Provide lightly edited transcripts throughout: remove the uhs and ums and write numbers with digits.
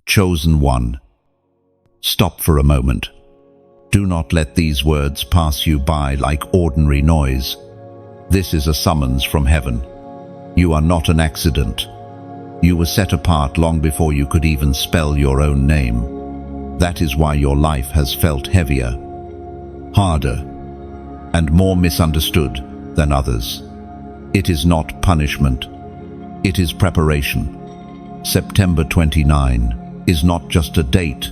Chosen one. Stop for a moment. Do not let these words pass you by like ordinary noise. This is a summons from heaven. You are not an accident. You were set apart long before you could even spell your own name. That is why your life has felt heavier, harder, and more misunderstood than others. It is not punishment. It is preparation. September 29 is not just a date.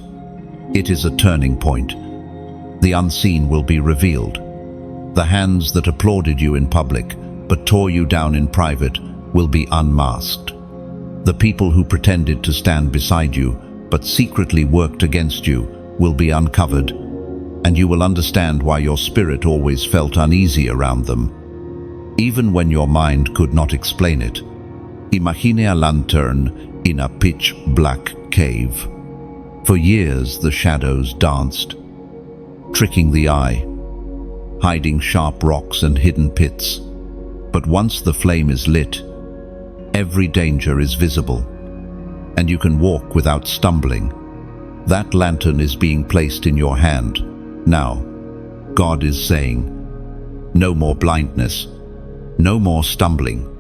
It is a turning point. The unseen will be revealed. The hands that applauded you in public but tore you down in private will be unmasked. The people who pretended to stand beside you but secretly worked against you will be uncovered, and you will understand why your spirit always felt uneasy around them, even when your mind could not explain it. Imagine a lantern in a pitch-black cave. For years the shadows danced, tricking the eye, hiding sharp rocks and hidden pits. But once the flame is lit, every danger is visible, and you can walk without stumbling. That lantern is being placed in your hand. Now, God is saying, no more blindness, no more stumbling,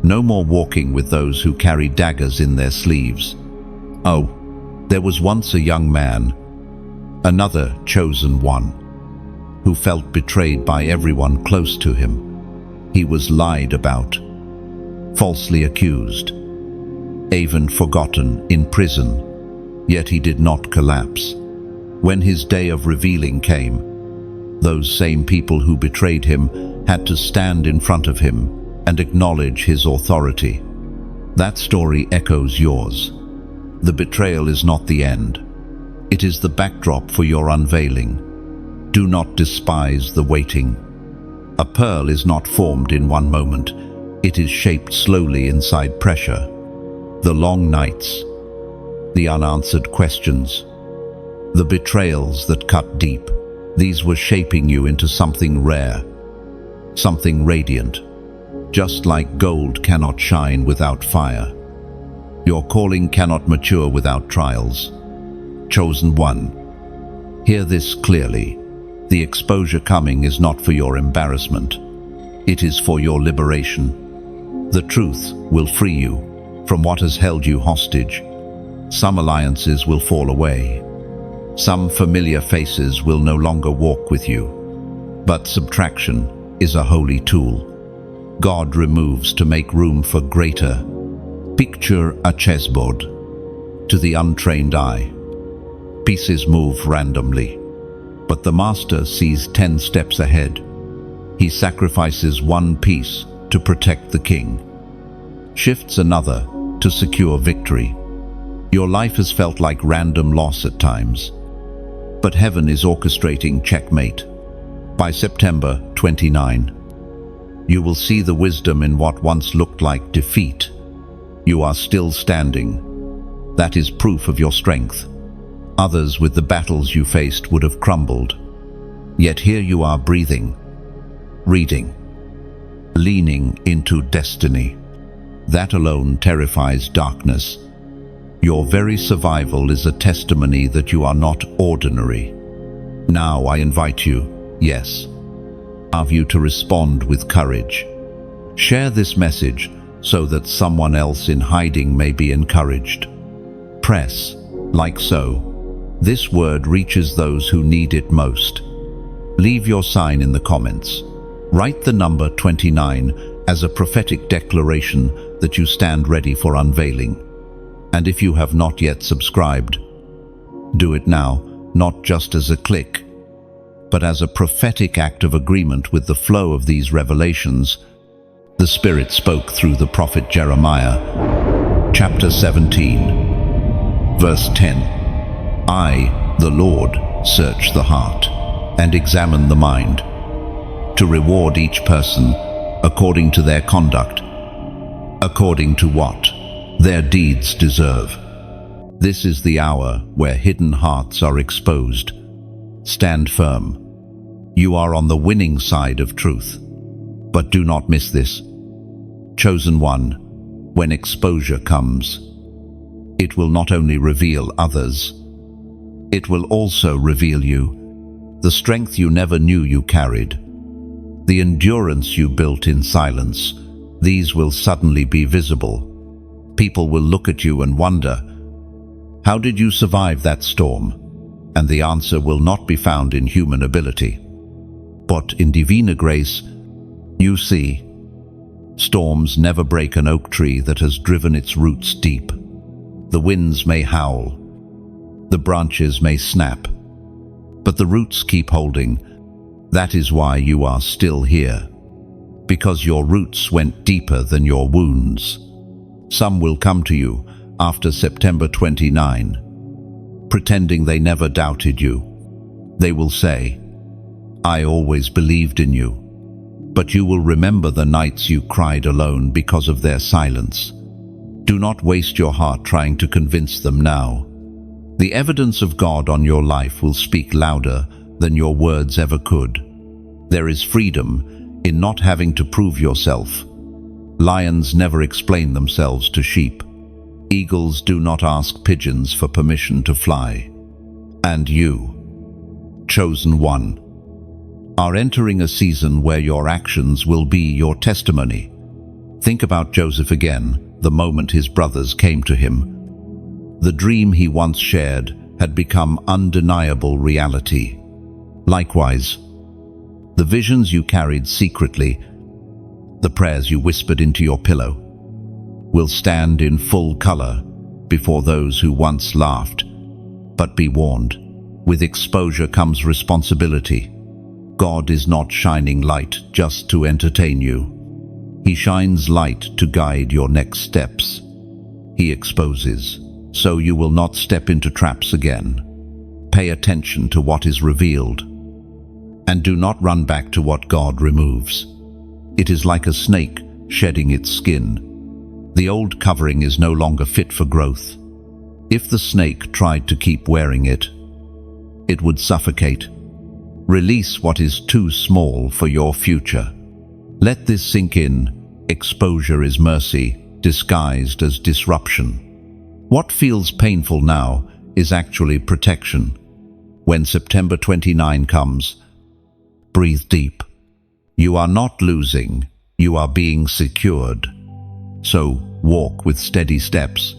no more walking with those who carry daggers in their sleeves. Oh, there was once a young man, another chosen one, who felt betrayed by everyone close to him. He was lied about, falsely accused, even forgotten in prison, yet he did not collapse. When his day of revealing came, those same people who betrayed him had to stand in front of him and acknowledge his authority. That story echoes yours. The betrayal is not the end. It is the backdrop for your unveiling. Do not despise the waiting. A pearl is not formed in one moment. It is shaped slowly inside pressure. The long nights, the unanswered questions, the betrayals that cut deep, these were shaping you into something rare, something radiant. Just like gold cannot shine without fire, your calling cannot mature without trials. Chosen one, hear this clearly. The exposure coming is not for your embarrassment. It is for your liberation. The truth will free you from what has held you hostage. Some alliances will fall away. Some familiar faces will no longer walk with you. But subtraction is a holy tool. God removes to make room for greater. Picture a chessboard. To the untrained eye, pieces move randomly, but the master sees 10 steps ahead. He sacrifices one piece to protect the king, shifts another to secure victory. Your life has felt like random loss at times, but heaven is orchestrating checkmate. By September 29, you will see the wisdom in what once looked like defeat. You are still standing. That is proof of your strength. Others with the battles you faced would have crumbled. Yet here you are breathing, reading, leaning into destiny. That alone terrifies darkness. Your very survival is a testimony that you are not ordinary. Now I invite you, yes, of you to respond with courage. Share this message so that someone else in hiding may be encouraged. Press, like so. This word reaches those who need it most. Leave your sign in the comments. Write the number 29 as a prophetic declaration that you stand ready for unveiling. And if you have not yet subscribed, do it now, not just as a click, but as a prophetic act of agreement with the flow of these revelations. The Spirit spoke through the prophet Jeremiah, chapter 17, verse 10. I, the Lord, search the heart and examine the mind, to reward each person according to their conduct, according to what their deeds deserve. This is the hour where hidden hearts are exposed. Stand firm. You are on the winning side of truth. But do not miss this. Chosen one, when exposure comes, It will not only reveal others, it will also reveal you, the strength you never knew you carried, the endurance you built in silence. These will suddenly be visible. People will look at you and wonder, how did you survive that storm? And the answer will not be found in human ability, but in divine grace. You see, storms never break an oak tree that has driven its roots deep. The winds may howl, the branches may snap, but the roots keep holding. That is why you are still here, because your roots went deeper than your wounds. Some will come to you after September 29, pretending they never doubted you. They will say, I always believed in you. But you will remember the nights you cried alone because of their silence. Do not waste your heart trying to convince them now. The evidence of God on your life will speak louder than your words ever could. There is freedom in not having to prove yourself. Lions never explain themselves to sheep. Eagles do not ask pigeons for permission to fly. And you, chosen one, are entering a season where your actions will be your testimony. Think about Joseph again, the moment his brothers came to him. The dream he once shared had become undeniable reality. Likewise, the visions you carried secretly, the prayers you whispered into your pillow, will stand in full color before those who once laughed. But be warned, with exposure comes responsibility. God is not shining light just to entertain you. He shines light to guide your next steps. He exposes, so you will not step into traps again. Pay attention to what is revealed, and do not run back to what God removes. It is like a snake shedding its skin. The old covering is no longer fit for growth. If the snake tried to keep wearing it, it would suffocate. Release what is too small for your future. Let this sink in. Exposure is mercy, disguised as disruption. What feels painful now is actually protection. When September 29 comes, breathe deep. You are not losing, you are being secured. So walk with steady steps.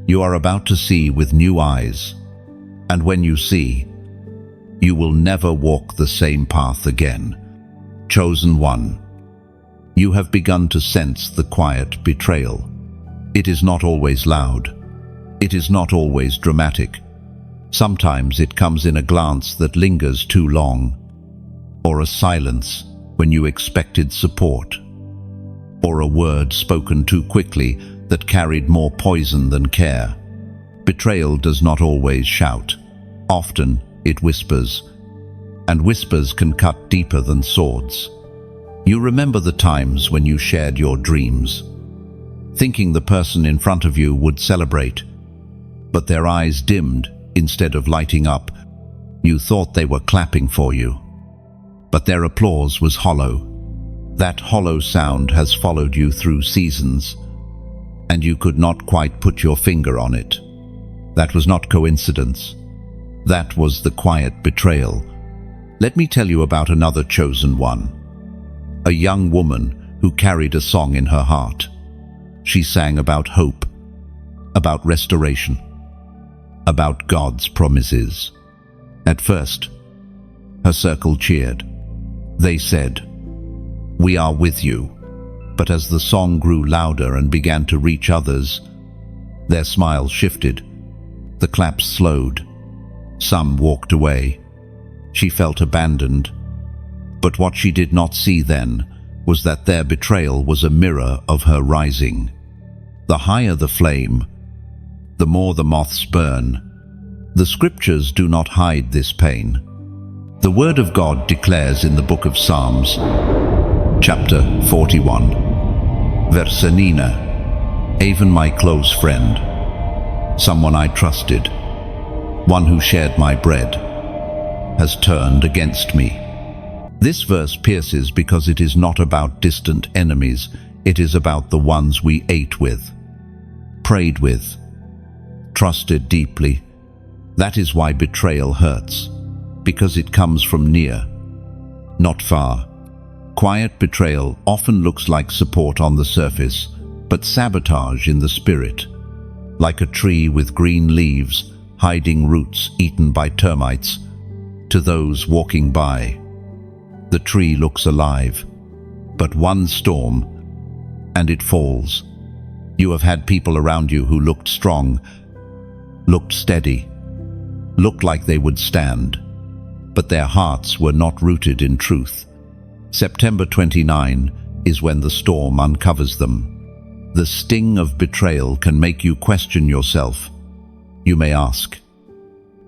You are about to see with new eyes. And when you see, you will never walk the same path again. Chosen one, you have begun to sense the quiet betrayal. It is not always loud. It is not always dramatic. Sometimes it comes in a glance that lingers too long, or a silence when you expected support, or a word spoken too quickly that carried more poison than care. Betrayal does not always shout. Often it whispers, and whispers can cut deeper than swords. You remember the times when you shared your dreams, thinking the person in front of you would celebrate, but their eyes dimmed instead of lighting up. You thought they were clapping for you, but their applause was hollow. That hollow sound has followed you through seasons, and you could not quite put your finger on it. That was not coincidence. That was the quiet betrayal. Let me tell you about another chosen one. A young woman who carried a song in her heart. She sang about hope, about restoration, about God's promises. At first, her circle cheered. They said, "We are with you." But as the song grew louder and began to reach others, their smiles shifted. The claps slowed. Some walked away. She felt abandoned. But what she did not see then was that their betrayal was a mirror of her rising. The higher the flame, the more the moths burn. The scriptures do not hide this pain. The word of God declares in the book of Psalms, chapter 41, verse 9, even my close friend, someone I trusted, one who shared my bread, has turned against me. This verse pierces because it is not about distant enemies, it is about the ones we ate with, prayed with, trusted deeply. That is why betrayal hurts, because it comes from near, not far. Quiet betrayal often looks like support on the surface, but sabotage in the spirit. Like a tree with green leaves, hiding roots eaten by termites. To those walking by, the tree looks alive, but one storm, and it falls. You have had people around you who looked strong, looked steady, looked like they would stand, but their hearts were not rooted in truth. September 29 is when the storm uncovers them. The sting of betrayal can make you question yourself. You may ask,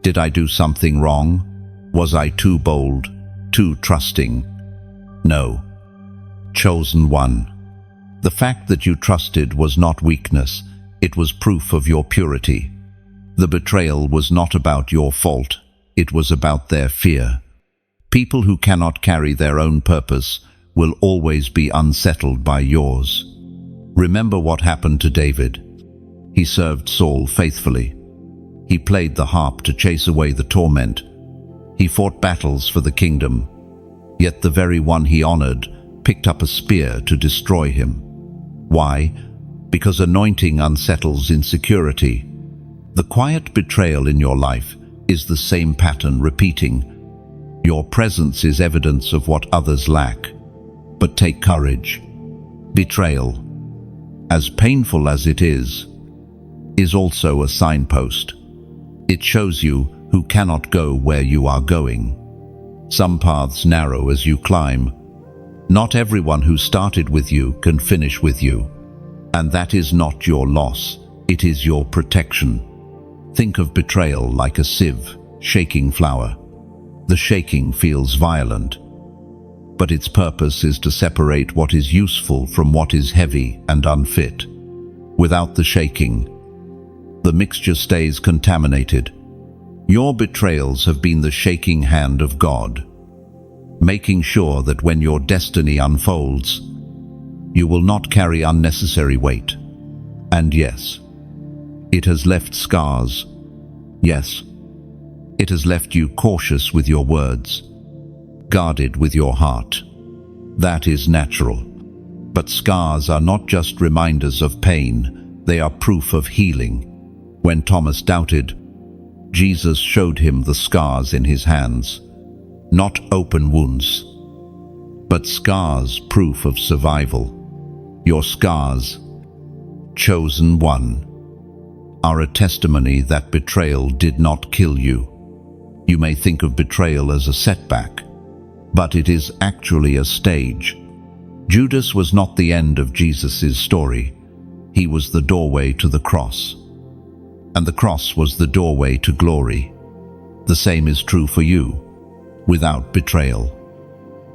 did I do something wrong? Was I too bold, too trusting? No. Chosen one. The fact that you trusted was not weakness, it was proof of your purity. The betrayal was not about your fault, it was about their fear. People who cannot carry their own purpose will always be unsettled by yours. Remember what happened to David. He served Saul faithfully. He played the harp to chase away the torment. He fought battles for the kingdom. Yet the very one he honored picked up a spear to destroy him. Why? Because anointing unsettles insecurity. The quiet betrayal in your life is the same pattern repeating. Your presence is evidence of what others lack. But take courage. Betrayal, as painful as it is also a signpost. It shows you who cannot go where you are going. Some paths narrow as you climb. Not everyone who started with you can finish with you. And that is not your loss, it is your protection. Think of betrayal like a sieve shaking flour. The shaking feels violent, but its purpose is to separate what is useful from what is heavy and unfit. Without the shaking, the mixture stays contaminated. Your betrayals have been the shaking hand of God, making sure that when your destiny unfolds, you will not carry unnecessary weight. And yes, it has left scars. Yes, it has left you cautious with your words, guarded with your heart. That is natural. But scars are not just reminders of pain, they are proof of healing. When Thomas doubted, Jesus showed him the scars in his hands, not open wounds, but scars, proof of survival. Your scars, chosen one, are a testimony that betrayal did not kill you. You may think of betrayal as a setback, but it is actually a stage. Judas was not the end of Jesus' story. He was the doorway to the cross. And the cross was the doorway to glory. The same is true for you. Without betrayal,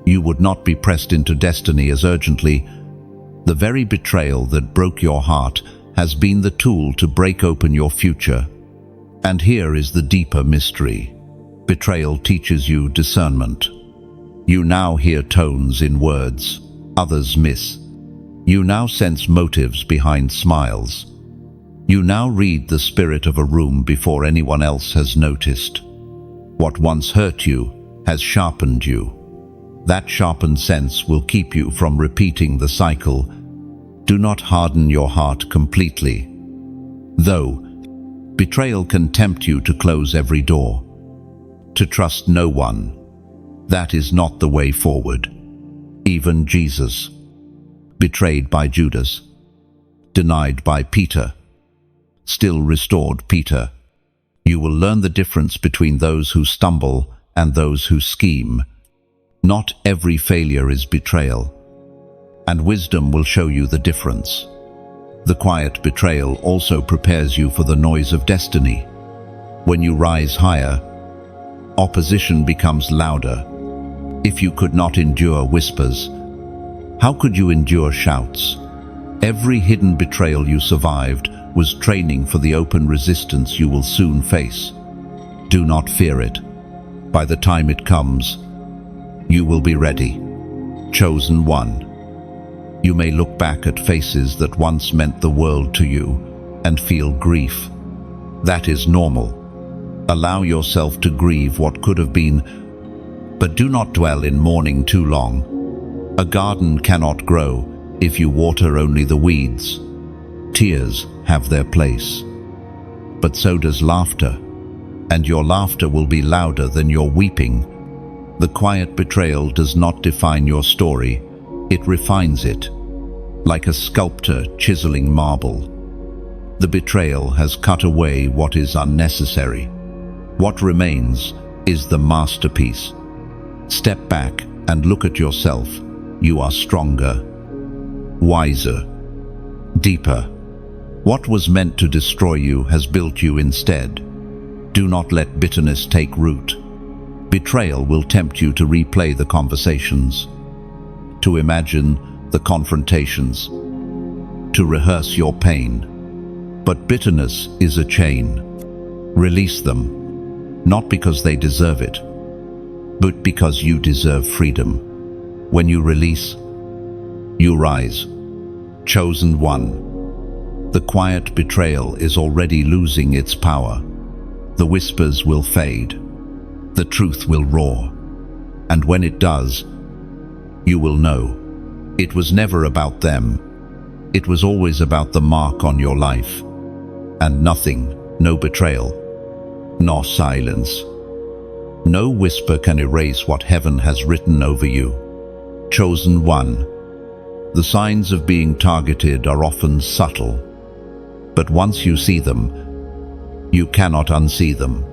you would not be pressed into destiny as urgently. The very betrayal that broke your heart has been the tool to break open your future. And here is the deeper mystery. Betrayal teaches you discernment. You now hear tones in words others miss. You now sense motives behind smiles. You now read the spirit of a room before anyone else has noticed. What once hurt you has sharpened you. That sharpened sense will keep you from repeating the cycle. Do not harden your heart completely. Though, betrayal can tempt you to close every door, to trust no one. That is not the way forward. Even Jesus, betrayed by Judas, denied by Peter, still restored Peter. You will learn the difference between those who stumble and those who scheme. Not every failure is betrayal, and wisdom will show you the difference. The quiet betrayal also prepares you for the noise of destiny. When you rise higher, opposition becomes louder. If you could not endure whispers, how could you endure shouts? Every hidden betrayal you survived was training for the open resistance you will soon face. Do not fear it. By the time it comes, you will be ready. Chosen one. You may look back at faces that once meant the world to you and feel grief. That is normal. Allow yourself to grieve what could have been, but do not dwell in mourning too long. A garden cannot grow if you water only the weeds. Tears have their place, but so does laughter, and your laughter will be louder than your weeping. The quiet betrayal does not define your story, it refines it, like a sculptor chiseling marble. The betrayal has cut away what is unnecessary. What remains is the masterpiece. Step back and look at yourself. You are stronger, wiser, deeper. What was meant to destroy you has built you instead. Do not let bitterness take root. Betrayal will tempt you to replay the conversations, to imagine the confrontations, to rehearse your pain. But bitterness is a chain. Release them, not because they deserve it, but because you deserve freedom. When you release, you rise. Chosen one. The quiet betrayal is already losing its power. The whispers will fade. The truth will roar. And when it does, you will know. It was never about them. It was always about the mark on your life. And nothing, no betrayal, nor silence. No whisper can erase what heaven has written over you. Chosen one. The signs of being targeted are often subtle, but once you see them, you cannot unsee them.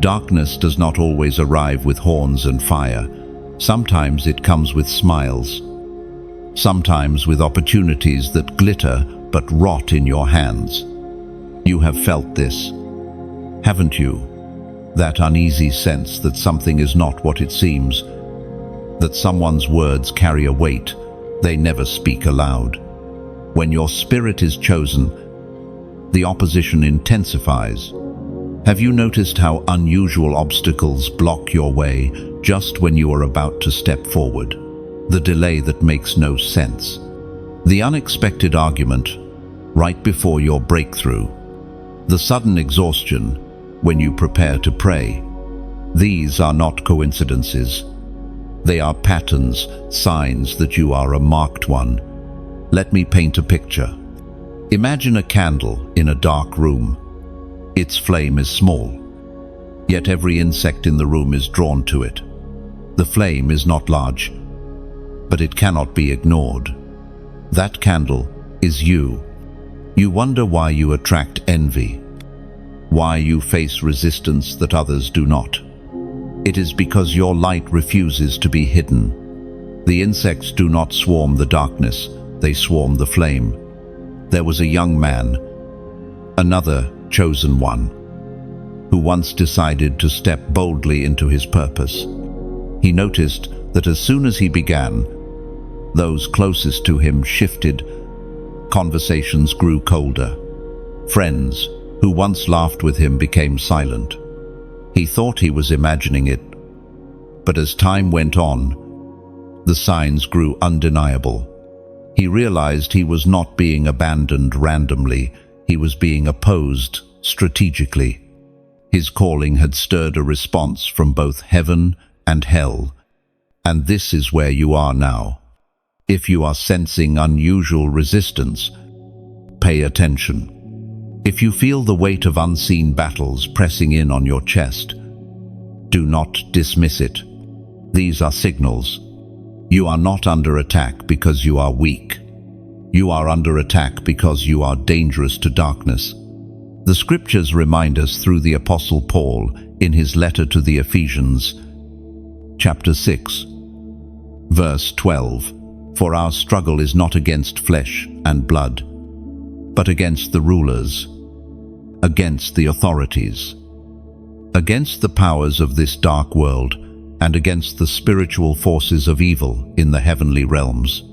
Darkness does not always arrive with horns and fire. Sometimes it comes with smiles. Sometimes with opportunities that glitter but rot in your hands. You have felt this, haven't you? That uneasy sense that something is not what it seems, that someone's words carry a weight they never speak aloud. When your spirit is chosen, the opposition intensifies. Have you noticed how unusual obstacles block your way just when you are about to step forward? The delay that makes no sense. The unexpected argument right before your breakthrough. The sudden exhaustion when you prepare to pray. These are not coincidences. They are patterns, signs that you are a marked one. Let me paint a picture. Imagine a candle in a dark room. Its flame is small, yet every insect in the room is drawn to it. The flame is not large, but it cannot be ignored. That candle is you. You wonder why you attract envy, why you face resistance that others do not. It is because your light refuses to be hidden. The insects do not swarm the darkness, they swarm the flame. There was a young man, another chosen one, who once decided to step boldly into his purpose. He noticed that as soon as he began, those closest to him shifted. Conversations grew colder. Friends who once laughed with him became silent. He thought he was imagining it, but as time went on, the signs grew undeniable. He realized he was not being abandoned randomly, he was being opposed strategically. His calling had stirred a response from both heaven and hell, and this is where you are now. If you are sensing unusual resistance, pay attention. If you feel the weight of unseen battles pressing in on your chest, do not dismiss it. These are signals. You are not under attack because you are weak. You are under attack because you are dangerous to darkness. The scriptures remind us through the Apostle Paul in his letter to the Ephesians, chapter 6, verse 12. For our struggle is not against flesh and blood, but against the rulers, against the authorities, against the powers of this dark world, and against the spiritual forces of evil in the heavenly realms.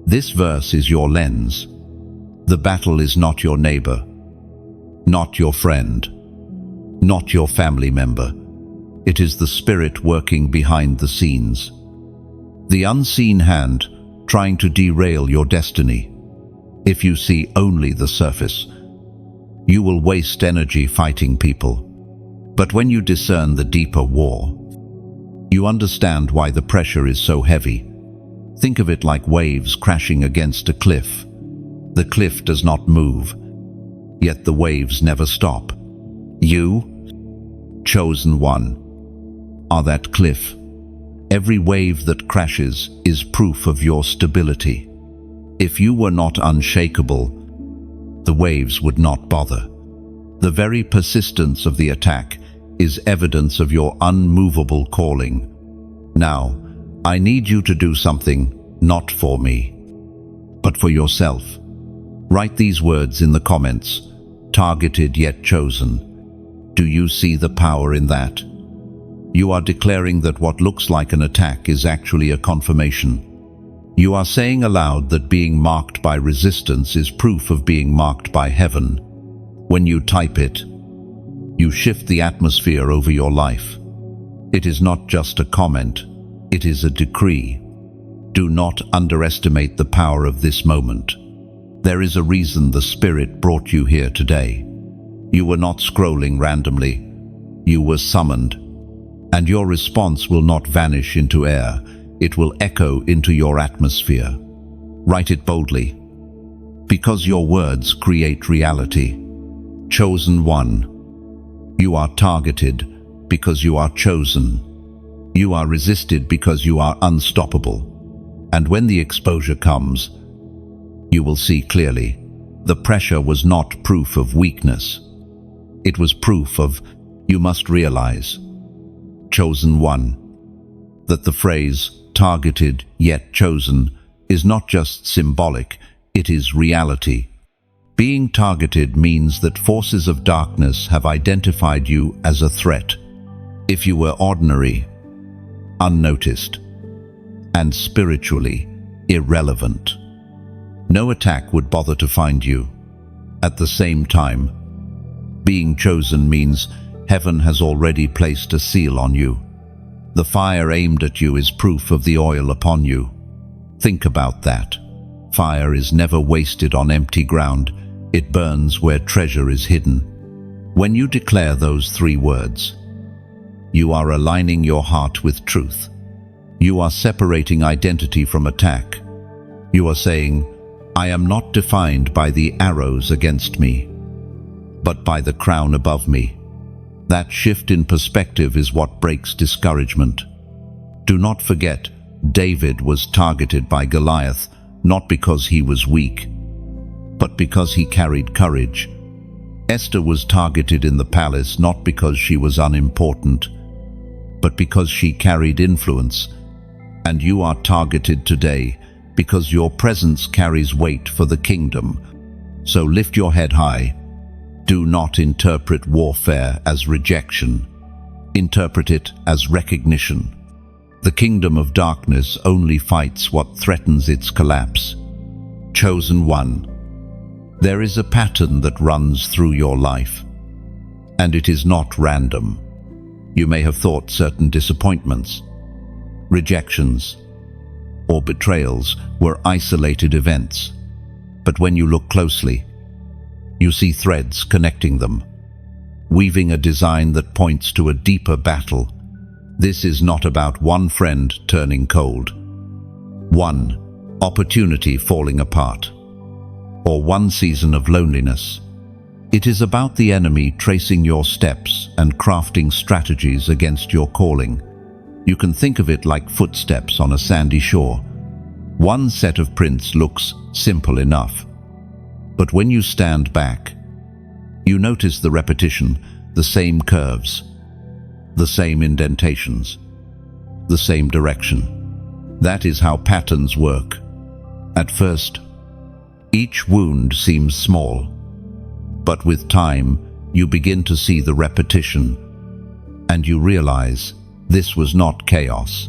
This verse is your lens. The battle is not your neighbor, not your friend, not your family member. It is the Spirit working behind the scenes. The unseen hand trying to derail your destiny. If you see only the surface, You will waste energy fighting people. But when you discern the deeper war, you understand why the pressure is so heavy. Think of it like waves crashing against a cliff. The cliff does not move, yet the waves never stop. You, chosen one, are that cliff. Every wave that crashes is proof of your stability. If you were not unshakable, the waves would not bother. The very persistence of the attack is evidence of your unmovable calling. Now, I need you to do something, not for me, but for yourself. Write these words in the comments: targeted yet chosen. Do you see the power in that? You are declaring that what looks like an attack is actually a confirmation. You are saying aloud that being marked by resistance is proof of being marked by heaven. When you type it, you shift the atmosphere over your life. It is not just a comment, it is a decree. Do not underestimate the power of this moment. There is a reason the Spirit brought you here today. You were not scrolling randomly. You were summoned. And your response will not vanish into air. It will echo into your atmosphere. Write it boldly, because your words create reality. Chosen one. You are targeted because you are chosen. You are resisted because you are unstoppable. And when the exposure comes, you will see clearly. The pressure was not proof of weakness. It was proof of, you must realize, chosen one, that the phrase, targeted yet chosen, is not just symbolic, it is reality. Being targeted means that forces of darkness have identified you as a threat. If you were ordinary, unnoticed, and spiritually irrelevant, no attack would bother to find you. At the same time, being chosen means heaven has already placed a seal on you. The fire aimed at you is proof of the oil upon you. Think about that. Fire is never wasted on empty ground. It burns where treasure is hidden. When you declare those 3 words, you are aligning your heart with truth. You are separating identity from attack. You are saying, I am not defined by the arrows against me, but by the crown above me. That shift in perspective is what breaks discouragement. Do not forget, David was targeted by Goliath, not because he was weak, but because he carried courage. Esther was targeted in the palace not because she was unimportant, but because she carried influence. And you are targeted today because your presence carries weight for the kingdom. So lift your head high. Do not interpret warfare as rejection. Interpret it as recognition. The kingdom of darkness only fights what threatens its collapse. Chosen one. There is a pattern that runs through your life, and it is not random. You may have thought certain disappointments, rejections, or betrayals were isolated events, but when you look closely, you see threads connecting them, weaving a design that points to a deeper battle. This is not about one friend turning cold, one opportunity falling apart, or one season of loneliness. It is about the enemy tracing your steps and crafting strategies against your calling. You can think of it like footsteps on a sandy shore. One set of prints looks simple enough, but when you stand back, you notice the repetition, the same curves, the same indentations, the same direction. That is how patterns work. At first, each wound seems small, but with time, you begin to see the repetition, and you realize this was not chaos.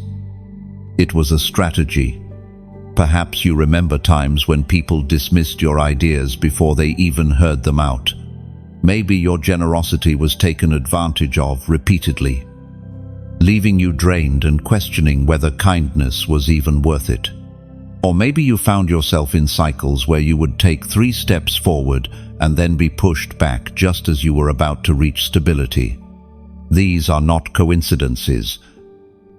It was a strategy. Perhaps you remember times when people dismissed your ideas before they even heard them out. Maybe your generosity was taken advantage of repeatedly, leaving you drained and questioning whether kindness was even worth it. Or maybe you found yourself in cycles where you would take 3 steps forward and then be pushed back just as you were about to reach stability. These are not coincidences.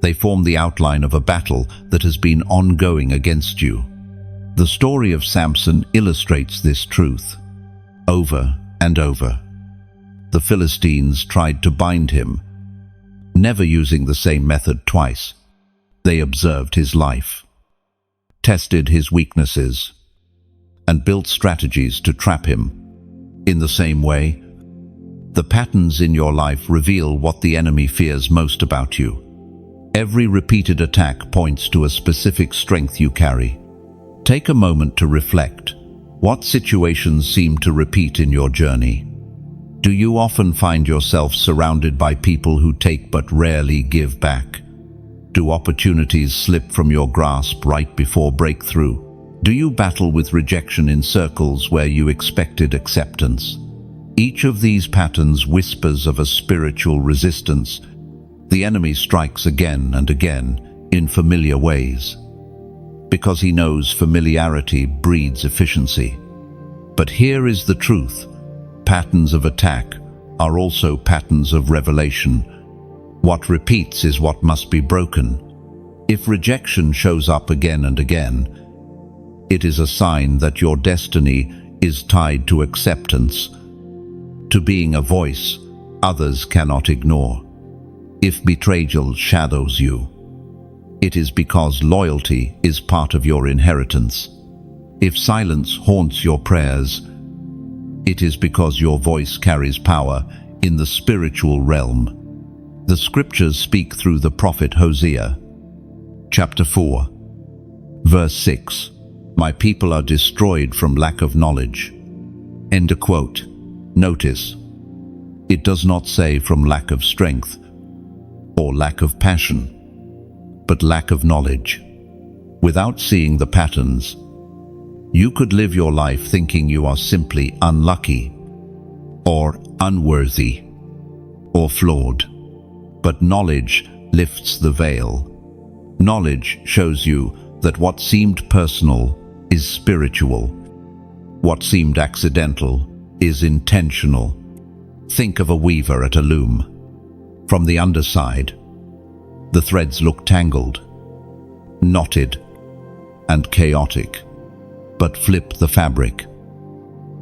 They form the outline of a battle that has been ongoing against you. The story of Samson illustrates this truth. Over and over, the Philistines tried to bind him, never using the same method twice. They observed his life, tested his weaknesses, and built strategies to trap him. In the same way, the patterns in your life reveal what the enemy fears most about you. Every repeated attack points to a specific strength you carry. Take a moment to reflect. What situations seem to repeat in your journey? Do you often find yourself surrounded by people who take but rarely give back? Do opportunities slip from your grasp right before breakthrough? Do you battle with rejection in circles where you expected acceptance? Each of these patterns whispers of a spiritual resistance. The enemy strikes again and again in familiar ways, because he knows familiarity breeds efficiency. But here is the truth. Patterns of attack are also patterns of revelation. What repeats is what must be broken. If rejection shows up again and again, it is a sign that your destiny is tied to acceptance, to being a voice others cannot ignore. If betrayal shadows you, it is because loyalty is part of your inheritance. If silence haunts your prayers, it is because your voice carries power in the spiritual realm. The scriptures speak through the prophet Hosea. Chapter 4, verse 6. My people are destroyed from lack of knowledge. End of quote. Notice, it does not say from lack of strength or lack of passion, but lack of knowledge. Without seeing the patterns, you could live your life thinking you are simply unlucky, or unworthy, or flawed. But knowledge lifts the veil. Knowledge shows you that what seemed personal is spiritual. What seemed accidental is intentional. Think of a weaver at a loom. From the underside, the threads look tangled, knotted, and chaotic. But flip the fabric,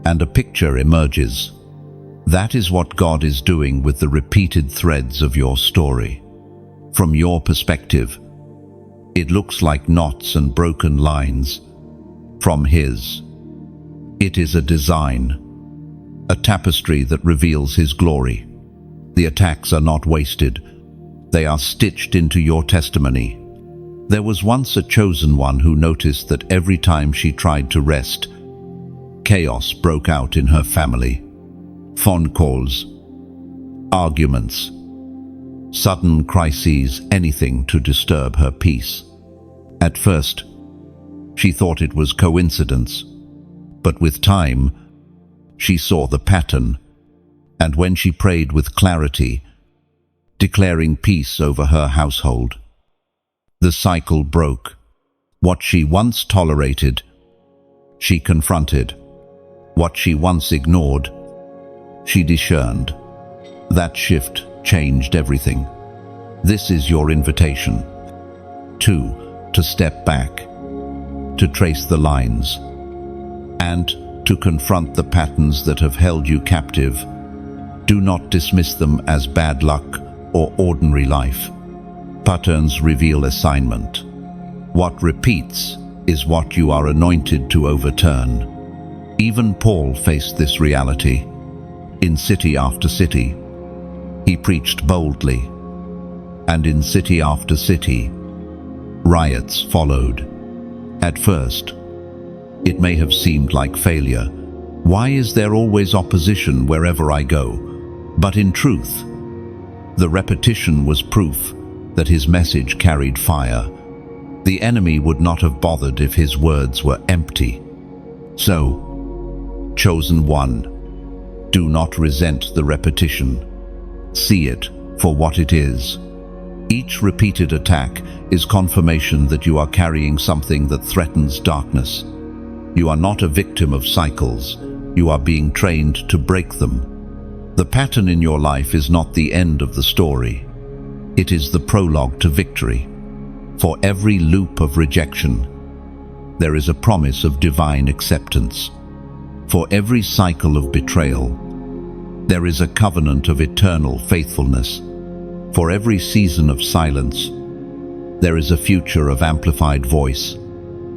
and a picture emerges. That is what God is doing with the repeated threads of your story. From your perspective, it looks like knots and broken lines. From His, it is a design, a tapestry that reveals His glory. The attacks are not wasted. They are stitched into your testimony. There was once a chosen one who noticed that every time she tried to rest, chaos broke out in her family. Phone calls, arguments, sudden crises, anything to disturb her peace. At first, she thought it was coincidence, but with time, she saw the pattern, and when she prayed with clarity, declaring peace over her household, the cycle broke. What she once tolerated, she confronted. What she once ignored, she discerned. That shift changed everything. This is your invitation. 2. To step back, to trace the lines, and to confront the patterns that have held you captive. Do not dismiss them as bad luck or ordinary life. Patterns reveal assignment. What repeats is what you are anointed to overturn. Even Paul faced this reality. In city after city, he preached boldly, and in city after city, riots followed. At first, it may have seemed like failure. Why is there always opposition wherever I go? But in truth, the repetition was proof that his message carried fire. The enemy would not have bothered if his words were empty. So, chosen one, do not resent the repetition. See it for what it is, Each repeated attack is confirmation that you are carrying something that threatens darkness. You are not a victim of cycles. You are being trained to break them. The pattern in your life is not the end of the story. It is the prologue to victory. For every loop of rejection, there is a promise of divine acceptance. For every cycle of betrayal, there is a covenant of eternal faithfulness. For every season of silence, there is a future of amplified voice.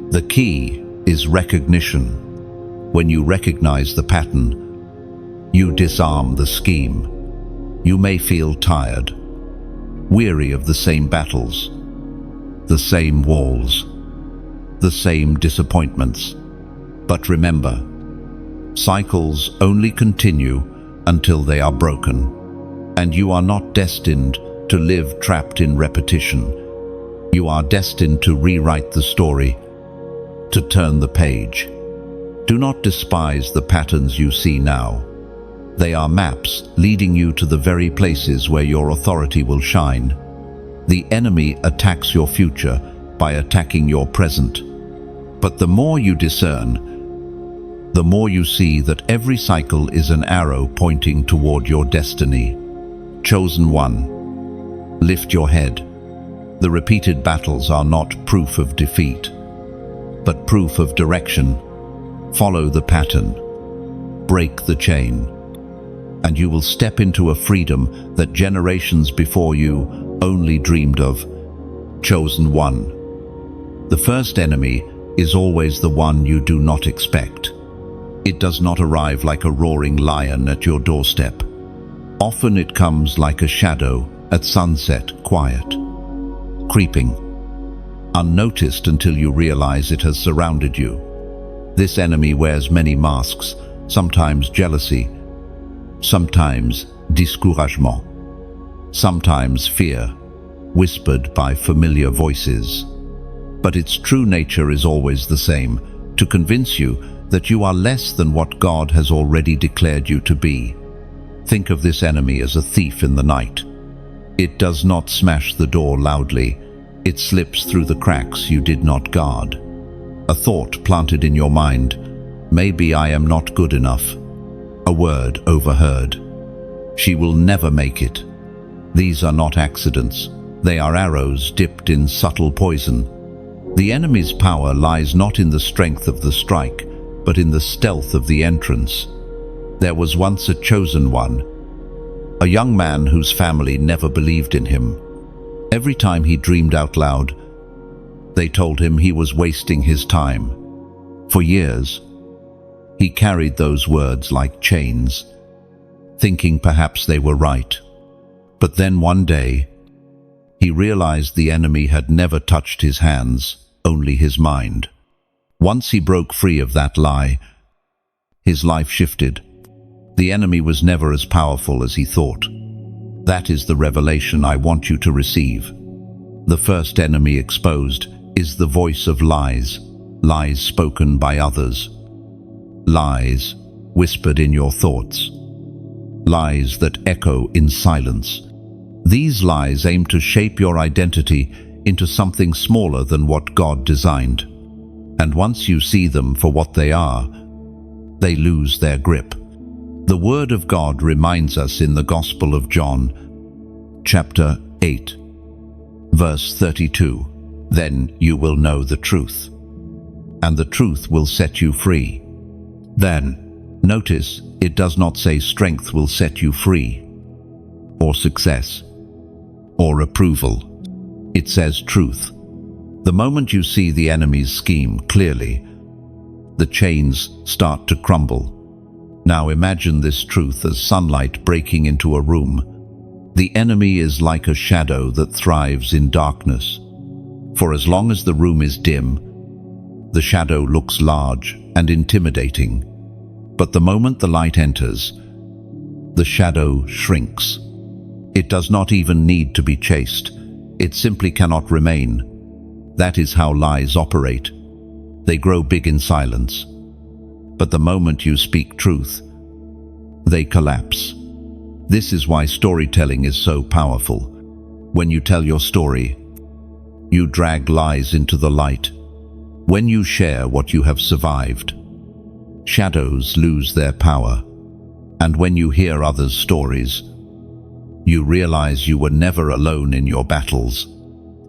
The key is recognition. When you recognize the pattern, you disarm the scheme. You may feel tired, weary of the same battles, the same walls, the same disappointments. But remember, cycles only continue until they are broken. And you are not destined to live trapped in repetition. You are destined to rewrite the story, to turn the page. Do not despise the patterns you see now. They are maps leading you to the very places where your authority will shine. The enemy attacks your future by attacking your present. But the more you discern, the more you see that every cycle is an arrow pointing toward your destiny. Chosen one, lift your head. The repeated battles are not proof of defeat, but proof of direction. Follow the pattern, break the chain, and you will step into a freedom that generations before you only dreamed of. Chosen one. The first enemy is always the one you do not expect. It does not arrive like a roaring lion at your doorstep. Often it comes like a shadow at sunset, quiet, creeping, unnoticed until you realize it has surrounded you. This enemy wears many masks, sometimes jealousy, sometimes discouragement, sometimes fear, whispered by familiar voices. But its true nature is always the same, to convince you that you are less than what God has already declared you to be. Think of this enemy as a thief in the night. It does not smash the door loudly. It slips through the cracks you did not guard. A thought planted in your mind, maybe I am not good enough. A word overheard, she will never make it. These are not accidents. They are arrows dipped in subtle poison. The enemy's power lies not in the strength of the strike, but in the stealth of the entrance. There was once a chosen one, a young man whose family never believed in him. Every time he dreamed out loud, they told him he was wasting his time. For years, he carried those words like chains, thinking perhaps they were right. But then one day, he realized the enemy had never touched his hands, only his mind. Once he broke free of that lie, his life shifted. The enemy was never as powerful as he thought. That is the revelation I want you to receive. The first enemy exposed is the voice of lies, lies spoken by others, lies whispered in your thoughts, lies that echo in silence. These lies aim to shape your identity into something smaller than what God designed. And once you see them for what they are, they lose their grip. The Word of God reminds us in the Gospel of John, chapter 8, verse 32, "Then you will know the truth, and the truth will set you free." Then, notice, it does not say strength will set you free, or success, or approval. It says truth. The moment you see the enemy's scheme clearly, the chains start to crumble. Now imagine this truth as sunlight breaking into a room. The enemy is like a shadow that thrives in darkness. For as long as the room is dim, the shadow looks large and intimidating. But the moment the light enters, the shadow shrinks. It does not even need to be chased. It simply cannot remain. That is how lies operate. They grow big in silence. But the moment you speak truth, they collapse. This is why storytelling is so powerful. When you tell your story, you drag lies into the light. When you share what you have survived, shadows lose their power. And when you hear others' stories, you realize you were never alone in your battles.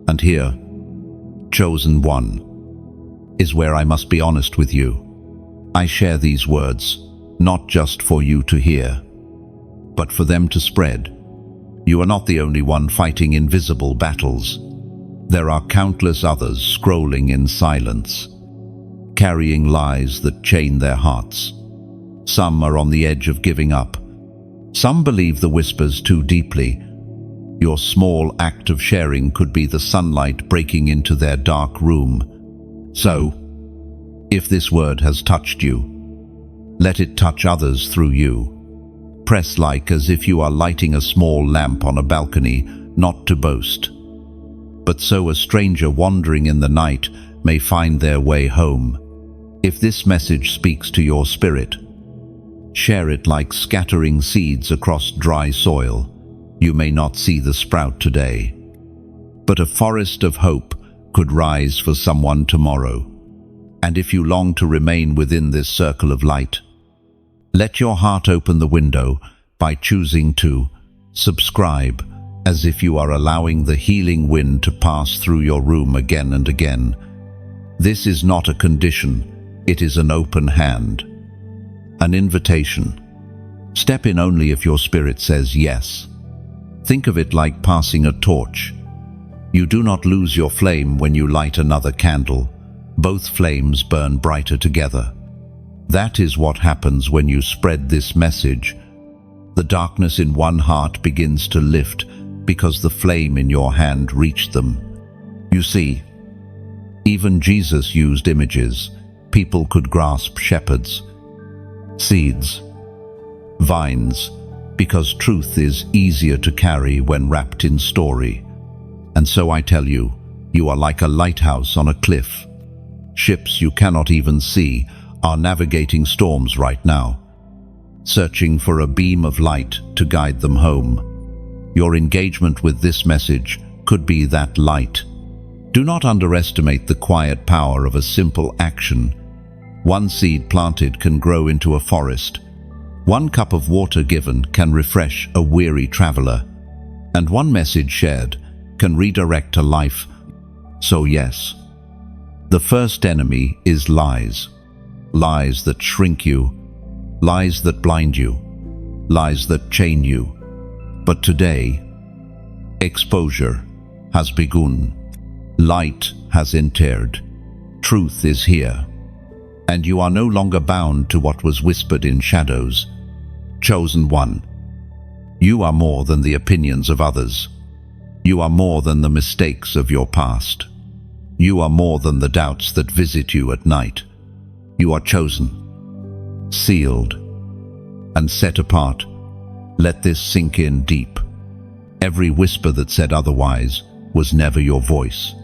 And here, chosen one, is where I must be honest with you. I share these words, not just for you to hear, but for them to spread. You are not the only one fighting invisible battles. There are countless others scrolling in silence, carrying lies that chain their hearts. Some are on the edge of giving up. Some believe the whispers too deeply. Your small act of sharing could be the sunlight breaking into their dark room. So, if this word has touched you, let it touch others through you. Press like as if you are lighting a small lamp on a balcony, not to boast, but so a stranger wandering in the night may find their way home. If this message speaks to your spirit, share it like scattering seeds across dry soil. You may not see the sprout today, but a forest of hope could rise for someone tomorrow. And if you long to remain within this circle of light, let your heart open the window by choosing to subscribe, as if you are allowing the healing wind to pass through your room again and again. This is not a condition, it is an open hand, an invitation. Step in only if your spirit says yes. Think of it like passing a torch. You do not lose your flame when you light another candle. Both flames burn brighter together. That is what happens when you spread this message. The darkness in one heart begins to lift because the flame in your hand reached them. You see, even Jesus used images. People could grasp shepherds, seeds, vines, because truth is easier to carry when wrapped in story. And so I tell you, you are like a lighthouse on a cliff. Ships you cannot even see are navigating storms right now, searching for a beam of light to guide them home. Your engagement with this message could be that light. Do not underestimate the quiet power of a simple action. One seed planted can grow into a forest. One cup of water given can refresh a weary traveler. And one message shared can redirect a life. So yes, the first enemy is lies. Lies that shrink you, lies that blind you, lies that chain you. But today, exposure has begun. Light has entered. Truth is here. And you are no longer bound to what was whispered in shadows. Chosen one, you are more than the opinions of others. You are more than the mistakes of your past. You are more than the doubts that visit you at night. You are chosen, sealed, and set apart. Let this sink in deep. Every whisper that said otherwise was never your voice,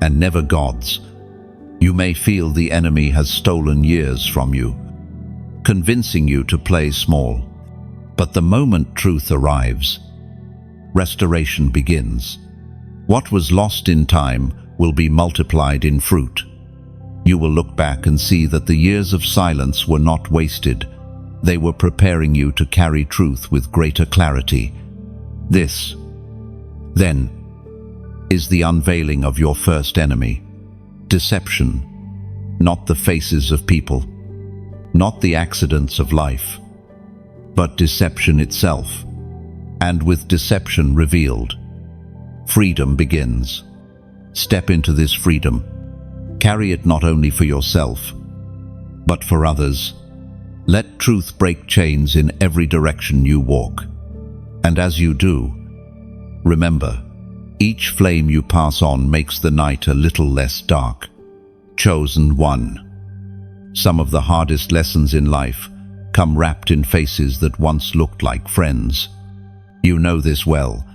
and never God's. You may feel the enemy has stolen years from you, convincing you to play small. But the moment truth arrives, restoration begins. What was lost in time will be multiplied in fruit. You will look back and see that the years of silence were not wasted. They were preparing you to carry truth with greater clarity. This, then, is the unveiling of your first enemy. Deception, not the faces of people, not the accidents of life, but deception itself. And with deception revealed, freedom begins. Step into this freedom. Carry it not only for yourself, but for others. Let truth break chains in every direction you walk. And as you do, remember, each flame you pass on makes the night a little less dark. Chosen one. Some of the hardest lessons in life come wrapped in faces that once looked like friends. You know this well.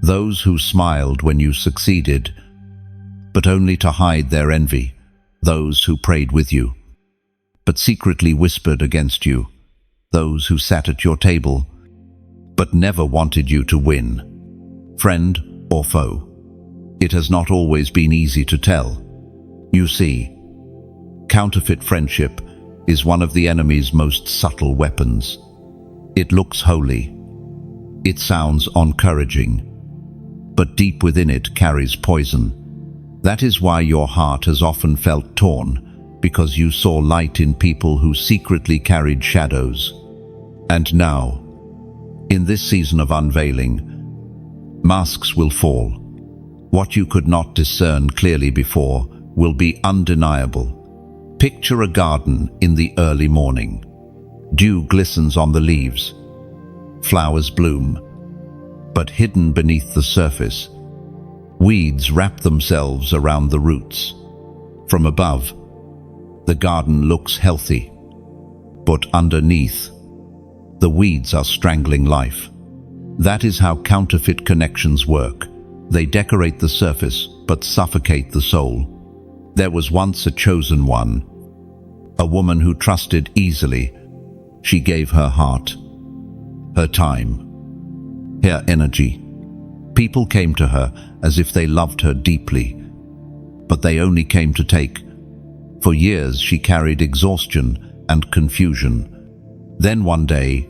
Those who smiled when you succeeded, but only to hide their envy. Those who prayed with you, but secretly whispered against you. Those who sat at your table, but never wanted you to win. Friend, or foe. It has not always been easy to tell. You see, counterfeit friendship is one of the enemy's most subtle weapons. It looks holy. It sounds encouraging, but deep within it carries poison. That is why your heart has often felt torn, because you saw light in people who secretly carried shadows. And now, in this season of unveiling, masks will fall. What you could not discern clearly before will be undeniable. Picture a garden in the early morning. Dew glistens on the leaves. Flowers bloom. But hidden beneath the surface, weeds wrap themselves around the roots. From above, the garden looks healthy, but underneath, the weeds are strangling life. That is how counterfeit connections work. They decorate the surface, but suffocate the soul. There was once a chosen one, a woman who trusted easily. She gave her heart, her time, her energy. People came to her as if they loved her deeply, but they only came to take. For years she carried exhaustion and confusion. Then one day,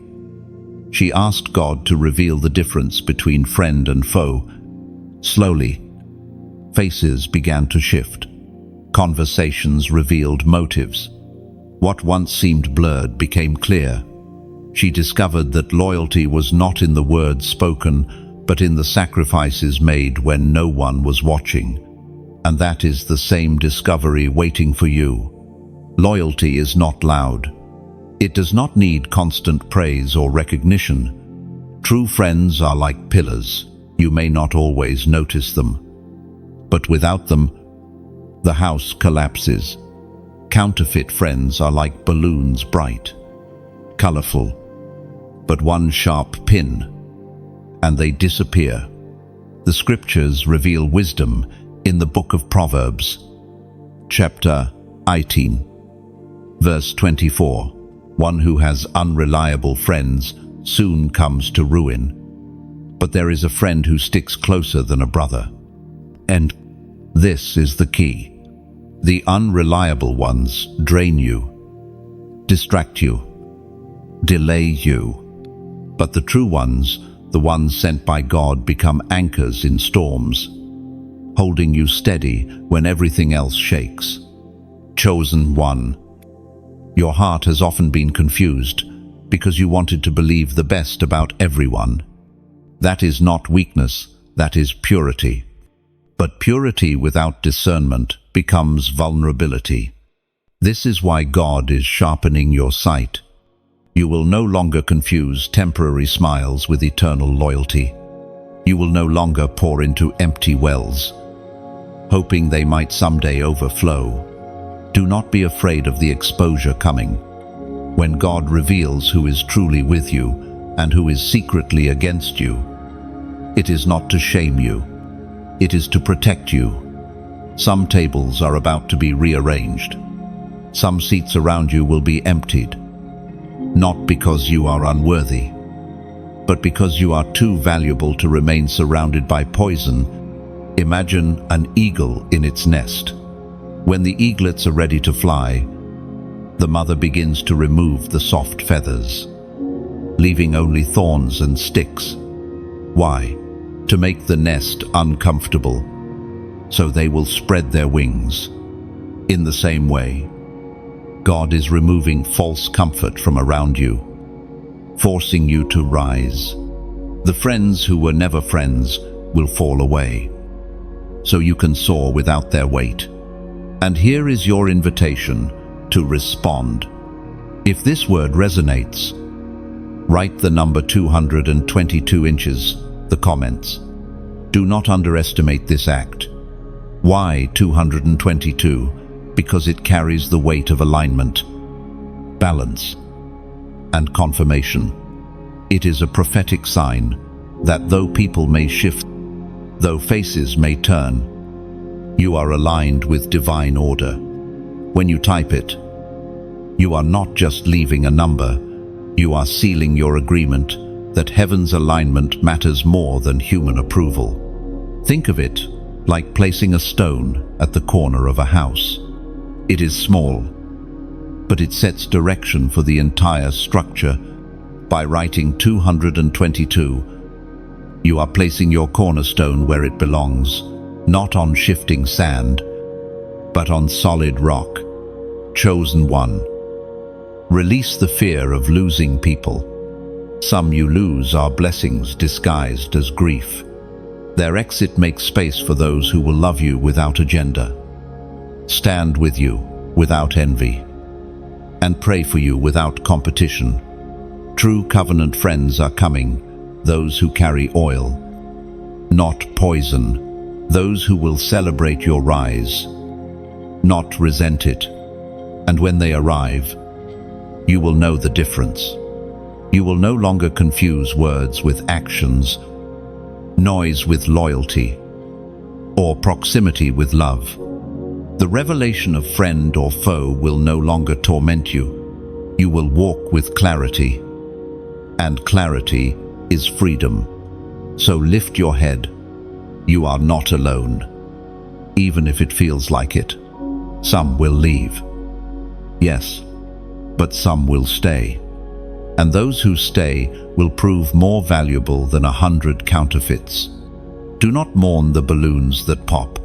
she asked God to reveal the difference between friend and foe. Slowly, faces began to shift. Conversations revealed motives. What once seemed blurred became clear. She discovered that loyalty was not in the words spoken, but in the sacrifices made when no one was watching. And that is the same discovery waiting for you. Loyalty is not loud. It does not need constant praise or recognition. True friends are like pillars. You may not always notice them, but without them, the house collapses. Counterfeit friends are like balloons, bright, colorful, but one sharp pin, and they disappear. The scriptures reveal wisdom in the book of Proverbs, chapter 18, verse 24. One who has unreliable friends soon comes to ruin, but there is a friend who sticks closer than a brother. And this is the key. The unreliable ones drain you, distract you, delay you. But the true ones, the ones sent by God, become anchors in storms, holding you steady when everything else shakes. Chosen one. Your heart has often been confused because you wanted to believe the best about everyone. That is not weakness, that is purity. But purity without discernment becomes vulnerability. This is why God is sharpening your sight. You will no longer confuse temporary smiles with eternal loyalty. You will no longer pour into empty wells, hoping they might someday overflow. Do not be afraid of the exposure coming. When God reveals who is truly with you and who is secretly against you, it is not to shame you. It is to protect you. Some tables are about to be rearranged. Some seats around you will be emptied. Not because you are unworthy, but because you are too valuable to remain surrounded by poison. Imagine an eagle in its nest. When the eaglets are ready to fly, the mother begins to remove the soft feathers, leaving only thorns and sticks. Why? To make the nest uncomfortable, so they will spread their wings. In the same way, God is removing false comfort from around you, forcing you to rise. The friends who were never friends will fall away, so you can soar without their weight. And here is your invitation to respond. If this word resonates, write the number 222 inches, the comments. Do not underestimate this act. Why 222? Because it carries the weight of alignment, balance, and confirmation. It is a prophetic sign that though people may shift, though faces may turn, you are aligned with divine order. When you type it, you are not just leaving a number, you are sealing your agreement that heaven's alignment matters more than human approval. Think of it like placing a stone at the corner of a house. It is small, but it sets direction for the entire structure. By writing 222, you are placing your cornerstone where it belongs, not on shifting sand, but on solid rock. Chosen one. Release the fear of losing people. Some you lose are blessings disguised as grief. Their exit makes space for those who will love you without agenda, stand with you without envy, and pray for you without competition. True covenant friends are coming, those who carry oil, not poison, those who will celebrate your rise, not resent it. And when they arrive, you will know the difference. You will no longer confuse words with actions, noise with loyalty, or proximity with love. The revelation of friend or foe will no longer torment you. You will walk with clarity, and clarity is freedom. So lift your head. You are not alone, even if it feels like it. Some will leave. Yes, but some will stay. And those who stay will prove more valuable than 100 counterfeits. Do not mourn the balloons that pop.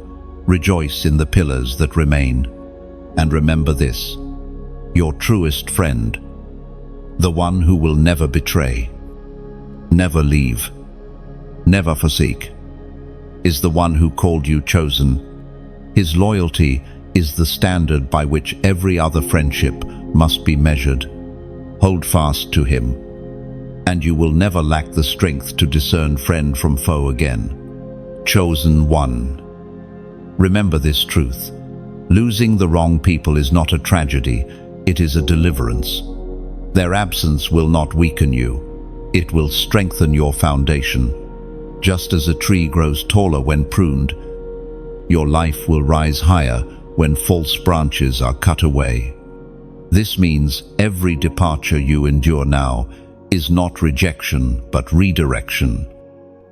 Rejoice in the pillars that remain. And remember this: your truest friend, the one who will never betray, never leave, never forsake, is the one who called you chosen. His loyalty is the standard by which every other friendship must be measured. Hold fast to him, and you will never lack the strength to discern friend from foe again. Chosen one. Remember this truth: losing the wrong people is not a tragedy, it is a deliverance. Their absence will not weaken you, it will strengthen your foundation. Just as a tree grows taller when pruned, your life will rise higher when false branches are cut away. This means every departure you endure now is not rejection but redirection.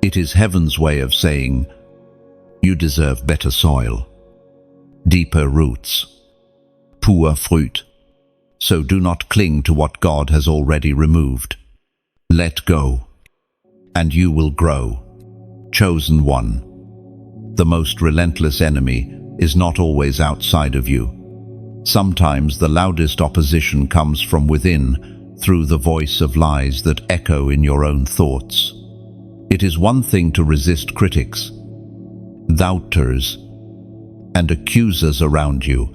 It is heaven's way of saying, you deserve better soil, deeper roots, poor fruit. So do not cling to what God has already removed. Let go, and you will grow. Chosen one. The most relentless enemy is not always outside of you. Sometimes the loudest opposition comes from within, through the voice of lies that echo in your own thoughts. It is one thing to resist critics, doubters, and accusers around you.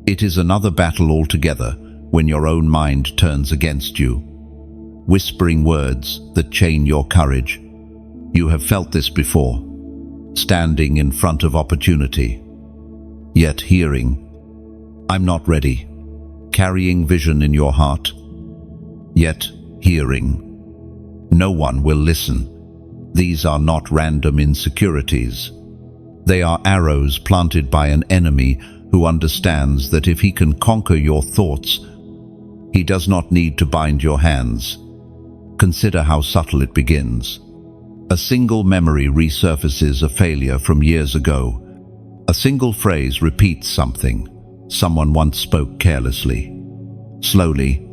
It is another battle altogether when your own mind turns against you, whispering words that chain your courage. You have felt this before, standing in front of opportunity, yet hearing, I'm not ready, carrying vision in your heart, yet hearing, no one will listen. These are not random insecurities. They are arrows planted by an enemy who understands that if he can conquer your thoughts, he does not need to bind your hands. Consider how subtle it begins. A single memory resurfaces a failure from years ago. A single phrase repeats something someone once spoke carelessly. Slowly,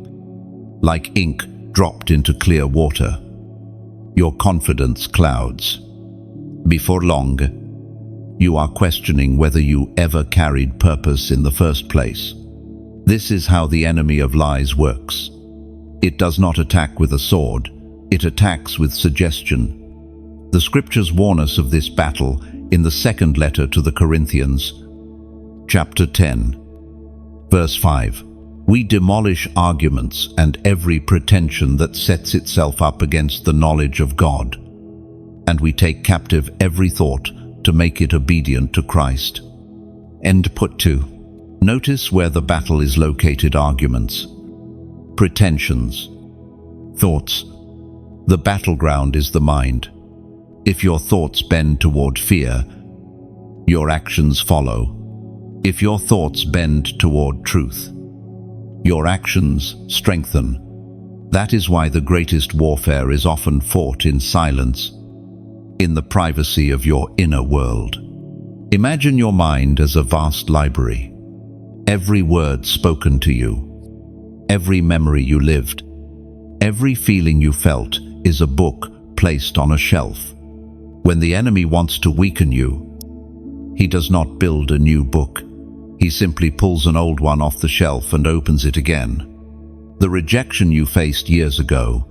like ink dropped into clear water, your confidence clouds. Before long, you are questioning whether you ever carried purpose in the first place. This is how the enemy of lies works. It does not attack with a sword, it attacks with suggestion. The scriptures warn us of this battle in the second letter to the Corinthians, chapter 10, verse 5. We demolish arguments and every pretension that sets itself up against the knowledge of God, and we take captive every thought to make it obedient to Christ. End put 2. Notice where the battle is located: arguments, pretensions, thoughts. The battleground is the mind. If your thoughts bend toward fear, your actions follow. If your thoughts bend toward truth, your actions strengthen. That is why the greatest warfare is often fought in silence. in the privacy of your inner world. Imagine your mind as a vast library. Every word spoken to you, every memory you lived, every feeling you felt is a book placed on a shelf. When the enemy wants to weaken you, he does not build a new book. He simply pulls an old one off the shelf and opens it again. The rejection you faced years ago,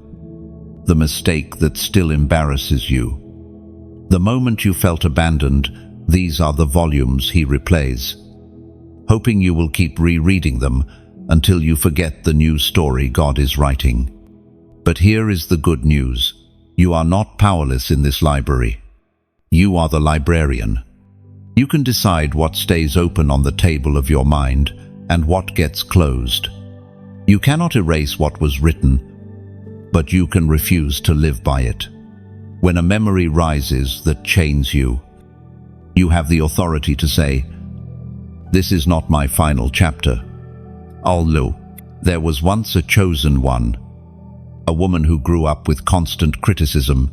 the mistake that still embarrasses you, the moment you felt abandoned, these are the volumes he replays, hoping you will keep rereading them until you forget the new story God is writing. But here is the good news. You are not powerless in this library. You are the librarian. You can decide what stays open on the table of your mind and what gets closed. You cannot erase what was written, but you can refuse to live by it. When a memory rises that chains you, you have the authority to say, "This is not my final chapter." Although there was once a chosen one, a woman who grew up with constant criticism.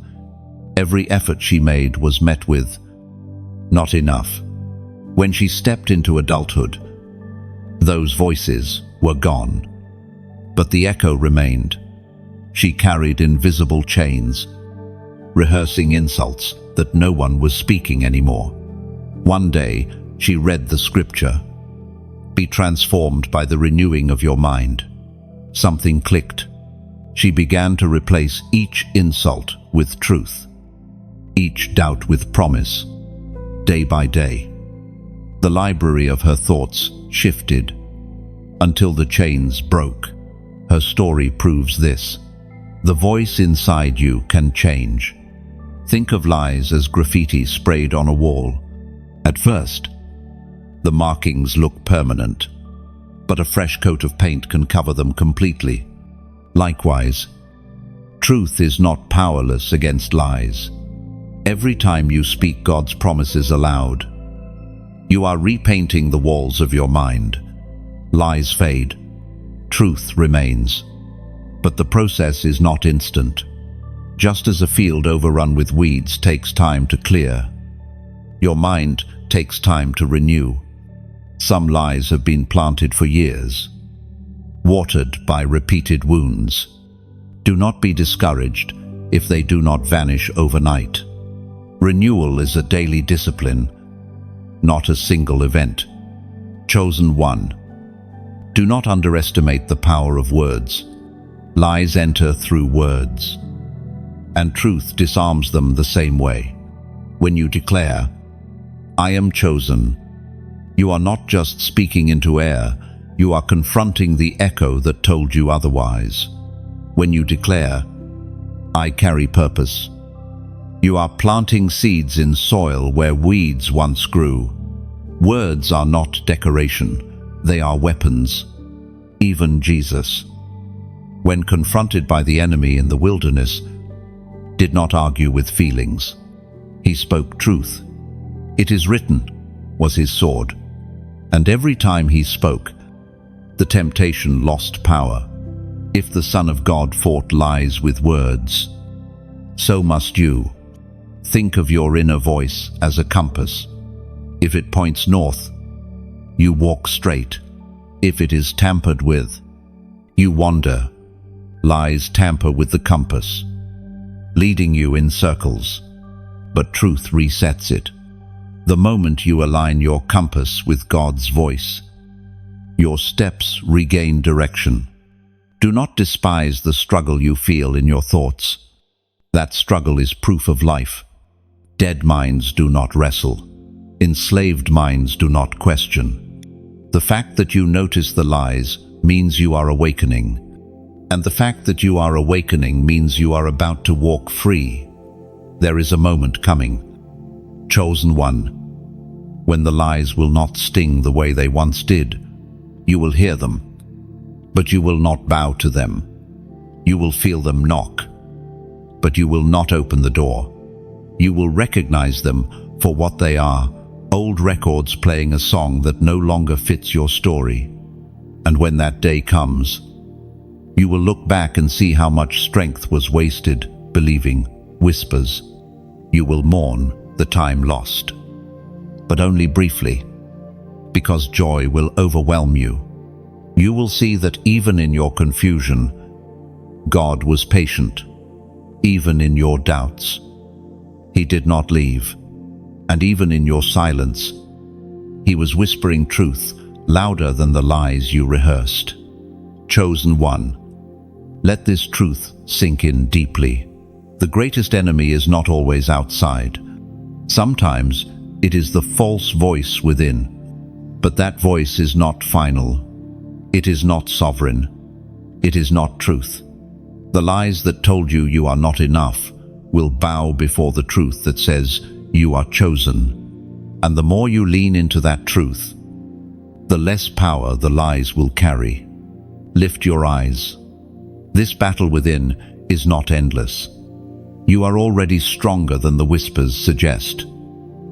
Every effort she made was met with, "Not enough." When she stepped into adulthood, those voices were gone. But the echo remained. She carried invisible chains, rehearsing insults that no one was speaking anymore. One day, she read the scripture, "Be transformed by the renewing of your mind." Something clicked. She began to replace each insult with truth, each doubt with promise, day by day. The library of her thoughts shifted until the chains broke. Her story proves this. The voice inside you can change. Think of lies as graffiti sprayed on a wall. At first, the markings look permanent, but a fresh coat of paint can cover them completely. Likewise, truth is not powerless against lies. Every time you speak God's promises aloud, you are repainting the walls of your mind. Lies fade, truth remains. But the process is not instant. Just as a field overrun with weeds takes time to clear, your mind takes time to renew. Some lies have been planted for years, watered by repeated wounds. Do not be discouraged if they do not vanish overnight. Renewal is a daily discipline, not a single event. Chosen one. Do not underestimate the power of words. Lies enter through words, and truth disarms them the same way. When you declare, "I am chosen," you are not just speaking into air, you are confronting the echo that told you otherwise. When you declare, "I carry purpose," you are planting seeds in soil where weeds once grew. Words are not decoration, they are weapons. Even Jesus, when confronted by the enemy in the wilderness, did not argue with feelings. He spoke truth. "It is written," was his sword. And every time he spoke, the temptation lost power. If the Son of God fought lies with words, so must you. Think of your inner voice as a compass. If it points north, you walk straight. If it is tampered with, you wander. Lies tamper with the compass, leading you in circles, but truth resets it. The moment you align your compass with God's voice, your steps regain direction. Do not despise the struggle you feel in your thoughts. That struggle is proof of life. Dead minds do not wrestle. Enslaved minds do not question. The fact that you notice the lies means you are awakening. And the fact that you are awakening means you are about to walk free. There is a moment coming. Chosen one, when the lies will not sting the way they once did. You will hear them, but you will not bow to them. You will feel them knock, but you will not open the door. You will recognize them for what they are, old records playing a song that no longer fits your story. And when that day comes, you will look back and see how much strength was wasted believing whispers. You will mourn the time lost, but only briefly, because joy will overwhelm you. You will see that even in your confusion, God was patient. Even in your doubts, He did not leave. And even in your silence, He was whispering truth louder than the lies you rehearsed. Chosen one, let this truth sink in deeply. The greatest enemy is not always outside. Sometimes it is the false voice within. But that voice is not final. It is not sovereign. It is not truth. The lies that told you you are not enough will bow before the truth that says you are chosen. And the more you lean into that truth, the less power the lies will carry. Lift your eyes. This battle within is not endless. You are already stronger than the whispers suggest.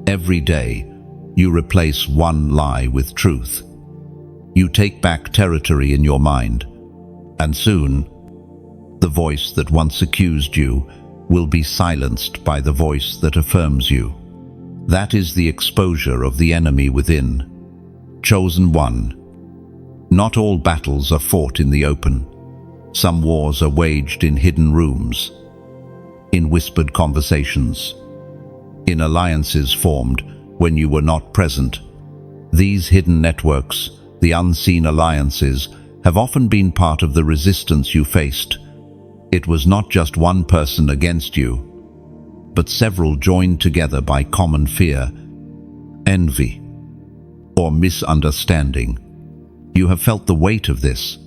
Every day, you replace one lie with truth. You take back territory in your mind, and soon, the voice that once accused you will be silenced by the voice that affirms you. That is the exposure of the enemy within. Chosen one. Not all battles are fought in the open. Some wars are waged in hidden rooms, in whispered conversations, in alliances formed when you were not present. These hidden networks, the unseen alliances, have often been part of the resistance you faced. It was not just one person against you, but several joined together by common fear, envy, or misunderstanding. You have felt the weight of this,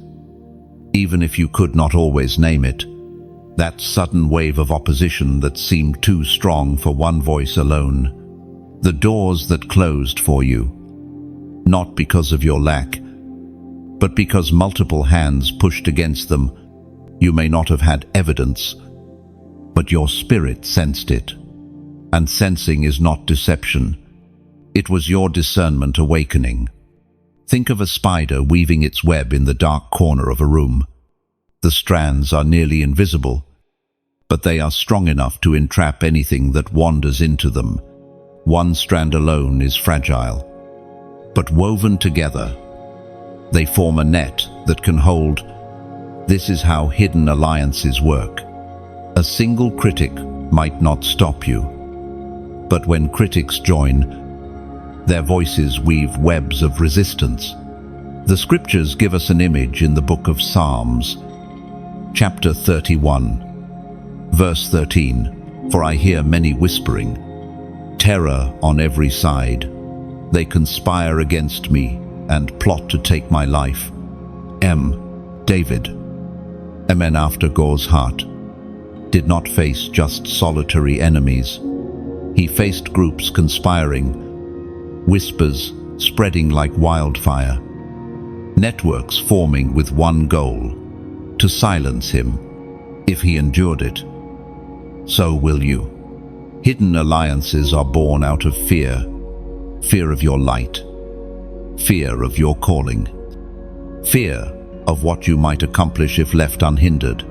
even if you could not always name it. That sudden wave of opposition that seemed too strong for one voice alone. The doors that closed for you, not because of your lack, but because multiple hands pushed against them. You may not have had evidence, but your spirit sensed it. And sensing is not deception. It was your discernment awakening. Think of a spider weaving its web in the dark corner of a room. The strands are nearly invisible, but they are strong enough to entrap anything that wanders into them. One strand alone is fragile, but woven together, they form a net that can hold. This is how hidden alliances work. A single critic might not stop you, but when critics join, their voices weave webs of resistance. The scriptures give us an image in the book of Psalms, chapter 31, verse 13. For I hear many whispering, terror on every side. They conspire against me and plot to take my life. David, a man after God's heart, did not face just solitary enemies. He faced groups conspiring, whispers spreading like wildfire, networks forming with one goal: to silence him. If he endured it, so will you. Hidden alliances are born out of fear. Fear of your light. Fear of your calling. Fear of what you might accomplish if left unhindered.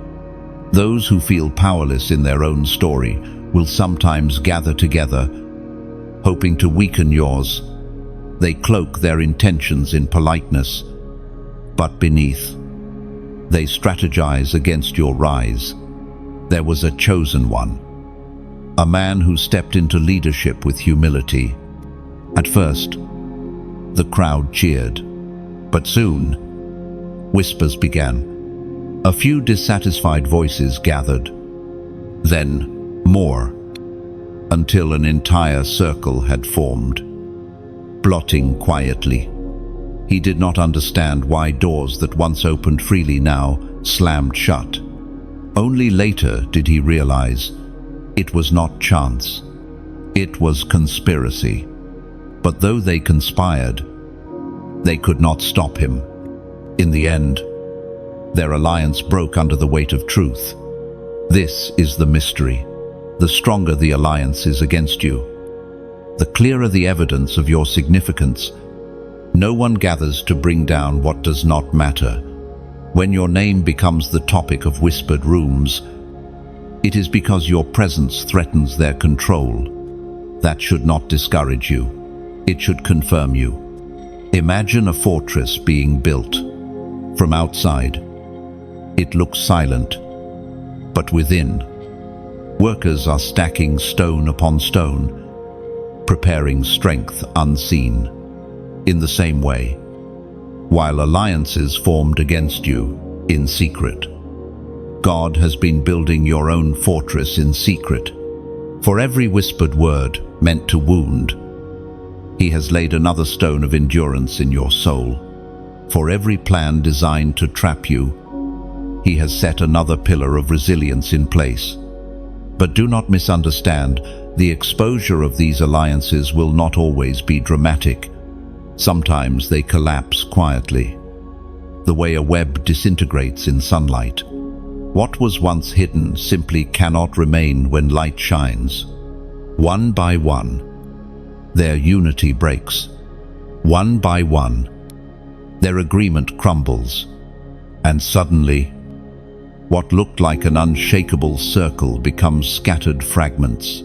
Those who feel powerless in their own story will sometimes gather together, hoping to weaken yours. They cloak their intentions in politeness, but beneath, they strategize against your rise. There was a chosen one. A man who stepped into leadership with humility. At first, the crowd cheered, but soon, whispers began. A few dissatisfied voices gathered, then more, until an entire circle had formed, plotting quietly. He did not understand why doors that once opened freely now slammed shut. Only later did he realize it was not chance. It was conspiracy. But though they conspired, they could not stop him. In the end, their alliance broke under the weight of truth. This is the mystery. The stronger the alliance is against you, the clearer the evidence of your significance. No one gathers to bring down what does not matter. When your name becomes the topic of whispered rooms, It is because your presence threatens their control. That should not discourage you. It should confirm you. Imagine a fortress being built. From outside, it looks silent, but within, workers are stacking stone upon stone, preparing strength unseen. In the same way, while alliances formed against you in secret, God has been building your own fortress in secret. For every whispered word meant to wound, He has laid another stone of endurance in your soul. For every plan designed to trap you, He has set another pillar of resilience in place. But do not misunderstand, the exposure of these alliances will not always be dramatic. Sometimes they collapse quietly, the way a web disintegrates in sunlight. What was once hidden simply cannot remain when light shines. One by one, their unity breaks. One by one, their agreement crumbles. And suddenly, what looked like an unshakable circle becomes scattered fragments.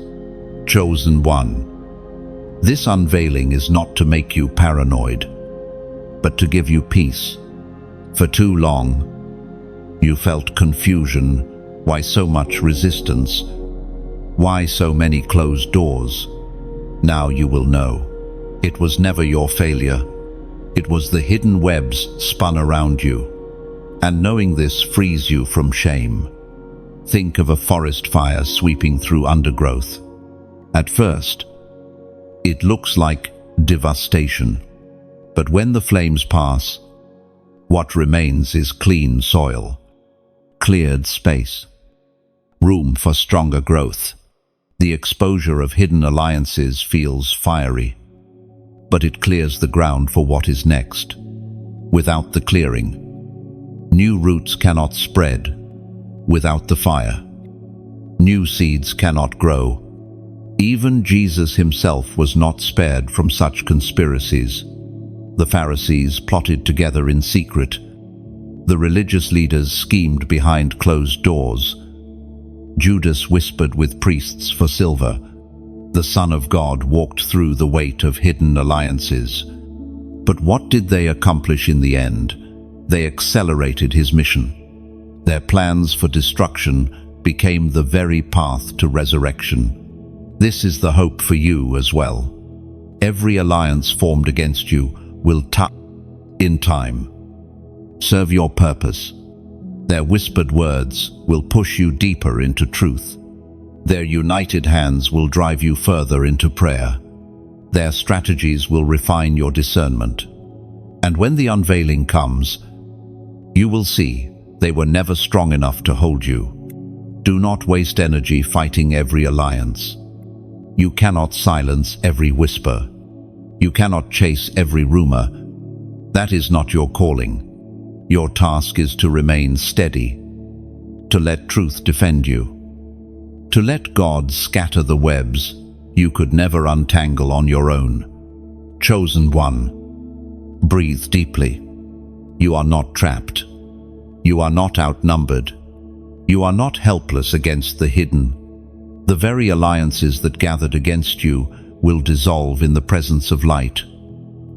Chosen one. This unveiling is not to make you paranoid, but to give you peace. For too long, you felt confusion. Why so much resistance? Why so many closed doors? Now you will know. It was never your failure. It was the hidden webs spun around you. And knowing this frees you from shame. Think of a forest fire sweeping through undergrowth. At first, it looks like devastation. But when the flames pass, what remains is clean soil, cleared space, room for stronger growth. The exposure of hidden alliances feels fiery, but it clears the ground for what is next. Without the clearing, new roots cannot spread. Without the fire, new seeds cannot grow. Even Jesus Himself was not spared from such conspiracies. The Pharisees plotted together in secret. The religious leaders schemed behind closed doors. Judas whispered with priests for silver. The Son of God walked through the weight of hidden alliances. But what did they accomplish in the end? They accelerated His mission. Their plans for destruction became the very path to resurrection. This is the hope for you as well. Every alliance formed against you will in time serve your purpose. Their whispered words will push you deeper into truth. Their united hands will drive you further into prayer. Their strategies will refine your discernment. And when the unveiling comes, you will see they were never strong enough to hold you. Do not waste energy fighting every alliance. You cannot silence every whisper. You cannot chase every rumor. That is not your calling. Your task is to remain steady, to let truth defend you, to let God scatter the webs you could never untangle on your own. Chosen one, breathe deeply. You are not trapped. You are not outnumbered. You are not helpless against the hidden. The very alliances that gathered against you will dissolve in the presence of light,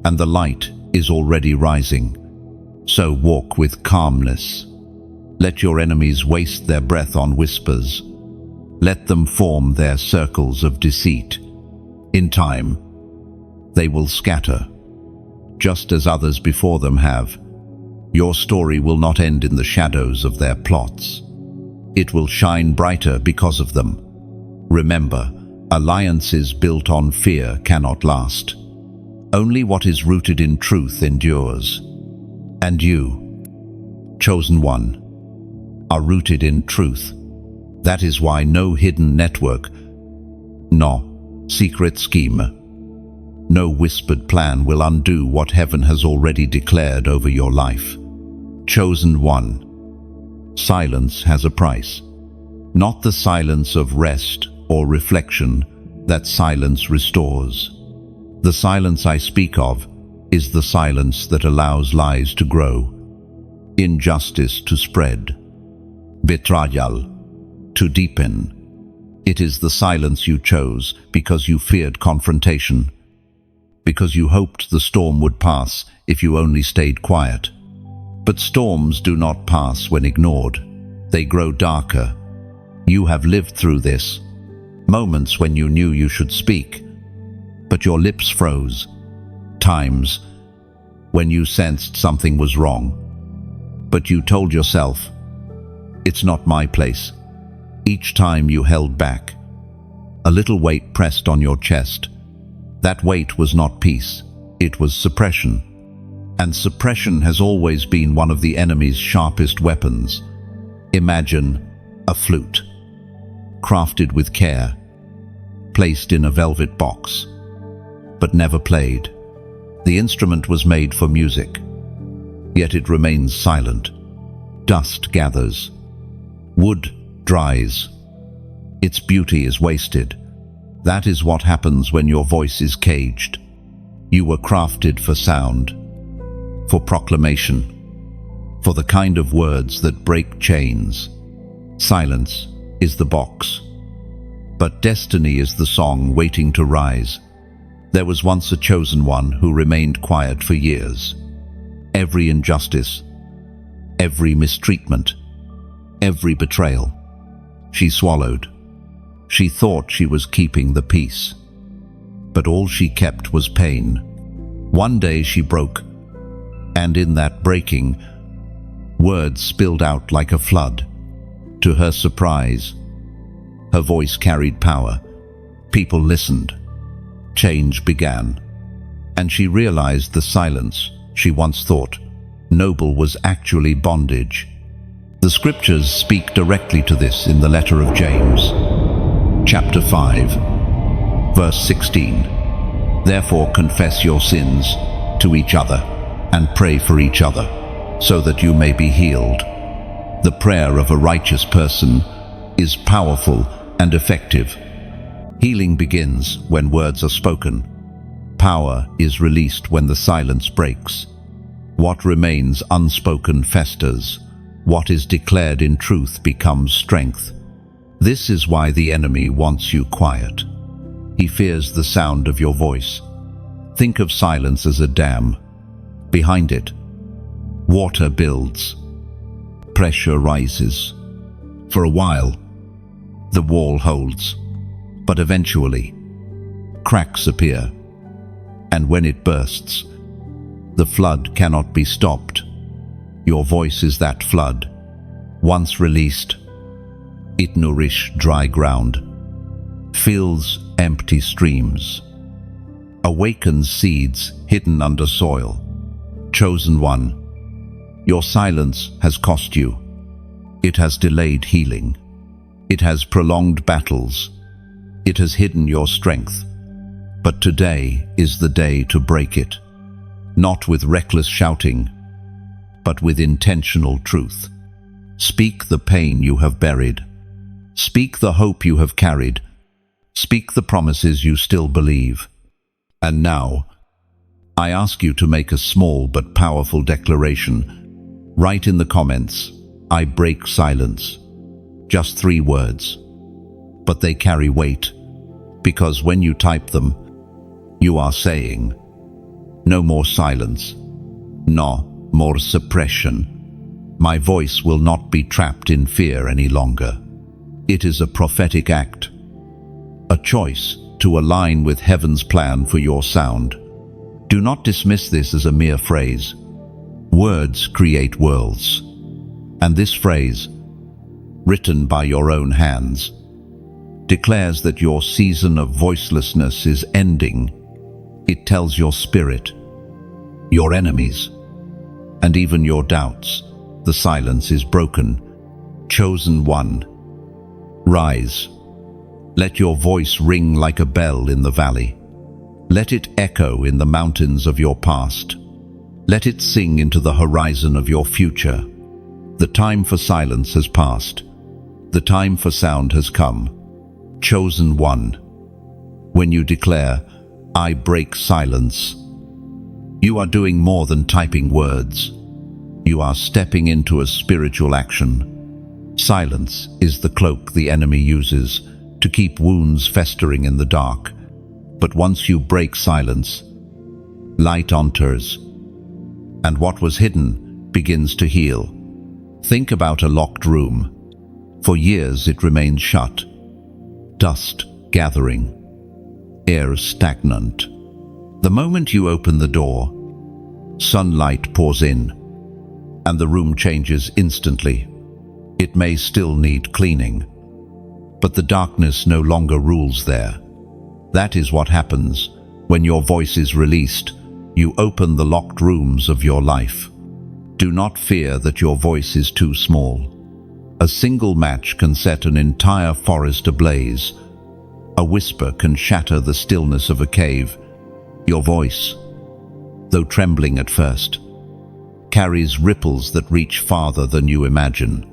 and the light is already rising. So walk with calmness. Let your enemies waste their breath on whispers. Let them form their circles of deceit. In time, they will scatter, just as others before them have. Your story will not end in the shadows of their plots. It will shine brighter because of them. Remember, alliances built on fear cannot last. Only what is rooted in truth endures. And you, chosen one, are rooted in truth. That is why no hidden network, no secret scheme, no whispered plan will undo what heaven has already declared over your life. Chosen one, silence has a price. Not the silence of rest or reflection. That silence restores. The silence I speak of is the silence that allows lies to grow, injustice to spread, betrayal to deepen. It is the silence you chose because you feared confrontation, because you hoped the storm would pass if you only stayed quiet. But storms do not pass when ignored. They grow darker. You have lived through this. Moments when you knew you should speak, but your lips froze. Times when you sensed something was wrong, but you told yourself, "It's not my place." Each time you held back, a little weight pressed on your chest. That weight was not peace, it was suppression. And suppression has always been one of the enemy's sharpest weapons. Imagine a flute, crafted with care, placed in a velvet box, but never played. The instrument was made for music, yet it remains silent. Dust gathers, wood dries, its beauty is wasted. That is what happens when your voice is caged. You were crafted for sound, for proclamation, for the kind of words that break chains. Silence is the box, but destiny is the song waiting to rise. There was once a chosen one who remained quiet for years. Every injustice, every mistreatment, every betrayal, she swallowed. She thought she was keeping the peace, but all she kept was pain. One day she broke, and in that breaking, words spilled out like a flood. To her surprise, her voice carried power. People listened. Change began, and she realized the silence she once thought noble was actually bondage. The scriptures speak directly to this in the letter of James, chapter 5, verse 16. Therefore confess your sins to each other and pray for each other, so that you may be healed. The prayer of a righteous person is powerful and effective. Healing begins when words are spoken. Power is released when the silence breaks. What remains unspoken festers. What is declared in truth becomes strength. This is why the enemy wants you quiet. He fears the sound of your voice. Think of silence as a dam. Behind it, water builds. Pressure rises. For a while, the wall holds. But eventually, cracks appear. And when it bursts, the flood cannot be stopped. Your voice is that flood. Once released, it nourishes dry ground, fills empty streams, awakens seeds hidden under soil. Chosen one, your silence has cost you. It has delayed healing. It has prolonged battles. It has hidden your strength. But today is the day to break it, not with reckless shouting, but with intentional truth. Speak the pain you have buried. Speak the hope you have carried. Speak the promises you still believe. And now, I ask you to make a small but powerful declaration. Write in the comments, "I break silence." Just 3 words. But they carry weight, because when you type them, you are saying, "No more silence. No more suppression. My voice will not be trapped in fear any longer." It is a prophetic act, a choice to align with heaven's plan for your sound. Do not dismiss this as a mere phrase. Words create worlds. And this phrase, written by your own hands, declares that your season of voicelessness is ending. It tells your spirit, your enemies, and even your doubts, the silence is broken. Chosen one, rise. Let your voice ring like a bell in the valley. Let it echo in the mountains of your past. Let it sing into the horizon of your future. The time for silence has passed. The time for sound has come. Chosen one, when you declare, "I break silence," you are doing more than typing words. You are stepping into a spiritual action. Silence is the cloak the enemy uses to keep wounds festering in the dark. But once you break silence, light enters, and what was hidden begins to heal. Think about a locked room. For years it remains shut. Dust gathering, air stagnant. The moment you open the door, sunlight pours in, and the room changes instantly. It may still need cleaning, but the darkness no longer rules there. That is what happens when your voice is released. You open the locked rooms of your life. Do not fear that your voice is too small. A single match can set an entire forest ablaze. A whisper can shatter the stillness of a cave. Your voice, though trembling at first, carries ripples that reach farther than you imagine.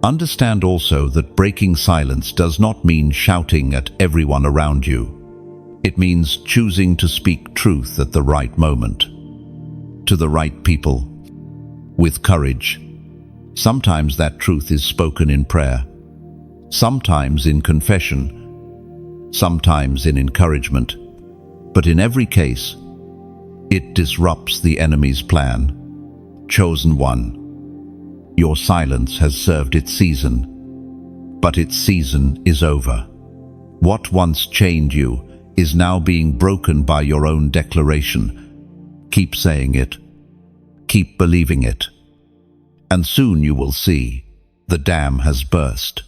Understand also that breaking silence does not mean shouting at everyone around you. It means choosing to speak truth at the right moment, to the right people, with courage. Sometimes that truth is spoken in prayer, sometimes in confession, sometimes in encouragement. But in every case, it disrupts the enemy's plan. Chosen one, your silence has served its season, but its season is over. What once chained you is now being broken by your own declaration. Keep saying it. Keep believing it. And soon you will see the dam has burst.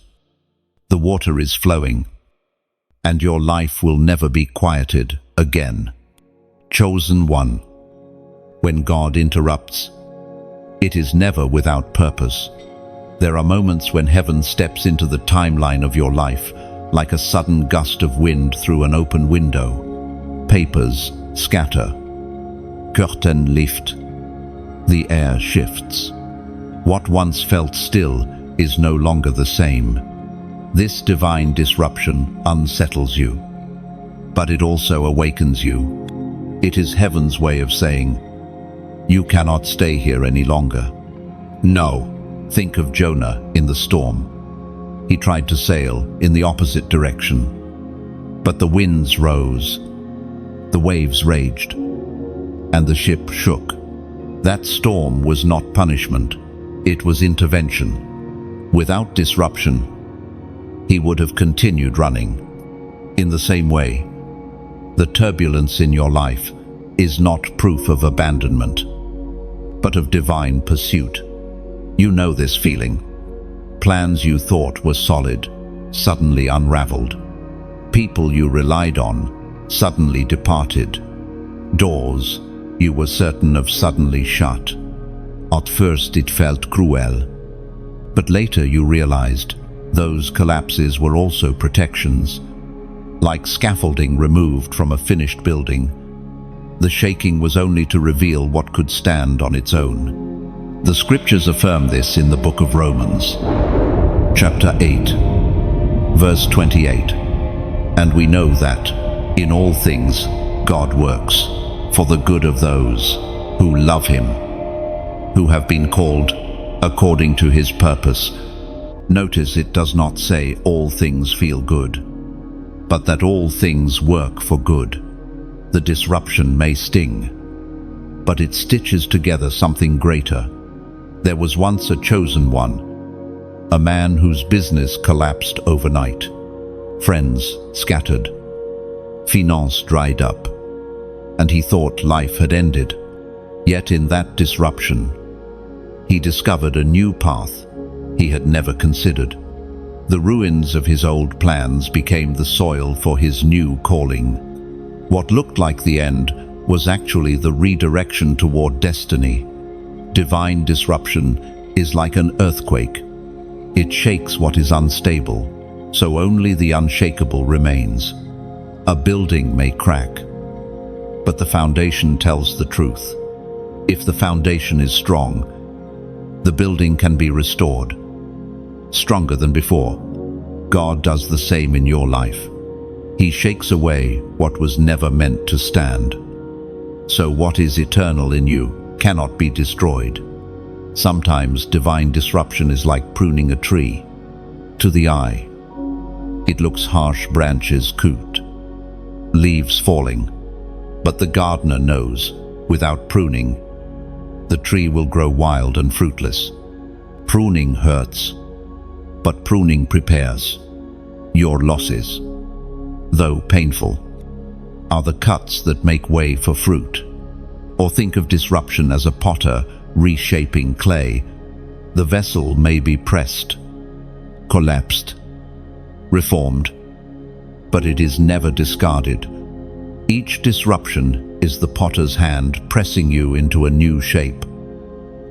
The water is flowing, and your life will never be quieted again. Chosen one. When God interrupts, it is never without purpose. There are moments when heaven steps into the timeline of your life, like a sudden gust of wind through an open window. Papers scatter. Curtain lift. The air shifts. What once felt still is no longer the same. This divine disruption unsettles you, but it also awakens you. It is heaven's way of saying, you cannot stay here any longer. No. Think of Jonah in the storm. He tried to sail in the opposite direction, but the winds rose, the waves raged, and the ship shook. That storm was not punishment, it was intervention. Without disruption, he would have continued running. In the same way, the turbulence in your life is not proof of abandonment, but of divine pursuit. You know this feeling. Plans you thought were solid, suddenly unraveled. People you relied on, suddenly departed. Doors you were certain of suddenly shut. At first it felt cruel, but later you realized those collapses were also protections. Like scaffolding removed from a finished building, the shaking was only to reveal what could stand on its own. The scriptures affirm this in the book of Romans, chapter 8, verse 28. And we know that, in all things, God works for the good of those who love Him, who have been called according to His purpose. Notice it does not say all things feel good, but that all things work for good. The disruption may sting, but it stitches together something greater. There was once a chosen one, a man whose business collapsed overnight. Friends scattered, finance dried up, and he thought life had ended. Yet in that disruption, he discovered a new path he had never considered. The ruins of his old plans became the soil for his new calling. What looked like the end was actually the redirection toward destiny. Divine disruption is like an earthquake. It shakes what is unstable, so only the unshakable remains. A building may crack, but the foundation tells the truth. If the foundation is strong, the building can be restored, stronger than before. God does the same in your life. He shakes away what was never meant to stand. So what is eternal in you cannot be destroyed. Sometimes divine disruption is like pruning a tree. To the eye, it looks harsh, branches coot, leaves falling. But the gardener knows, without pruning, the tree will grow wild and fruitless. Pruning hurts, but pruning prepares. Your losses, though painful, are the cuts that make way for fruit. Or think of disruption as a potter reshaping clay. The vessel may be pressed, collapsed, reformed, but it is never discarded. Each disruption is the potter's hand pressing you into a new shape,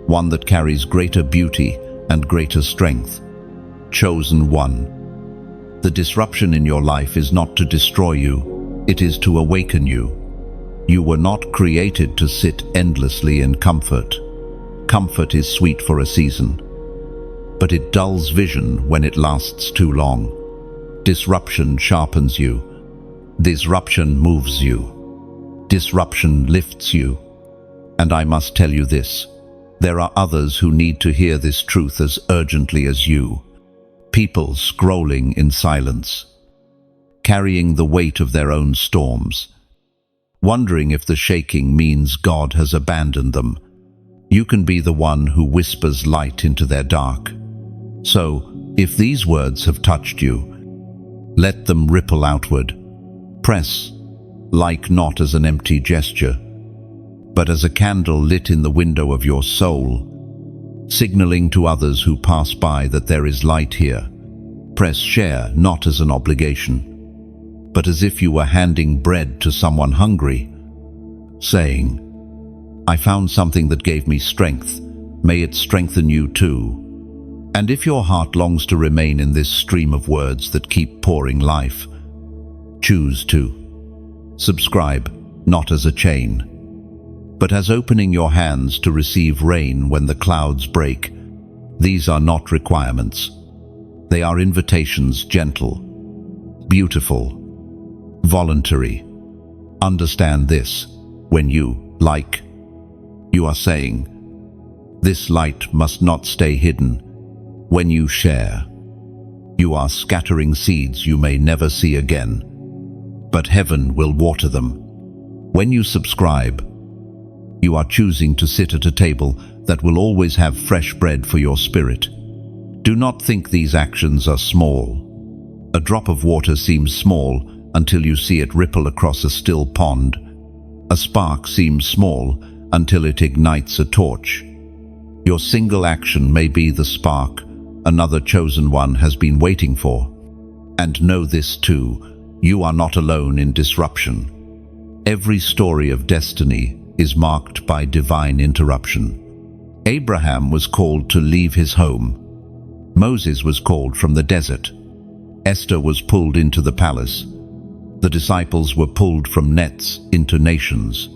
one that carries greater beauty and greater strength. Chosen one. The disruption in your life is not to destroy you, it is to awaken you. You were not created to sit endlessly in comfort. Comfort is sweet for a season, but it dulls vision when it lasts too long. Disruption sharpens you. Disruption moves you. Disruption lifts you. And I must tell you this, there are others who need to hear this truth as urgently as you. People scrolling in silence, carrying the weight of their own storms, wondering if the shaking means God has abandoned them. You can be the one who whispers light into their dark. So, if these words have touched you, let them ripple outward. Press, like not as an empty gesture, but as a candle lit in the window of your soul, signaling to others who pass by that there is light here. Press share not as an obligation, but as if you were handing bread to someone hungry, saying, I found something that gave me strength. May it strengthen you too. And if your heart longs to remain in this stream of words that keep pouring life, choose to subscribe, not as a chain, but as opening your hands to receive rain when the clouds break. These are not requirements. They are invitations, gentle, beautiful, voluntary. Understand this. When you are saying, this light must not stay hidden. When you share, you are scattering seeds you may never see again, but heaven will water them. When you subscribe, you are choosing to sit at a table that will always have fresh bread for your spirit. Do not think these actions are small. A drop of water seems small until you see it ripple across a still pond. A spark seems small until it ignites a torch. Your single action may be the spark another chosen one has been waiting for. And know this too, you are not alone in disruption. Every story of destiny is marked by divine interruption. Abraham was called to leave his home. Moses was called from the desert. Esther was pulled into the palace. The disciples were pulled from nets into nations.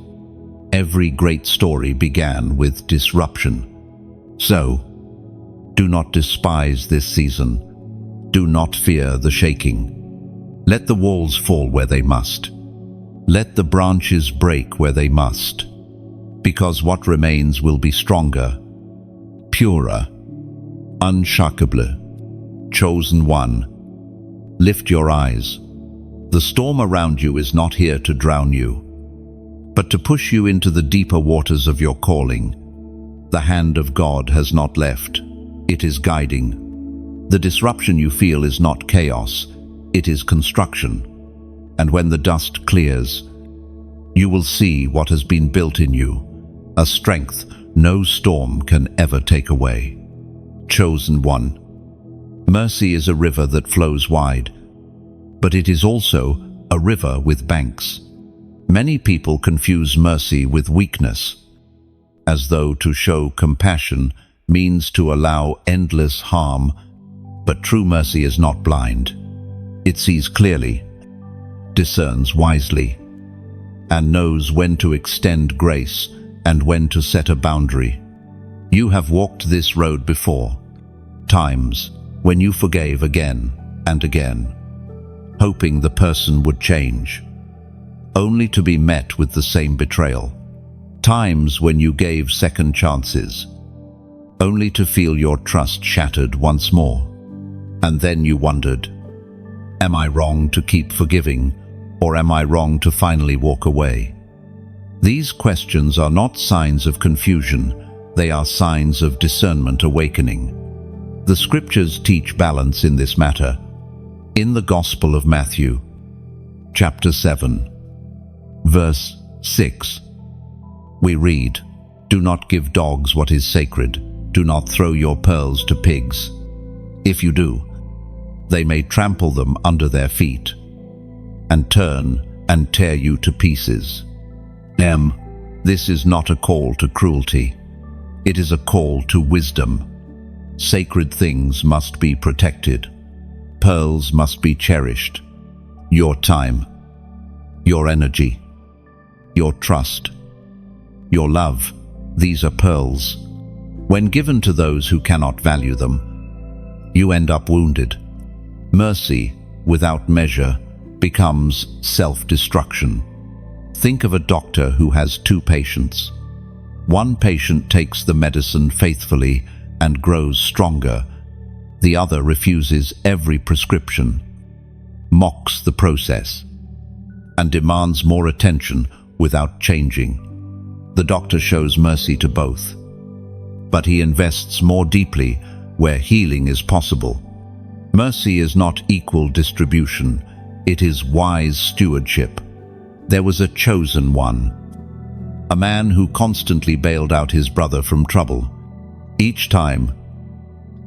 Every great story began with disruption. So, do not despise this season. Do not fear the shaking. Let the walls fall where they must. Let the branches break where they must. Because what remains will be stronger, purer, unshakable, chosen one. Lift your eyes. The storm around you is not here to drown you, but to push you into the deeper waters of your calling. The hand of God has not left. It is guiding. The disruption you feel is not chaos. It is construction. And when the dust clears, you will see what has been built in you, a strength no storm can ever take away. Chosen one. Mercy is a river that flows wide, but it is also a river with banks. Many people confuse mercy with weakness, as though to show compassion means to allow endless harm, but true mercy is not blind. It sees clearly, discerns wisely, and knows when to extend grace and when to set a boundary. You have walked this road before, times when you forgave again and again, hoping the person would change, only to be met with the same betrayal. Times when you gave second chances, only to feel your trust shattered once more. And then you wondered, am I wrong to keep forgiving, or am I wrong to finally walk away? These questions are not signs of confusion, they are signs of discernment awakening. The scriptures teach balance in this matter. In the Gospel of Matthew, chapter 7, verse 6, we read, "Do not give dogs what is sacred. Do not throw your pearls to pigs. If you do, they may trample them under their feet and turn and tear you to pieces." This is not a call to cruelty. It is a call to wisdom. Sacred things must be protected. Pearls must be cherished. Your time, your energy, your trust, your love, these are pearls. When given to those who cannot value them, you end up wounded. Mercy, without measure, becomes self-destruction. Think of a doctor who has 2 patients. One patient takes the medicine faithfully and grows stronger. The other refuses every prescription, mocks the process, and demands more attention without changing. The doctor shows mercy to both, but he invests more deeply where healing is possible. Mercy is not equal distribution, it is wise stewardship. There was a chosen one, a man who constantly bailed out his brother from trouble. Each time,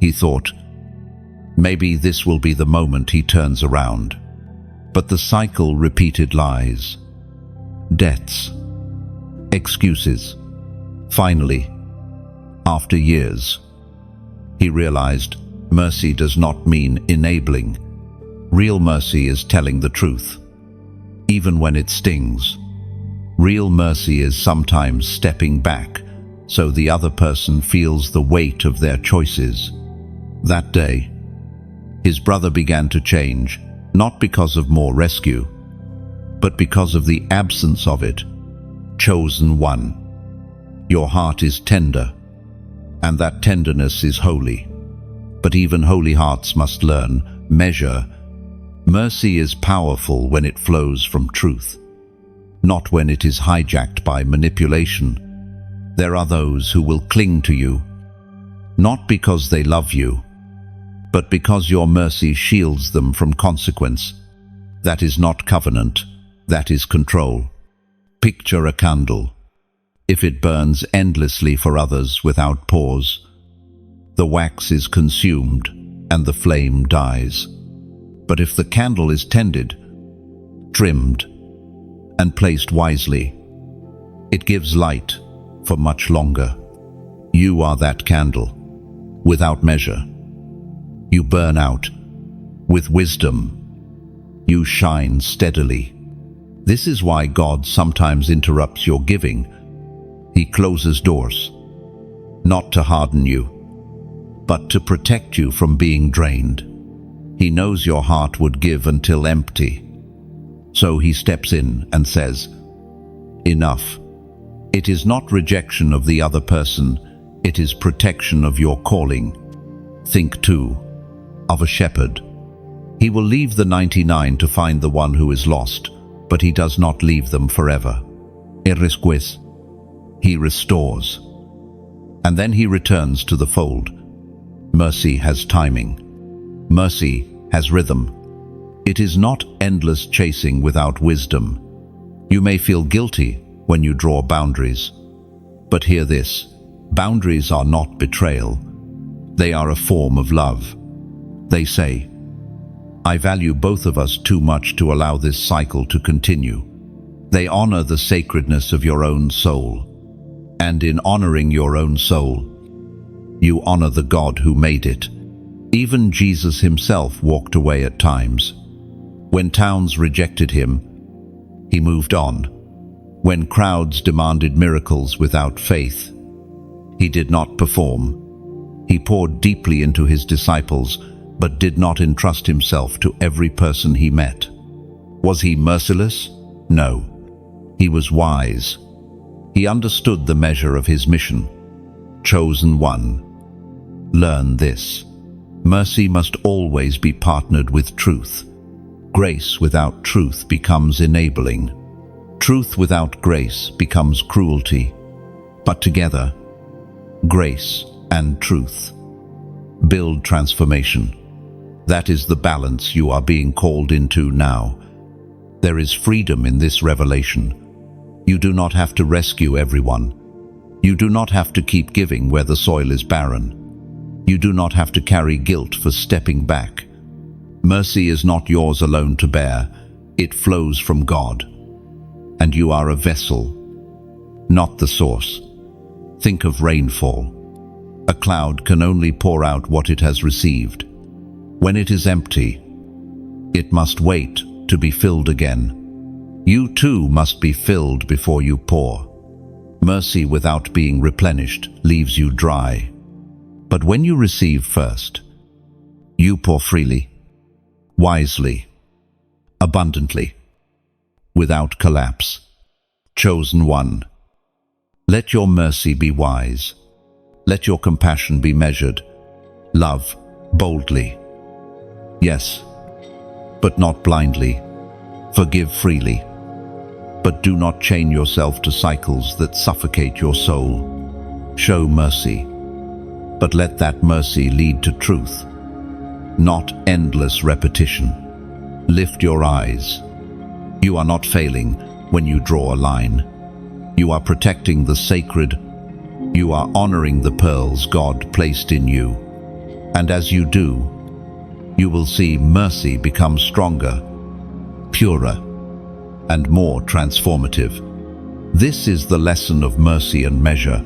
he thought, maybe this will be the moment he turns around. But the cycle repeated lies, debts, excuses. Finally, after years, he realized mercy does not mean enabling. Real mercy is telling the truth, even when it stings. Real mercy is sometimes stepping back so the other person feels the weight of their choices. That day, his brother began to change, not because of more rescue, but because of the absence of it. Chosen one. Your heart is tender, and that tenderness is holy. But even holy hearts must learn, measure. Mercy is powerful when it flows from truth, not when it is hijacked by manipulation. There are those who will cling to you, not because they love you, but because your mercy shields them from consequence. That is not covenant, that is control. Picture a candle. If it burns endlessly for others without pause, the wax is consumed and the flame dies. But if the candle is tended, trimmed, and placed wisely, it gives light for much longer. You are that candle, without measure. You burn out. With wisdom, you shine steadily. This is why God sometimes interrupts your giving. He closes doors, not to harden you, but to protect you from being drained. He knows your heart would give until empty. So he steps in and says, enough. It is not rejection of the other person, it is protection of your calling. Think too of a shepherd. He will leave the 99 to find the one who is lost, but he does not leave them forever. Erisquis. He restores. And then he returns to the fold. Mercy has timing. Mercy has rhythm. It is not endless chasing without wisdom. You may feel guilty when you draw boundaries. But hear this, boundaries are not betrayal. They are a form of love. They say, I value both of us too much to allow this cycle to continue. They honor the sacredness of your own soul. And in honoring your own soul, you honor the God who made it. Even Jesus himself walked away at times. When towns rejected him, he moved on. When crowds demanded miracles without faith, he did not perform. He poured deeply into his disciples, but did not entrust himself to every person he met. Was he merciless? No. He was wise. He understood the measure of his mission. Chosen one. Learn this. Mercy must always be partnered with truth. Grace without truth becomes enabling. Truth without grace becomes cruelty. But together, grace and truth build transformation. That is the balance you are being called into now. There is freedom in this revelation. You do not have to rescue everyone. You do not have to keep giving where the soil is barren. You do not have to carry guilt for stepping back. Mercy is not yours alone to bear. It flows from God. And you are a vessel, not the source. Think of rainfall. A cloud can only pour out what it has received. When it is empty, it must wait to be filled again. You too must be filled before you pour. Mercy without being replenished leaves you dry. But when you receive first, you pour freely, wisely, abundantly, without collapse. Chosen one, let your mercy be wise. Let your compassion be measured. Love boldly. Yes, but not blindly. Forgive freely. But do not chain yourself to cycles that suffocate your soul. Show mercy, but let that mercy lead to truth, not endless repetition. Lift your eyes. You are not failing when you draw a line. You are protecting the sacred. You are honoring the pearls God placed in you. And as you do, you will see mercy become stronger, purer, and more transformative. This is the lesson of mercy and measure,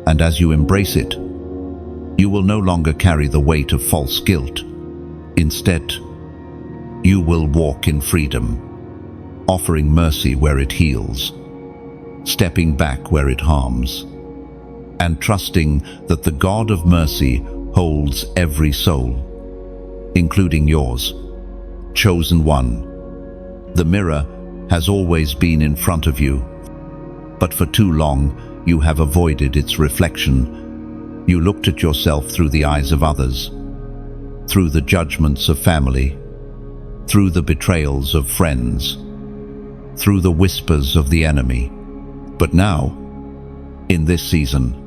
and as you embrace it, you will no longer carry the weight of false guilt. Instead, you will walk in freedom, offering mercy where it heals, stepping back where it harms, and trusting that the God of mercy holds every soul, including yours. Chosen one, the mirror has always been in front of you, but for too long you have avoided its reflection. You looked at yourself through the eyes of others, through the judgments of family, through the betrayals of friends, through the whispers of the enemy. But now, in this season,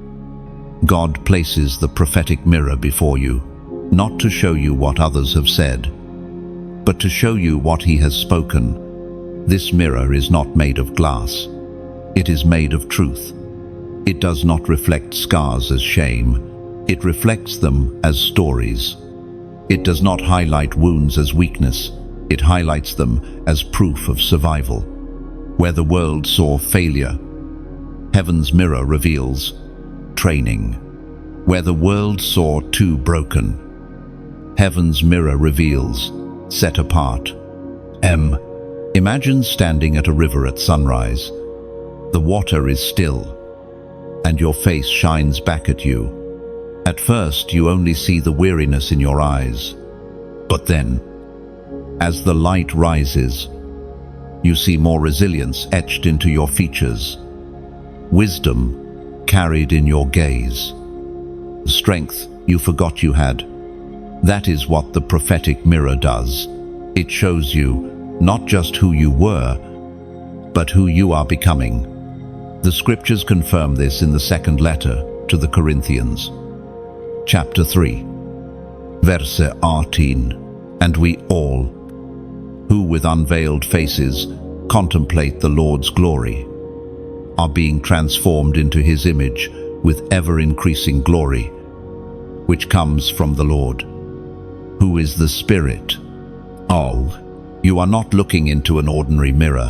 God places the prophetic mirror before you, not to show you what others have said, but to show you what He has spoken. This mirror is not made of glass. It is made of truth. It does not reflect scars as shame. It reflects them as stories. It does not highlight wounds as weakness. It highlights them as proof of survival. Where the world saw failure, heaven's mirror reveals training. Where the world saw too broken, heaven's mirror reveals set apart. Imagine standing at a river at sunrise. The water is still, and your face shines back at you. At first, you only see the weariness in your eyes. But then, as the light rises, you see more resilience etched into your features, wisdom carried in your gaze, strength you forgot you had. That is what the prophetic mirror does. It shows you not just who you were, but who you are becoming. The scriptures confirm this in the second letter to the Corinthians, chapter 3, verse 18. And we all, who with unveiled faces contemplate the Lord's glory, are being transformed into His image with ever-increasing glory, which comes from the Lord, who is the Spirit. You are not looking into an ordinary mirror.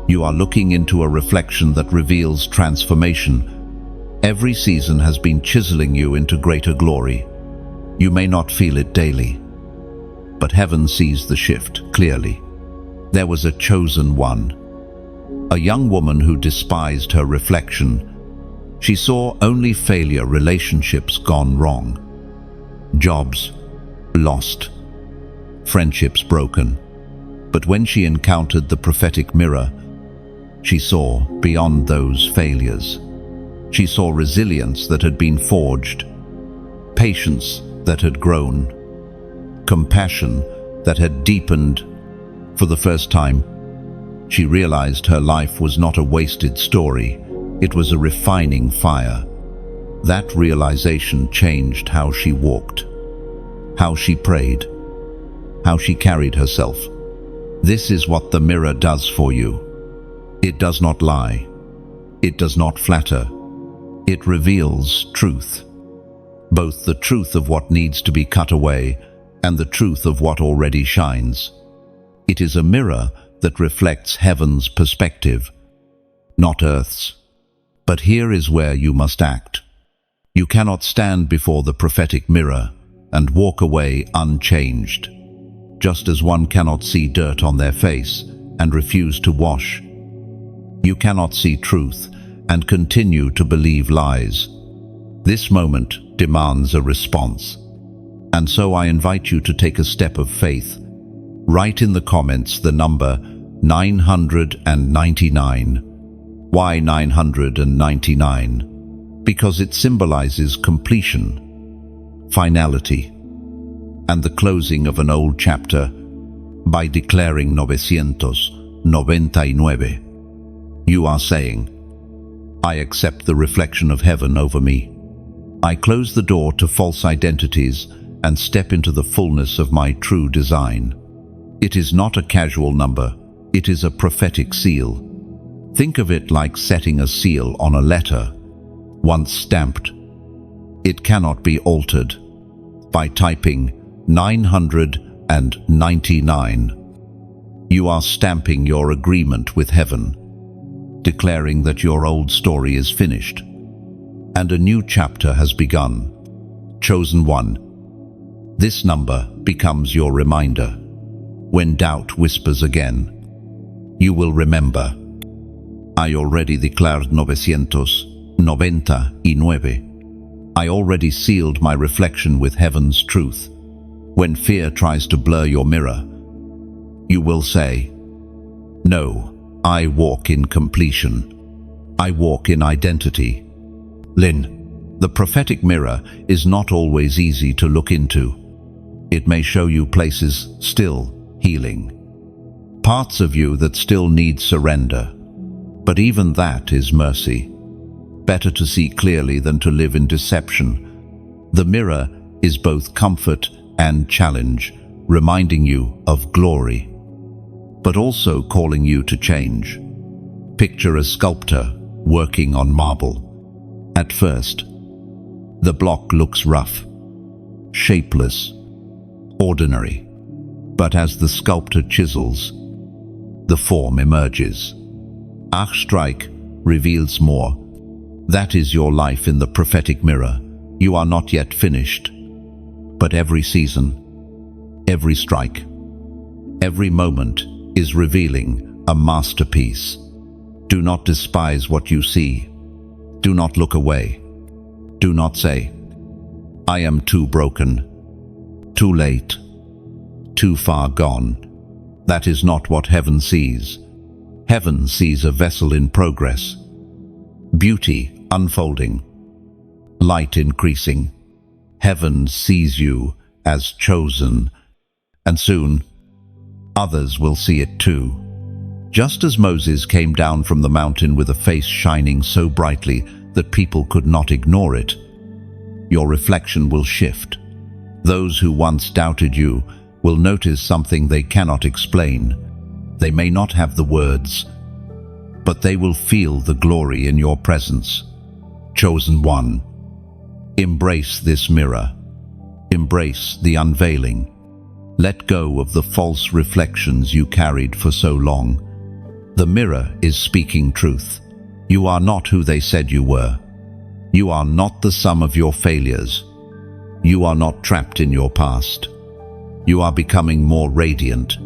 You are looking into a reflection that reveals transformation. Every season has been chiseling you into greater glory. You may not feel it daily, but heaven sees the shift clearly. There was a chosen one, a young woman who despised her reflection. She saw only failure, relationships gone wrong, jobs lost, friendships broken. But when she encountered the prophetic mirror, she saw beyond those failures. She saw resilience that had been forged, patience that had grown, compassion that had deepened. For the first time, she realized her life was not a wasted story, it was a refining fire. That realization changed how she walked, how she prayed, how she carried herself. This is what the mirror does for you. It does not lie. It does not flatter. It reveals truth. Both the truth of what needs to be cut away and the truth of what already shines. It is a mirror that reflects heaven's perspective, not earth's. But here is where you must act. You cannot stand before the prophetic mirror and walk away unchanged. Just as one cannot see dirt on their face and refuse to wash, you cannot see truth and continue to believe lies. This moment demands a response. And so I invite you to take a step of faith. Write in the comments the number 999. Why 999? Because it symbolizes completion, finality, and the closing of an old chapter. By declaring 999, you are saying, I accept the reflection of heaven over me. I close the door to false identities and step into the fullness of my true design. It is not a casual number, it is a prophetic seal. Think of it like setting a seal on a letter. Once stamped, it cannot be altered. By typing 999, you are stamping your agreement with heaven, declaring that your old story is finished, and a new chapter has begun. Chosen one. This number becomes your reminder. When doubt whispers again, you will remember. I already declared 999. I already sealed my reflection with heaven's truth. When fear tries to blur your mirror, you will say, no, I walk in completion. I walk in identity. Lynn, the prophetic mirror is not always easy to look into. It may show you places still healing, parts of you that still need surrender. But even that is mercy. Better to see clearly than to live in deception. The mirror is both comfort and challenge, reminding you of glory, but also calling you to change. Picture a sculptor working on marble. At first, the block looks rough, shapeless, ordinary. But as the sculptor chisels, the form emerges. Strike reveals more. That is your life in the prophetic mirror. You are not yet finished. But every season, every strike, every moment is revealing a masterpiece. Do not despise what you see. Do not look away. Do not say, I am too broken, too late, too far gone. That is not what heaven sees. Heaven sees a vessel in progress, beauty unfolding, light increasing. Heaven sees you as chosen, and soon others will see it too. Just as Moses came down from the mountain with a face shining so brightly that people could not ignore it, your reflection will shift. Those who once doubted you will notice something they cannot explain. They may not have the words, but they will feel the glory in your presence. Chosen one, embrace this mirror. Embrace the unveiling. Let go of the false reflections you carried for so long. The mirror is speaking truth. You are not who they said you were. You are not the sum of your failures. You are not trapped in your past. You are becoming more radiant,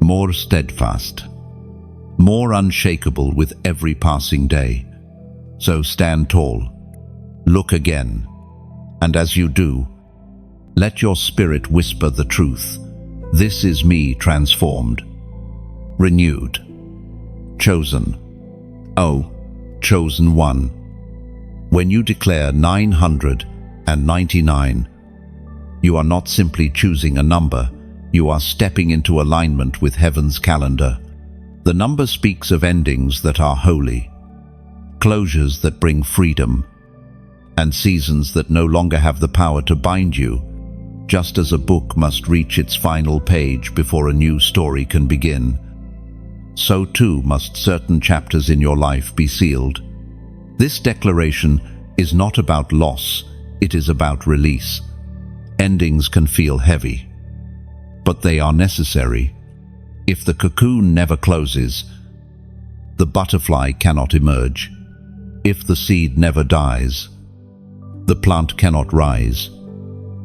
more steadfast, more unshakable with every passing day. So stand tall, look again, and as you do, let your spirit whisper the truth. This is me transformed, renewed, chosen. Oh, chosen one. When you declare 999, and 99. You are not simply choosing a number, you are stepping into alignment with heaven's calendar. The number speaks of endings that are holy, closures that bring freedom, and seasons that no longer have the power to bind you. Just as a book must reach its final page before a new story can begin, so too must certain chapters in your life be sealed. This declaration is not about loss, it is about release. Endings can feel heavy, but they are necessary. If the cocoon never closes, the butterfly cannot emerge. If the seed never dies, the plant cannot rise.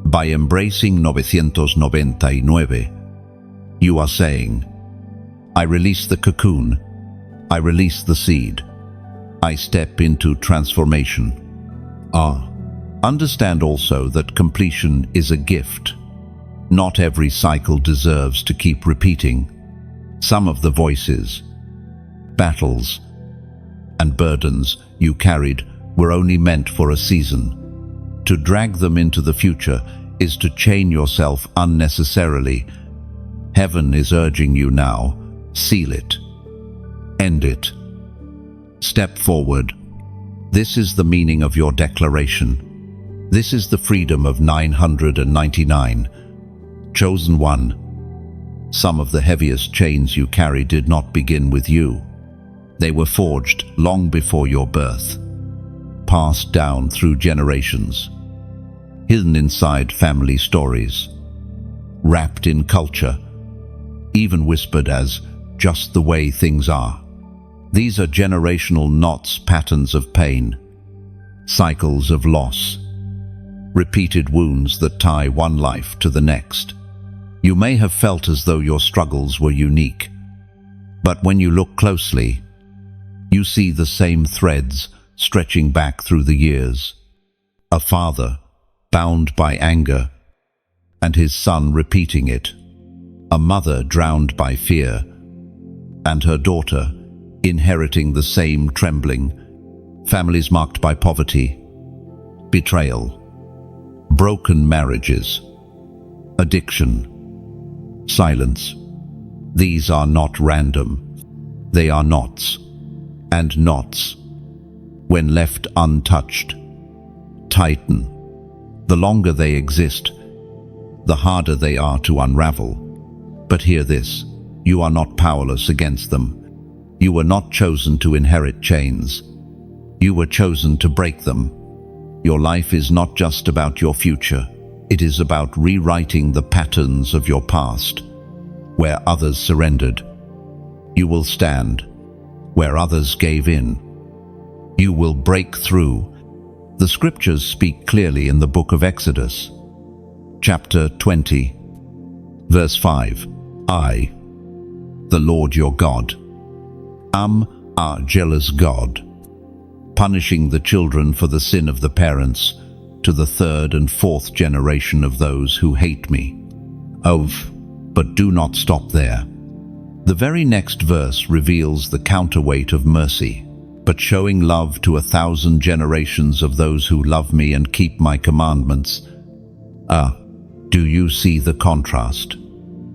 By embracing 999, you are saying, I release the cocoon, I release the seed, I step into transformation. Understand also that completion is a gift. Not every cycle deserves to keep repeating. Some of the voices, battles, and burdens you carried were only meant for a season. To drag them into the future is to chain yourself unnecessarily. Heaven is urging you now, seal it, end it, step forward. This is the meaning of your declaration. This is the freedom of 999. Chosen one. Some of the heaviest chains you carry did not begin with you. They were forged long before your birth, passed down through generations, hidden inside family stories, wrapped in culture, even whispered as just the way things are. These are generational knots, patterns of pain, cycles of loss, repeated wounds that tie one life to the next. You may have felt as though your struggles were unique, but when you look closely, you see the same threads stretching back through the years. A father bound by anger, and his son repeating it. A mother drowned by fear, and her daughter inheriting the same trembling. Families marked by poverty, betrayal, broken marriages, addiction, silence. These are not random. They are knots. And knots, when left untouched, tighten. The longer they exist, the harder they are to unravel. But hear this, you are not powerless against them. You were not chosen to inherit chains. You were chosen to break them. Your life is not just about your future. It is about rewriting the patterns of your past. Where others surrendered, you will stand. Where others gave in, you will break through. The scriptures speak clearly in the book of Exodus, chapter 20, verse 5. I, the Lord your God, am a jealous God, punishing the children for the sin of the parents to the third and fourth generation of those who hate me. But do not stop there. The very next verse reveals the counterweight of mercy, but showing love to 1,000 generations of those who love me and keep my commandments. Do you see the contrast?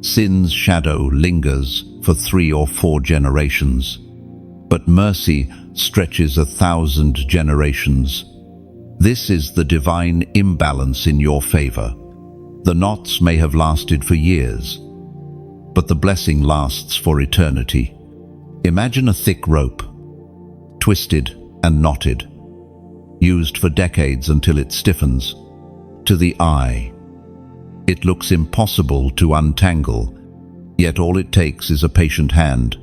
Sin's shadow lingers for 3 or 4 generations, but mercy stretches 1,000 generations. This is the divine imbalance in your favor. The knots may have lasted for years, but the blessing lasts for eternity. Imagine a thick rope, twisted and knotted, used for decades until it stiffens. To the eye, it looks impossible to untangle, yet all it takes is a patient hand,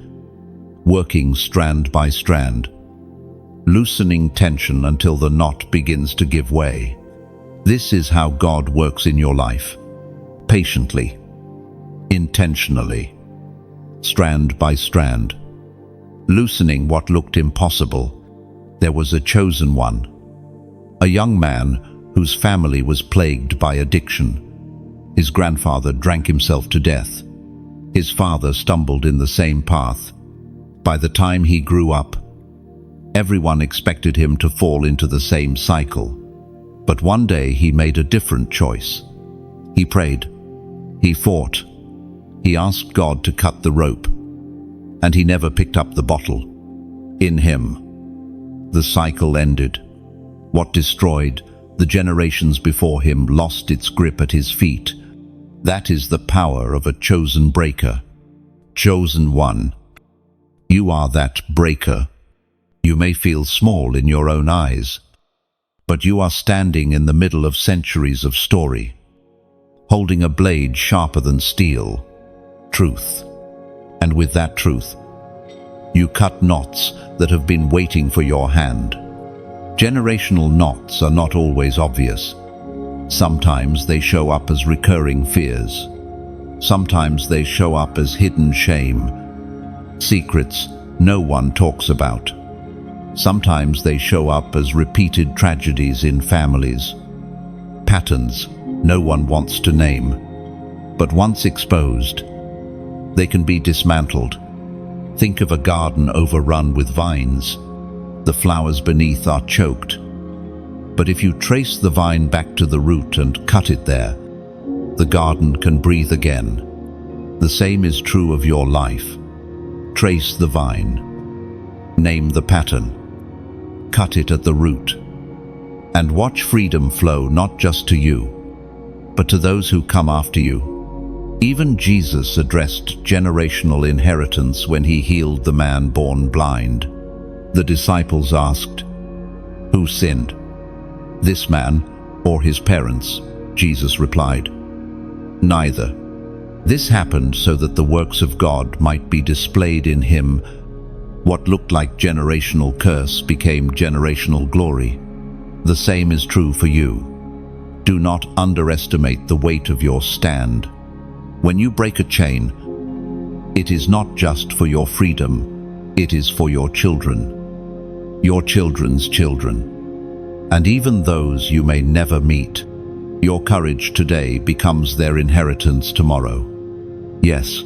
working strand by strand, loosening tension until the knot begins to give way. This is how God works in your life, patiently, intentionally, strand by strand, loosening what looked impossible. There was a chosen one, a young man whose family was plagued by addiction. His grandfather drank himself to death. His father stumbled in the same path. By the time he grew up, everyone expected him to fall into the same cycle. But one day he made a different choice. He prayed. He fought. He asked God to cut the rope. And he never picked up the bottle. In him, the cycle ended. What destroyed the generations before him lost its grip at his feet. That is the power of a chosen breaker. Chosen one. You are that breaker. You may feel small in your own eyes, but you are standing in the middle of centuries of story, holding a blade sharper than steel, truth. And with that truth, you cut knots that have been waiting for your hand. Generational knots are not always obvious. Sometimes they show up as recurring fears. Sometimes they show up as hidden shame, secrets no one talks about. Sometimes they show up as repeated tragedies in families, patterns no one wants to name. But once exposed, they can be dismantled. Think of a garden overrun with vines. The flowers beneath are choked. But if you trace the vine back to the root and cut it there, the garden can breathe again. The same is true of your life. Trace the vine. Name the pattern. Cut it at the root. And watch freedom flow not just to you, but to those who come after you. Even Jesus addressed generational inheritance when he healed the man born blind. The disciples asked, "Who sinned, this man or his parents?" Jesus replied, "Neither. This happened so that the works of God might be displayed in him." What looked like generational curse became generational glory. The same is true for you. Do not underestimate the weight of your stand. When you break a chain, it is not just for your freedom, it is for your children, your children's children, and even those you may never meet. Your courage today becomes their inheritance tomorrow. Yes,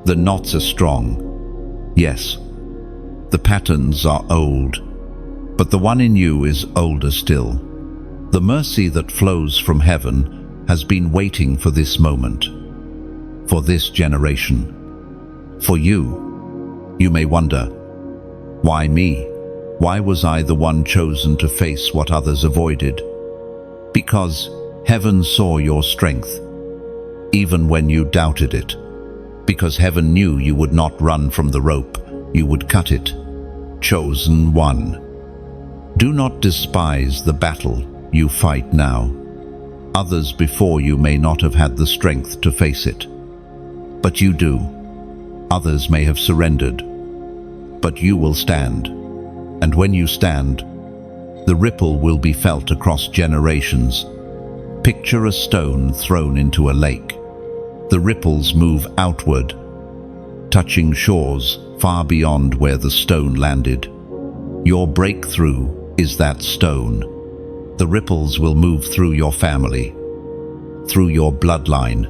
the knots are strong. Yes, the patterns are old, but the one in you is older still. The mercy that flows from heaven has been waiting for this moment, for this generation, for you. You may wonder, why me? Why was I the one chosen to face what others avoided? Because heaven saw your strength, even when you doubted it. Because heaven knew you would not run from the rope, you would cut it. Chosen one. Do not despise the battle you fight now. Others before you may not have had the strength to face it, but you do. Others may have surrendered, but you will stand. And when you stand, the ripple will be felt across generations. Picture a stone thrown into a lake. The ripples move outward, touching shores far beyond where the stone landed. Your breakthrough is that stone. The ripples will move through your family, through your bloodline,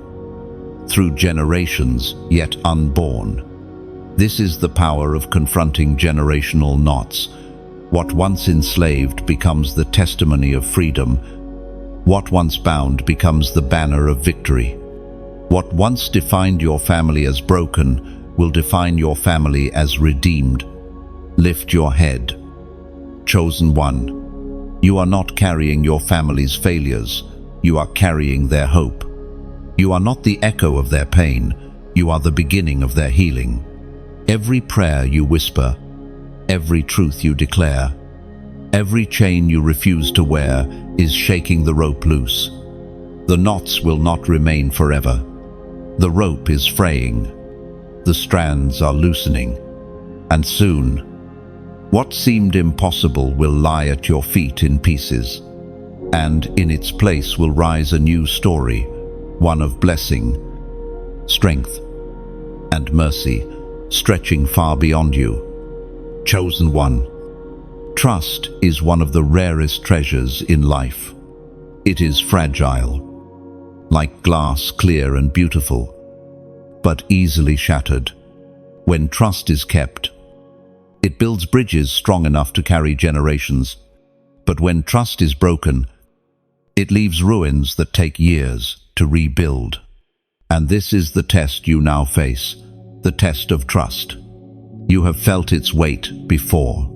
through generations yet unborn. This is the power of confronting generational knots. What once enslaved becomes the testimony of freedom. What once bound becomes the banner of victory. What once defined your family as broken will define your family as redeemed. Lift your head. Chosen one. You are not carrying your family's failures. You are carrying their hope. You are not the echo of their pain. You are the beginning of their healing. Every prayer you whisper, every truth you declare, every chain you refuse to wear is shaking the rope loose. The knots will not remain forever. The rope is fraying. The strands are loosening. And soon, what seemed impossible will lie at your feet in pieces. And in its place will rise a new story, one of blessing, strength, and mercy, stretching far beyond you. Chosen one. Trust is one of the rarest treasures in life. It is fragile, like glass, clear and beautiful, but easily shattered. When trust is kept, it builds bridges strong enough to carry generations. But when trust is broken, It leaves ruins that take years to rebuild. And this is the test you now face, the test of trust. You have felt its weight before.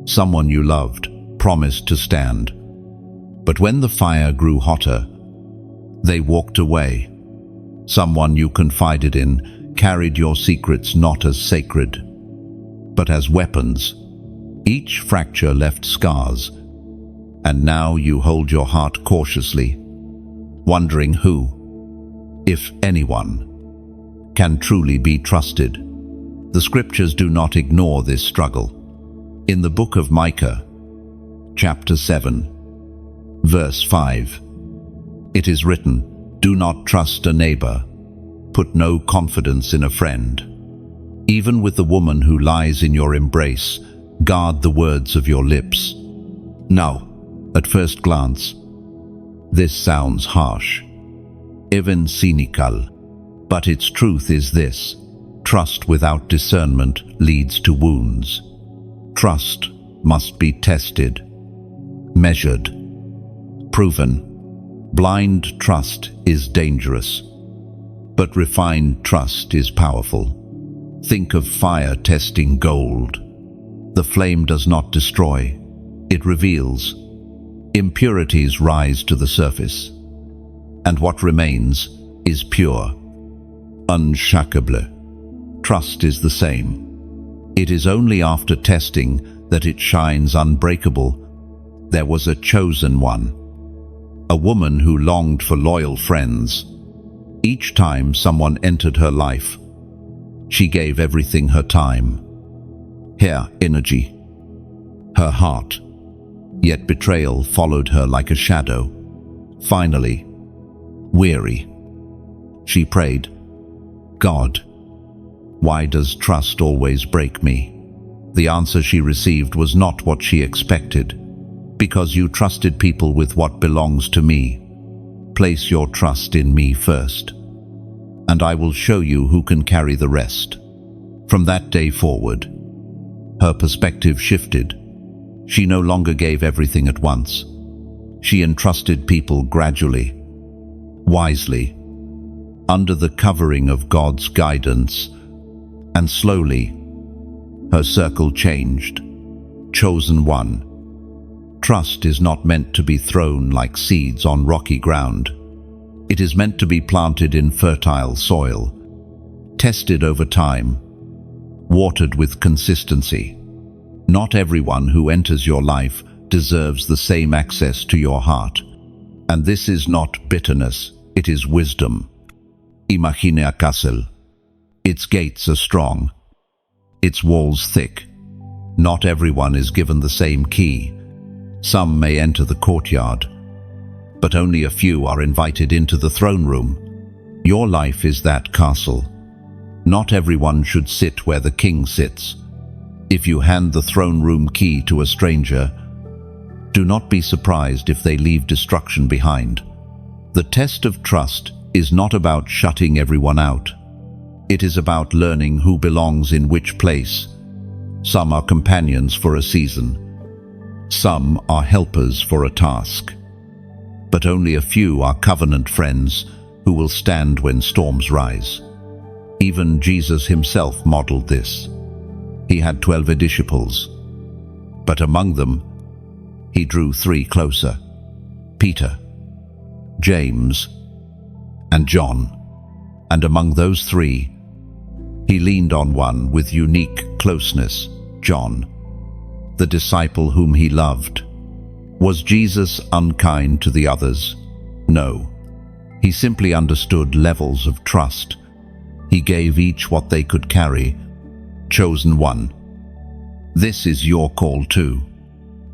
Someone you loved promised to stand. But when the fire grew hotter, they walked away. Someone you confided in carried your secrets not as sacred, but as weapons. Each fracture left scars, and now you hold your heart cautiously, wondering who, if anyone, can truly be trusted. The scriptures do not ignore this struggle. In the book of Micah, chapter 7, verse 5, it is written, "Do not trust a neighbor. Put no confidence in a friend. Even with the woman who lies in your embrace, guard the words of your lips." Now, at first glance, this sounds harsh, even cynical, but its truth is this: trust without discernment leads to wounds. Trust must be tested, measured, proven. Blind trust is dangerous, but refined trust is powerful. Think of fire testing gold. The flame does not destroy, it reveals. Impurities rise to the surface, and what remains is pure, unshakable. Trust is the same. It is only after testing that it shines unbreakable. There was a chosen one, a woman who longed for loyal friends. Each time someone entered her life, she gave everything: her time, her energy, her heart. Yet betrayal followed her like a shadow. Finally, weary, she prayed, "God, why does trust always break me?" The answer she received was not what she expected. "Because you trusted people with what belongs to me. Place your trust in me first, and I will show you who can carry the rest." From that day forward, her perspective shifted. She no longer gave everything at once. She entrusted people gradually, wisely, under the covering of God's guidance, and slowly, her circle changed. Chosen one. Trust is not meant to be thrown like seeds on rocky ground. It is meant to be planted in fertile soil, tested over time, watered with consistency. Not everyone who enters your life deserves the same access to your heart. And this is not bitterness, it is wisdom. Imagine a castle. Its gates are strong, its walls thick. Not everyone is given the same key. Some may enter the courtyard, but only a few are invited into the throne room. Your life is that castle. Not everyone should sit where the king sits. If you hand the throne room key to a stranger, do not be surprised if they leave destruction behind. The test of trust is not about shutting everyone out. It is about learning who belongs in which place. Some are companions for a season. Some are helpers for a task. But only a few are covenant friends who will stand when storms rise. Even Jesus himself modeled this. He had 12 disciples, but among them, he drew 3 closer: Peter, James, and John. And among those 3, he leaned on one with unique closeness: John, the disciple whom he loved. Was Jesus unkind to the others? No. He simply understood levels of trust. He gave each what they could carry. Chosen one. This is your call too.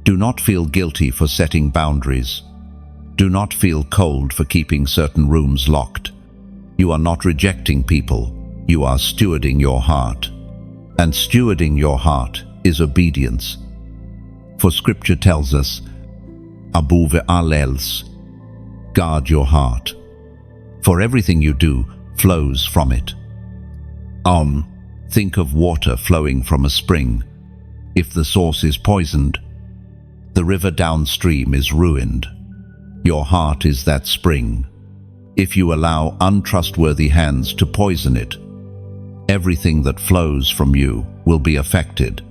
Do not feel guilty for setting boundaries. Do not feel cold for keeping certain rooms locked. You are not rejecting people. You are stewarding your heart. And stewarding your heart is obedience. For scripture tells us, above all else, guard your heart. For everything you do flows from it. Think of water flowing from a spring. If the source is poisoned, the river downstream is ruined. Your heart is that spring. If you allow untrustworthy hands to poison it, everything that flows from you will be affected.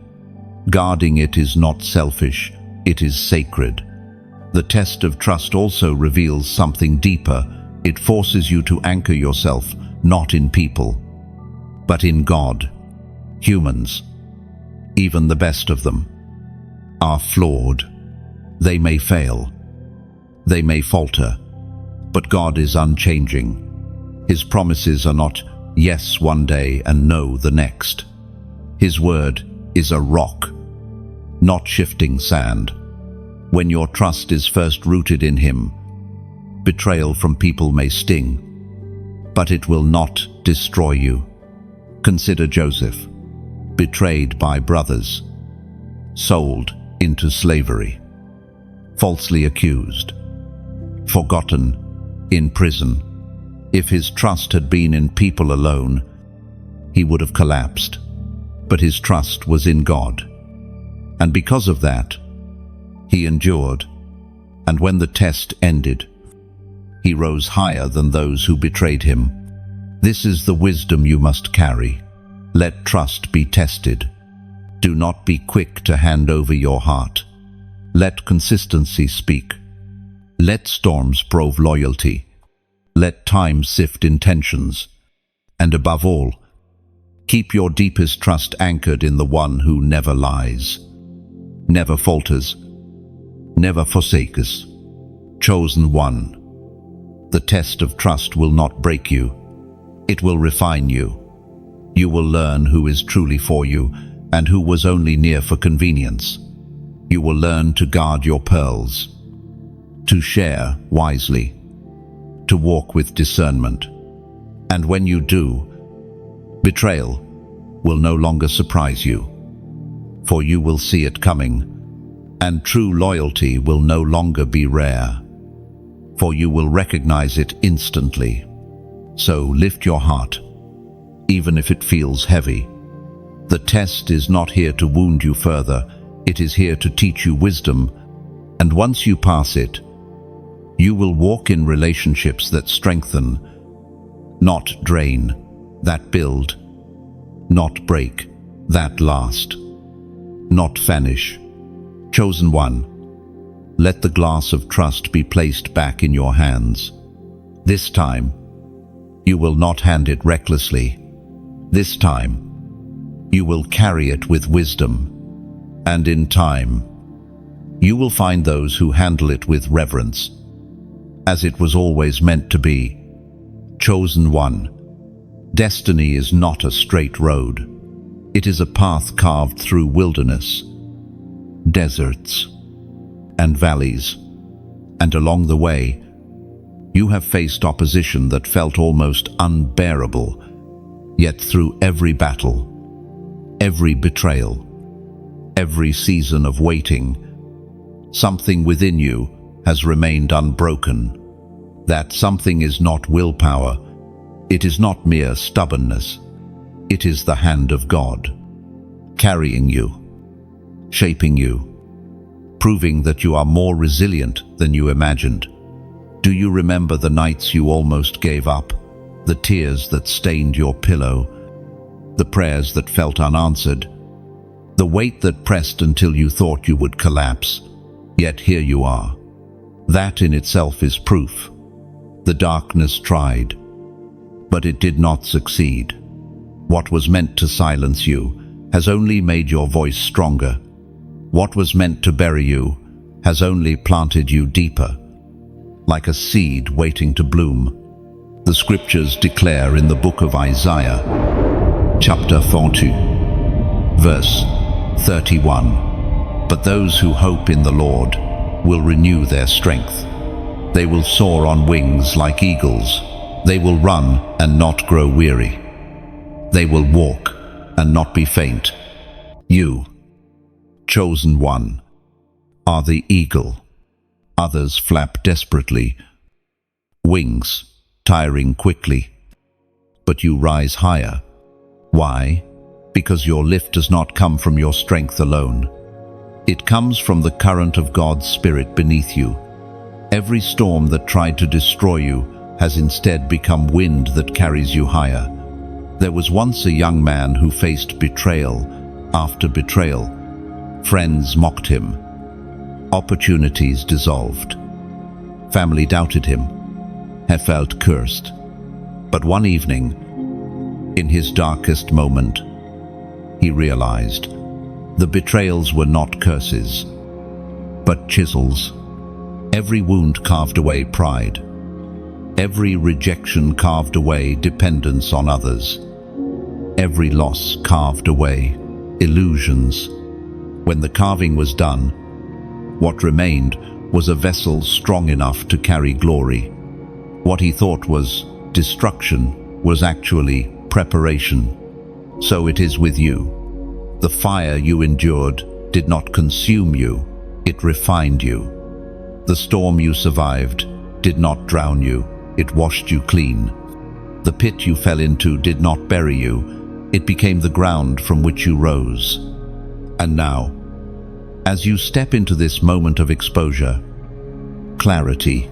Guarding it is not selfish, it is sacred. The test of trust also reveals something deeper. It forces you to anchor yourself not in people, but in God. Humans, even the best of them, are flawed. They may fail. They may falter. But God is unchanging. His promises are not yes one day and no the next. His word is a rock, not shifting sand. When your trust is first rooted in Him, betrayal from people may sting, but it will not destroy you. Consider Joseph, betrayed by brothers, sold into slavery, falsely accused, forgotten in prison. If his trust had been in people alone, he would have collapsed. But his trust was in God. And because of that, he endured. And when the test ended, he rose higher than those who betrayed him. This is the wisdom you must carry. Let trust be tested. Do not be quick to hand over your heart. Let consistency speak. Let storms prove loyalty. Let time sift intentions. And above all, keep your deepest trust anchored in the one who never lies, never falters, never forsakes. Chosen one. The test of trust will not break you. It will refine you. You will learn who is truly for you and who was only near for convenience. You will learn to guard your pearls, to share wisely, to walk with discernment. And when you do, betrayal will no longer surprise you, for you will see it coming, and true loyalty will no longer be rare, for you will recognize it instantly. So lift your heart, even if it feels heavy. The test is not here to wound you further, it is here to teach you wisdom, and once you pass it, you will walk in relationships that strengthen, not drain, that build, not break, that last, not vanish. Chosen one, let the glass of trust be placed back in your hands. This time, you will not hand it recklessly. This time, you will carry it with wisdom. And in time, you will find those who handle it with reverence, as it was always meant to be. Chosen one, destiny is not a straight road. It is a path carved through wilderness, deserts, and valleys. And along the way, you have faced opposition that felt almost unbearable. Yet through every battle, every betrayal, every season of waiting, something within you has remained unbroken. That something is not willpower. It is not mere stubbornness. It is the hand of God, carrying you, shaping you, proving that you are more resilient than you imagined. Do you remember the nights you almost gave up? The tears that stained your pillow, the prayers that felt unanswered, the weight that pressed until you thought you would collapse, yet here you are. That in itself is proof. The darkness tried, but it did not succeed. What was meant to silence you has only made your voice stronger. What was meant to bury you has only planted you deeper, like a seed waiting to bloom. The scriptures declare in the book of Isaiah, chapter 40, verse 31, "But those who hope in the Lord will renew their strength. They will soar on wings like eagles. They will run and not grow weary. They will walk and not be faint." You, chosen one, are the eagle. Others flap desperately, wings tiring quickly, but you rise higher. Why? Because your lift does not come from your strength alone. It comes from the current of God's Spirit beneath you. Every storm that tried to destroy you has instead become wind that carries you higher. There was once a young man who faced betrayal after betrayal. Friends mocked him. Opportunities dissolved. Family doubted him. He felt cursed. But one evening, in his darkest moment, he realized the betrayals were not curses, but chisels. Every wound carved away pride. Every rejection carved away dependence on others. Every loss carved away illusions. When the carving was done, what remained was a vessel strong enough to carry glory. What he thought was destruction was actually preparation. So it is with you. The fire you endured did not consume you, it refined you. The storm you survived did not drown you, it washed you clean. The pit you fell into did not bury you, it became the ground from which you rose. And now, as you step into this moment of exposure, clarity,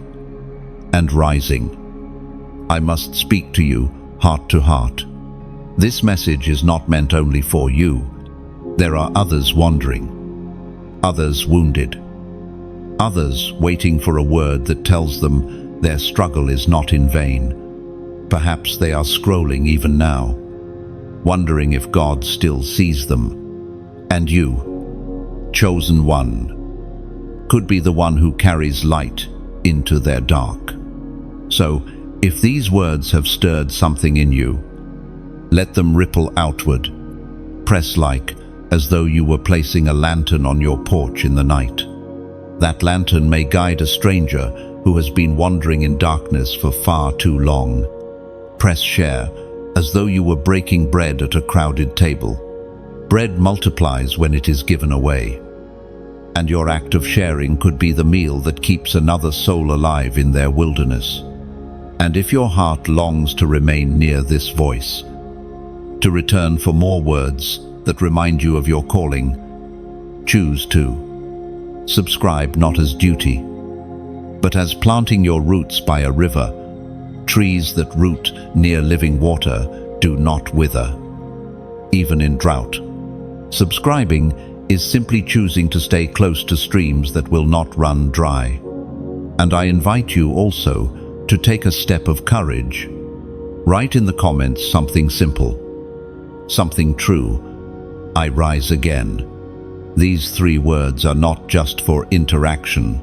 and rising, I must speak to you heart to heart. This message is not meant only for you. There are others wandering, others wounded, others waiting for a word that tells them their struggle is not in vain. Perhaps they are scrolling even now, wondering if God still sees them. And you, chosen one, could be the one who carries light into their dark. So, if these words have stirred something in you, let them ripple outward. Press like as though you were placing a lantern on your porch in the night. That lantern may guide a stranger who has been wandering in darkness for far too long. Press share as though you were breaking bread at a crowded table. Bread multiplies when it is given away. And your act of sharing could be the meal that keeps another soul alive in their wilderness. And if your heart longs to remain near this voice, to return for more words that remind you of your calling, choose to subscribe not as duty, but as planting your roots by a river. Trees that root near living water do not wither, even in drought. Subscribing is simply choosing to stay close to streams that will not run dry. And I invite you also to take a step of courage. Write in the comments something simple, something true. I rise again. These 3 words are not just for interaction,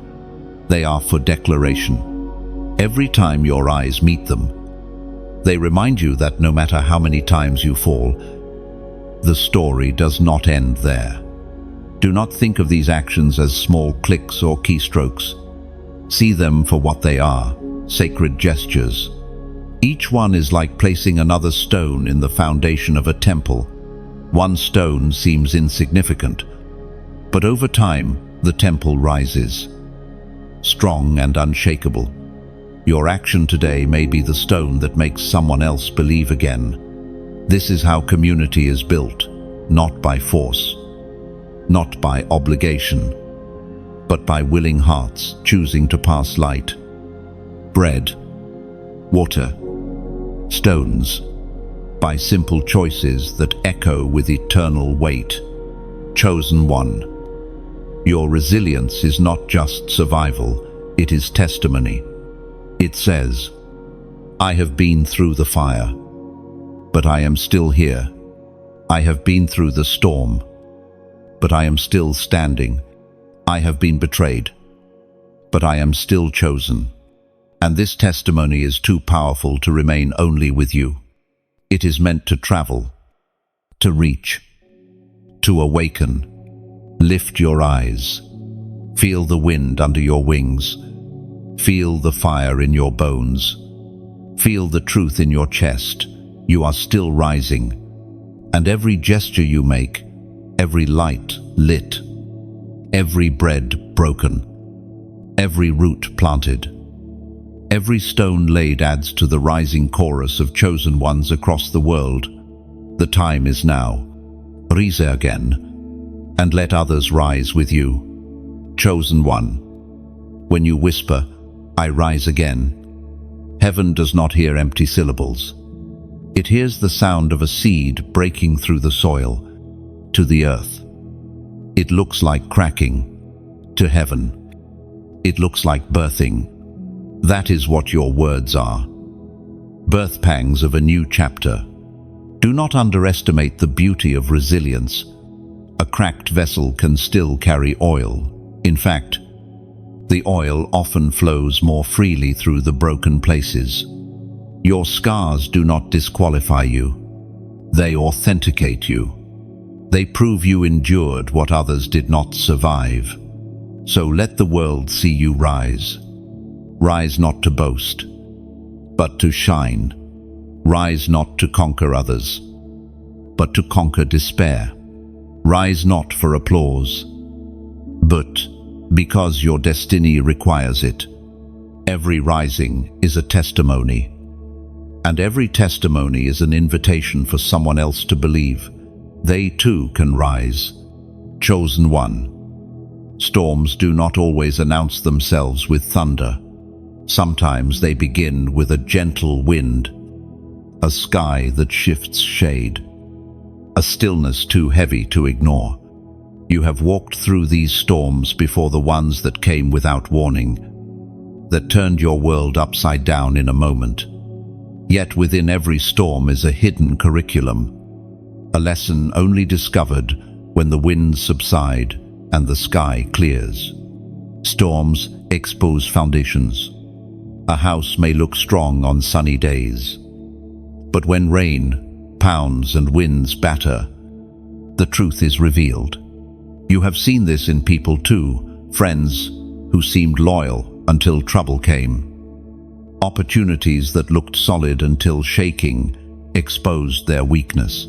they are for declaration. Every time your eyes meet them, they remind you that no matter how many times you fall, the story does not end there. Do not think of these actions as small clicks or keystrokes. See them for what they are, sacred gestures. Each one is like placing another stone in the foundation of a temple. One stone seems insignificant, but over time the temple rises, strong and unshakable. Your action today may be the stone that makes someone else believe again. This is how community is built, not by force, not by obligation, but by willing hearts choosing to pass light. Bread, water, stones, by simple choices that echo with eternal weight. Chosen one. Your resilience is not just survival, it is testimony. It says, I have been through the fire, but I am still here. I have been through the storm, but I am still standing. I have been betrayed, but I am still chosen. And this testimony is too powerful to remain only with you. It is meant to travel, to reach, to awaken. Lift your eyes. Feel the wind under your wings. Feel the fire in your bones. Feel the truth in your chest. You are still rising. And every gesture you make, every light lit, every bread broken, every root planted, every stone laid adds to the rising chorus of chosen ones across the world. The time is now. Rise again, and let others rise with you. Chosen one. When you whisper, I rise again. Heaven does not hear empty syllables. It hears the sound of a seed breaking through the soil, to the earth. It looks like cracking. To heaven, it looks like birthing. That is what your words are. Birth pangs of a new chapter. Do not underestimate the beauty of resilience. A cracked vessel can still carry oil. In fact, the oil often flows more freely through the broken places. Your scars do not disqualify you. They authenticate you. They prove you endured what others did not survive. So let the world see you rise. Rise not to boast, but to shine. Rise not to conquer others, but to conquer despair. Rise not for applause, but because your destiny requires it. Every rising is a testimony, and every testimony is an invitation for someone else to believe they too can rise. Chosen one. Storms do not always announce themselves with thunder. Sometimes they begin with a gentle wind, a sky that shifts shade, a stillness too heavy to ignore. You have walked through these storms before, the ones that came without warning, that turned your world upside down in a moment. Yet within every storm is a hidden curriculum, a lesson only discovered when the winds subside and the sky clears. Storms expose foundations. A house may look strong on sunny days, but when rain pounds and winds batter, the truth is revealed. You have seen this in people too, friends who seemed loyal until trouble came. Opportunities that looked solid until shaking exposed their weakness.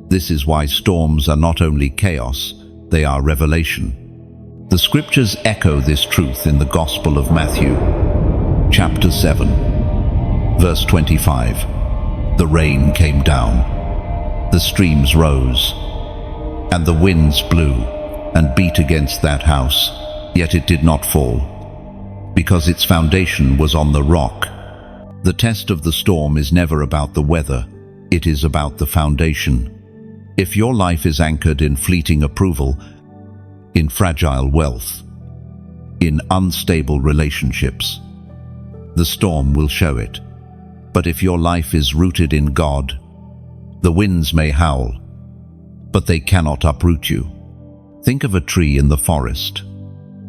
This is why storms are not only chaos, they are revelation. The scriptures echo this truth in the Gospel of Matthew, chapter 7, verse 25. The rain came down, the streams rose, and the winds blew and beat against that house, yet it did not fall, because its foundation was on the rock. The test of the storm is never about the weather, it is about the foundation. If your life is anchored in fleeting approval, in fragile wealth, in unstable relationships, the storm will show it. But if your life is rooted in God, the winds may howl, but they cannot uproot you. Think of a tree in the forest.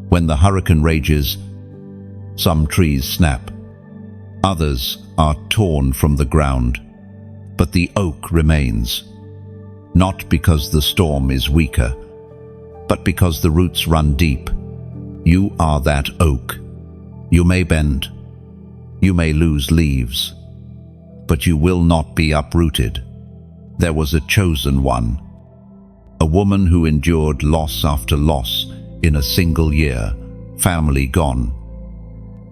When the hurricane rages, some trees snap, others are torn from the ground, but the oak remains. Not because the storm is weaker, but because the roots run deep. You are that oak. You may bend, you may lose leaves, but you will not be uprooted. There was a chosen one, a woman who endured loss after loss in a single year, family gone,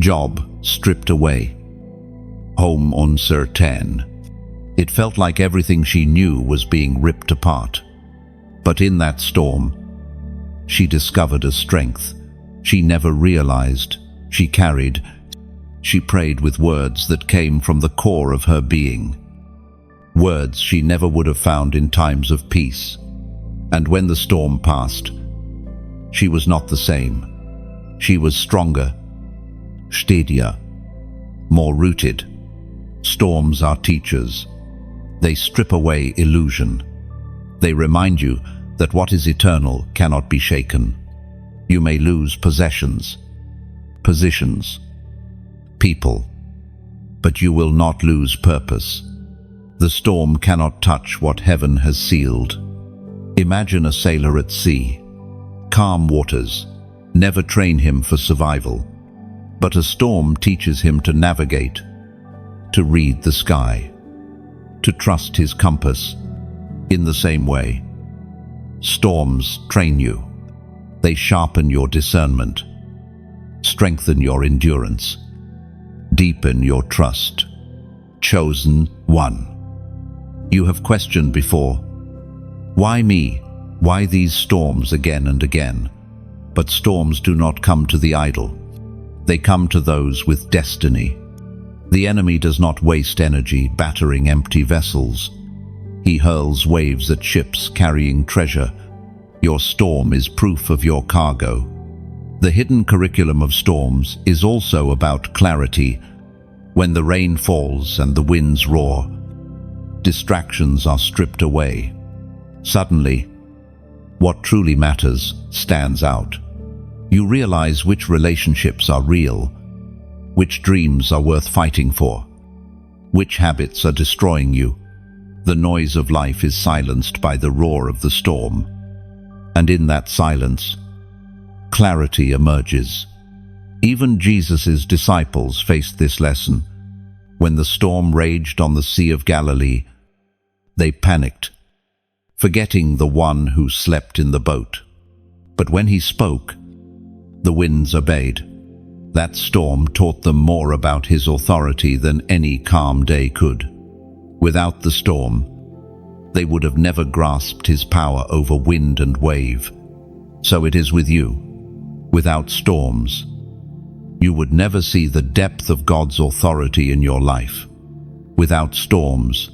job stripped away, home uncertain. It felt like everything she knew was being ripped apart. But in that storm, she discovered a strength she never realized she carried. She prayed with words that came from the core of her being, words she never would have found in times of peace. And when the storm passed, she was not the same. She was stronger, steadier, more rooted. Storms are teachers. They strip away illusion. They remind you that what is eternal cannot be shaken. You may lose possessions, positions, people, but you will not lose purpose. The storm cannot touch what heaven has sealed. Imagine a sailor at sea. Calm waters never train him for survival, but a storm teaches him to navigate, to read the sky, to trust his compass. In the same way, storms train you. They sharpen your discernment, strengthen your endurance, deepen your trust. Chosen one. You have questioned before, why me? Why these storms again and again? But storms do not come to the idle. They come to those with destiny. The enemy does not waste energy battering empty vessels. He hurls waves at ships carrying treasure. Your storm is proof of your cargo. The hidden curriculum of storms is also about clarity. When the rain falls and the winds roar, distractions are stripped away. Suddenly, what truly matters stands out. You realize which relationships are real, which dreams are worth fighting for, which habits are destroying you. The noise of life is silenced by the roar of the storm, and in that silence, clarity emerges. Even Jesus' disciples faced this lesson. When the storm raged on the Sea of Galilee, they panicked, forgetting the one who slept in the boat. But when he spoke, the winds obeyed. That storm taught them more about his authority than any calm day could. Without the storm, they would have never grasped his power over wind and wave. So it is with you. Without storms, you would never see the depth of God's authority in your life. Without storms,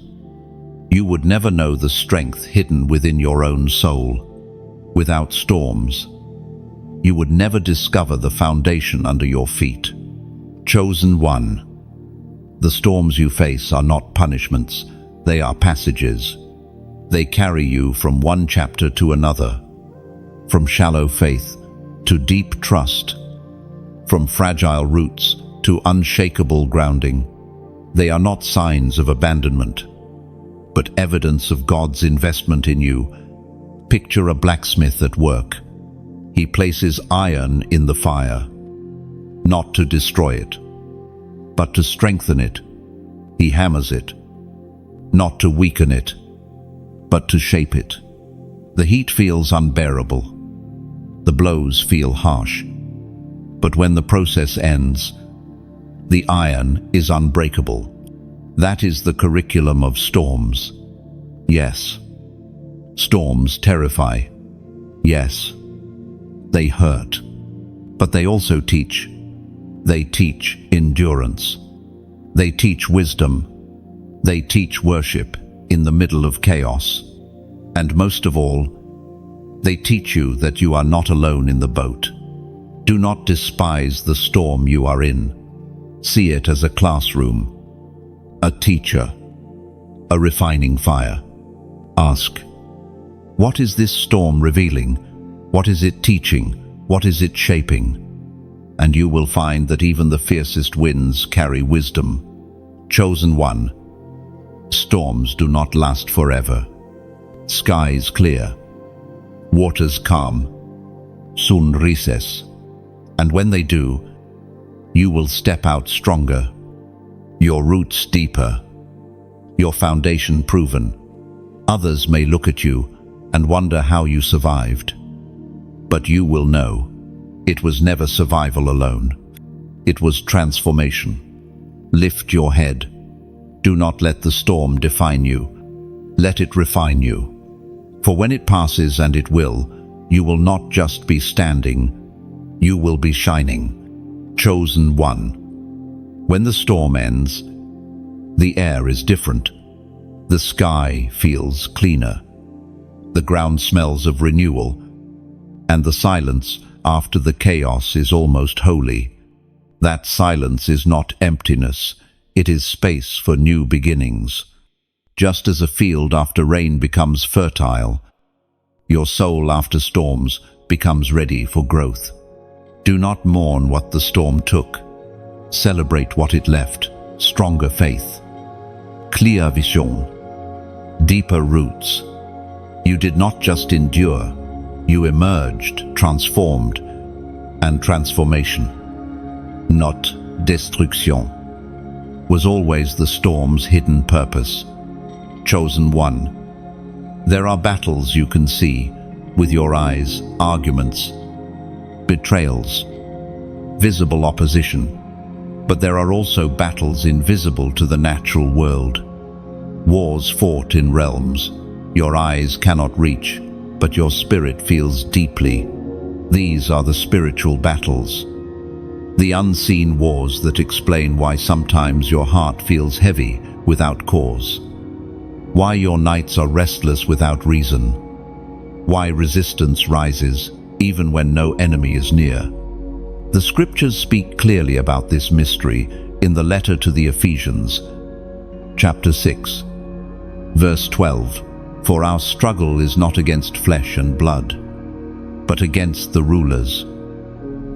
you would never know the strength hidden within your own soul. Without storms, you would never discover the foundation under your feet. Chosen one. The storms you face are not punishments, they are passages. They carry you from one chapter to another, from shallow faith to deep trust, from fragile roots to unshakable grounding. They are not signs of abandonment, but evidence of God's investment in you. Picture a blacksmith at work. He places iron in the fire, not to destroy it, but to strengthen it. He hammers it, not to weaken it, but to shape it. The heat feels unbearable. The blows feel harsh. But when the process ends, the iron is unbreakable. That is the curriculum of storms. Yes, storms terrify. Yes, they hurt. But they also teach. They teach endurance. They teach wisdom. They teach worship in the middle of chaos. And most of all, they teach you that you are not alone in the boat. Do not despise the storm you are in. See it as a classroom, a teacher, a refining fire. Ask, what is this storm revealing? What is it teaching? What is it shaping? And you will find that even the fiercest winds carry wisdom. Chosen one. Storms do not last forever. Skies clear, waters calm, sun rises. And when they do, you will step out stronger, your roots deeper, your foundation proven. Others may look at you and wonder how you survived. But you will know, it was never survival alone. It was transformation. Lift your head. Do not let the storm define you. Let it refine you. For when it passes, and it will, you will not just be standing, you will be shining. Chosen one. When the storm ends, the air is different. The sky feels cleaner. The ground smells of renewal, and the silence after the chaos is almost holy. That silence is not emptiness, it is space for new beginnings. Just as a field after rain becomes fertile, your soul after storms becomes ready for growth. Do not mourn what the storm took. Celebrate what it left. Stronger faith, clear vision, deeper roots. You did not just endure, you emerged, transformed, and transformation, not destruction, was always the storm's hidden purpose. Chosen one. There are battles you can see with your eyes, arguments, betrayals, visible opposition. But there are also battles invisible to the natural world. Wars fought in realms your eyes cannot reach, but your spirit feels deeply. These are the spiritual battles. The unseen wars that explain why sometimes your heart feels heavy without cause. Why your nights are restless without reason. Why resistance rises even when no enemy is near. The scriptures speak clearly about this mystery in the letter to the Ephesians, chapter 6, verse 12. For our struggle is not against flesh and blood, but against the rulers,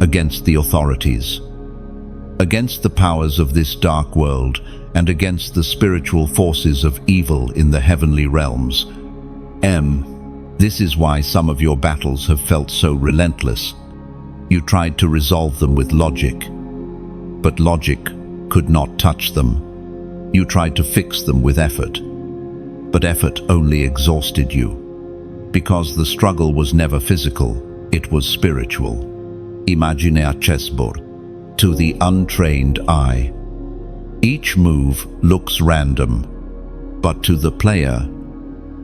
against the authorities, against the powers of this dark world, and against the spiritual forces of evil in the heavenly realms. This is why some of your battles have felt so relentless. You tried to resolve them with logic, but logic could not touch them. You tried to fix them with effort, but effort only exhausted you. Because the struggle was never physical, it was spiritual. Imagine a chessboard. To the untrained eye, each move looks random, but to the player,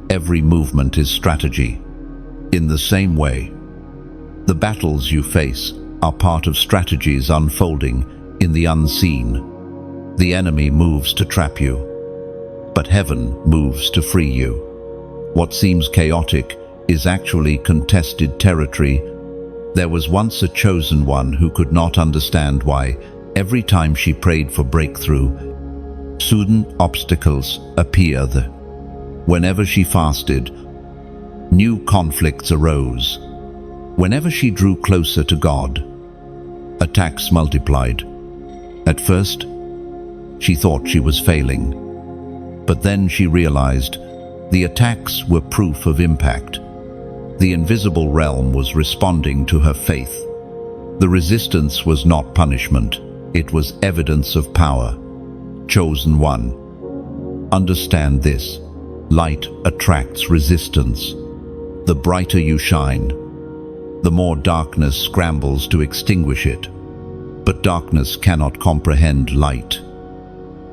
every movement is strategy. In the same way, the battles you face are part of strategies unfolding in the unseen. The enemy moves to trap you, but heaven moves to free you. What seems chaotic is actually contested territory. There was once a chosen one who could not understand why, every time she prayed for breakthrough, sudden obstacles appeared. Whenever she fasted, new conflicts arose. Whenever she drew closer to God, attacks multiplied. At first, she thought she was failing, but then she realized the attacks were proof of impact. The invisible realm was responding to her faith. The resistance was not punishment, it was evidence of power. Chosen one. Understand this. Light attracts resistance. The brighter you shine, the more darkness scrambles to extinguish it. But darkness cannot comprehend light,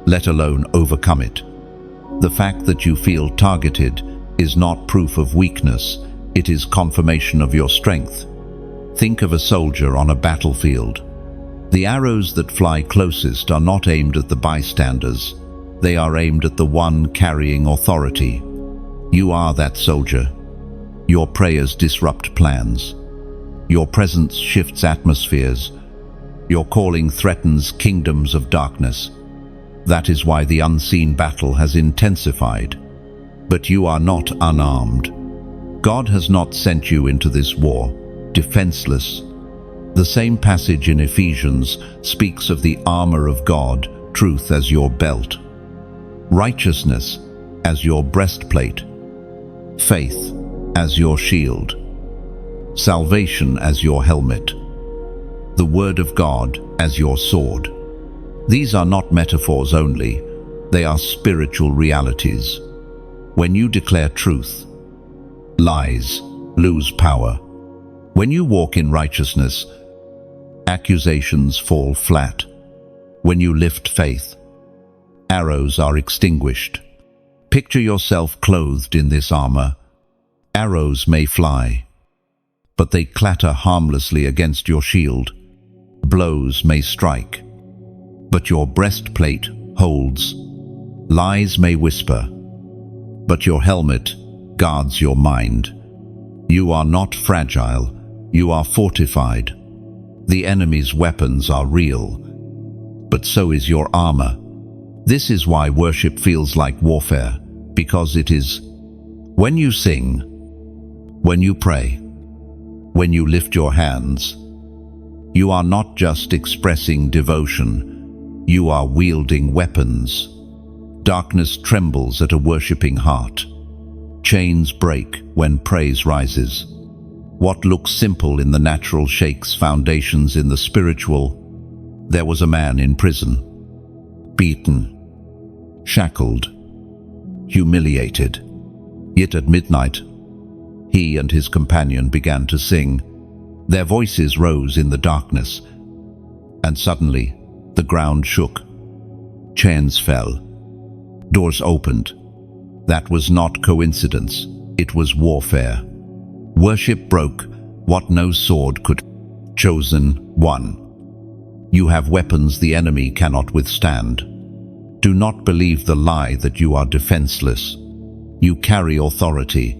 let alone overcome it. The fact that you feel targeted is not proof of weakness. It is confirmation of your strength. Think of a soldier on a battlefield. The arrows that fly closest are not aimed at the bystanders. They are aimed at the one carrying authority. You are that soldier. Your prayers disrupt plans. Your presence shifts atmospheres. Your calling threatens kingdoms of darkness. That is why the unseen battle has intensified. But you are not unarmed. God has not sent you into this war defenseless. The same passage in Ephesians speaks of the armor of God, truth as your belt, righteousness as your breastplate, faith as your shield, salvation as your helmet, the word of God as your sword. These are not metaphors only, they are spiritual realities. When you declare truth, lies lose power. When you walk in righteousness, accusations fall flat. When you lift faith, arrows are extinguished. Picture yourself clothed in this armor. Arrows may fly, but they clatter harmlessly against your shield. Blows may strike, but your breastplate holds. Lies may whisper, but your helmet guards your mind. You are not fragile, you are fortified. The enemy's weapons are real, but so is your armor. This is why worship feels like warfare, because it is. When you sing, when you pray, when you lift your hands, you are not just expressing devotion, you are wielding weapons. Darkness trembles at a worshipping heart. Chains break when praise rises. What looks simple in the natural shakes foundations in the spiritual. There was a man in prison, beaten, shackled, humiliated. Yet at midnight, he and his companion began to sing. Their voices rose in the darkness, and suddenly the ground shook. Chains fell. Doors opened. That was not coincidence. It was warfare. Worship broke what no sword could. Chosen one. You have weapons the enemy cannot withstand. Do not believe the lie that you are defenseless. You carry authority.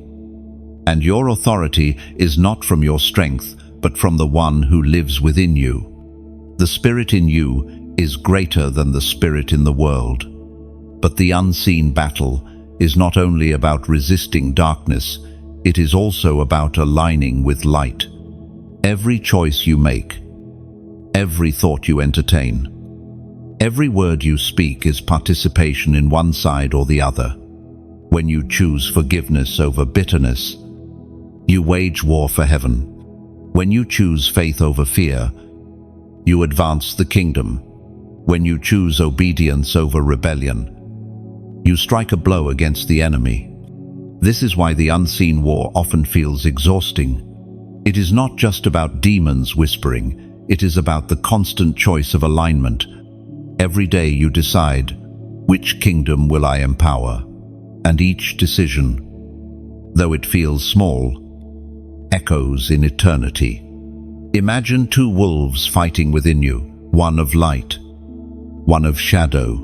And your authority is not from your strength, but from the one who lives within you. The spirit in you is greater than the spirit in the world. But the unseen battle is not only about resisting darkness, it is also about aligning with light. Every choice you make, every thought you entertain, every word you speak is participation in one side or the other. When you choose forgiveness over bitterness, you wage war for heaven. When you choose faith over fear, you advance the kingdom. When you choose obedience over rebellion, you strike a blow against the enemy. This is why the unseen war often feels exhausting. It is not just about demons whispering, it is about the constant choice of alignment. Every day you decide, which kingdom will I empower? And each decision, though it feels small, echoes in eternity. Imagine two wolves fighting within you, one of light, one of shadow.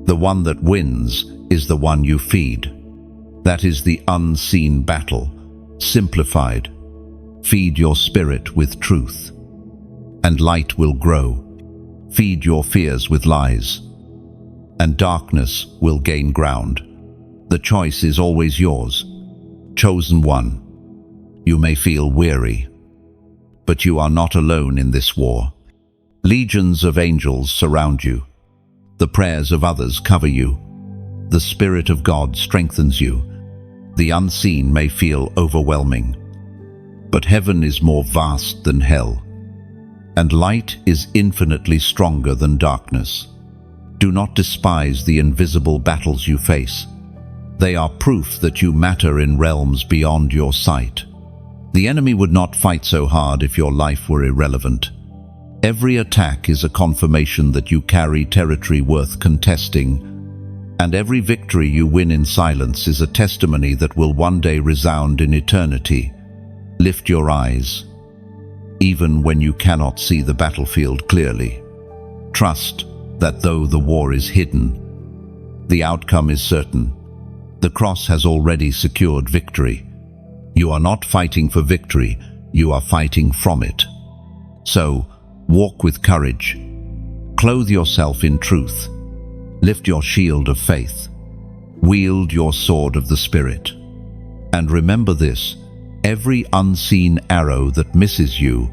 The one that wins is the one you feed. That is the unseen battle. Simplified. Feed your spirit with truth, and light will grow. Feed your fears with lies, and darkness will gain ground. The choice is always yours. Chosen one. You may feel weary, but you are not alone in this war. Legions of angels surround you. The prayers of others cover you. The Spirit of God strengthens you. The unseen may feel overwhelming, but heaven is more vast than hell, and light is infinitely stronger than darkness. Do not despise the invisible battles you face. They are proof that you matter in realms beyond your sight. The enemy would not fight so hard if your life were irrelevant. Every attack is a confirmation that you carry territory worth contesting, and every victory you win in silence is a testimony that will one day resound in eternity. Lift your eyes, even when you cannot see the battlefield clearly. Trust that though the war is hidden, the outcome is certain. The cross has already secured victory. You are not fighting for victory, you are fighting from it. So, walk with courage. Clothe yourself in truth. Lift your shield of faith. Wield your sword of the Spirit. And remember this, every unseen arrow that misses you,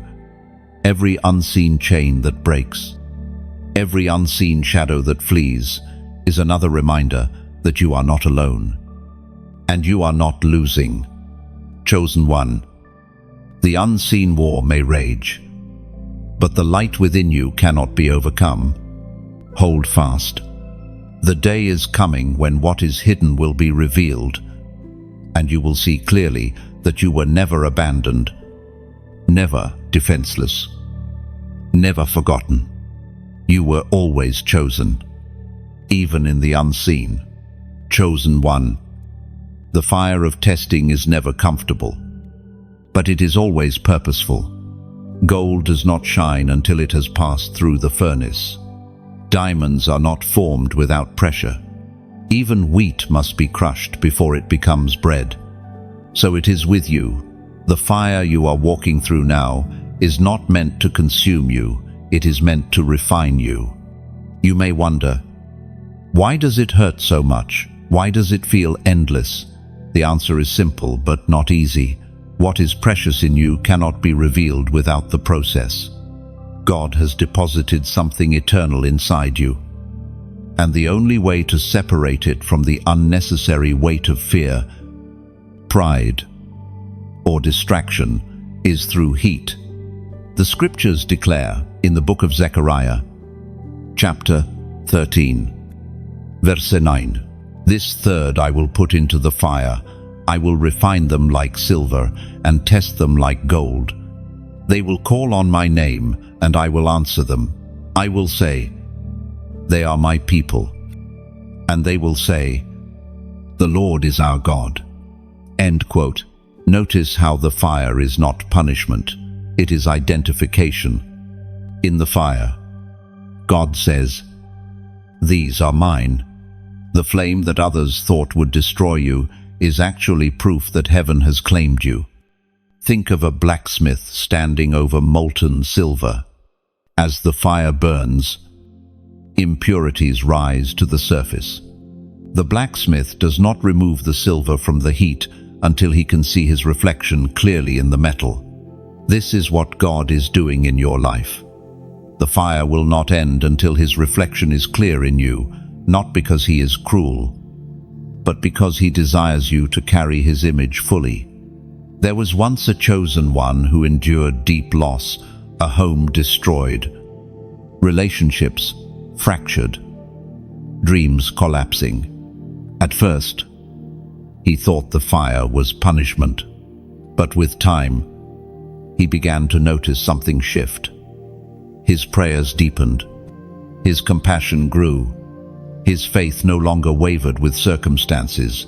every unseen chain that breaks, every unseen shadow that flees, is another reminder that you are not alone. And you are not losing. Chosen one. The unseen war may rage, but the light within you cannot be overcome. Hold fast. The day is coming when what is hidden will be revealed, and you will see clearly that you were never abandoned, never defenseless, never forgotten. You were always chosen, even in the unseen. Chosen one. The fire of testing is never comfortable, but it is always purposeful. Gold does not shine until it has passed through the furnace. Diamonds are not formed without pressure. Even wheat must be crushed before it becomes bread. So it is with you. The fire you are walking through now is not meant to consume you, it is meant to refine you. You may wonder, why does it hurt so much? Why does it feel endless? The answer is simple but not easy. What is precious in you cannot be revealed without the process. God has deposited something eternal inside you, and the only way to separate it from the unnecessary weight of fear, pride, or distraction is through heat. The scriptures declare in the book of Zechariah, chapter 13, verse 9, "This third I will put into the fire. I will refine them like silver and test them like gold. They will call on my name, and I will answer them. I will say, they are my people. And they will say, the Lord is our God." End quote. Notice how the fire is not punishment, it is identification. In the fire, God says, "These are mine." The flame that others thought would destroy you is actually proof that heaven has claimed you. Think of a blacksmith standing over molten silver. As the fire burns, impurities rise to the surface. The blacksmith does not remove the silver from the heat until he can see his reflection clearly in the metal. This is what God is doing in your life. The fire will not end until his reflection is clear in you, not because he is cruel, but because he desires you to carry his image fully. There was once a chosen one who endured deep loss, a home destroyed, relationships fractured, dreams collapsing. At first, he thought the fire was punishment, but with time, he began to notice something shift. His prayers deepened, his compassion grew, his faith no longer wavered with circumstances.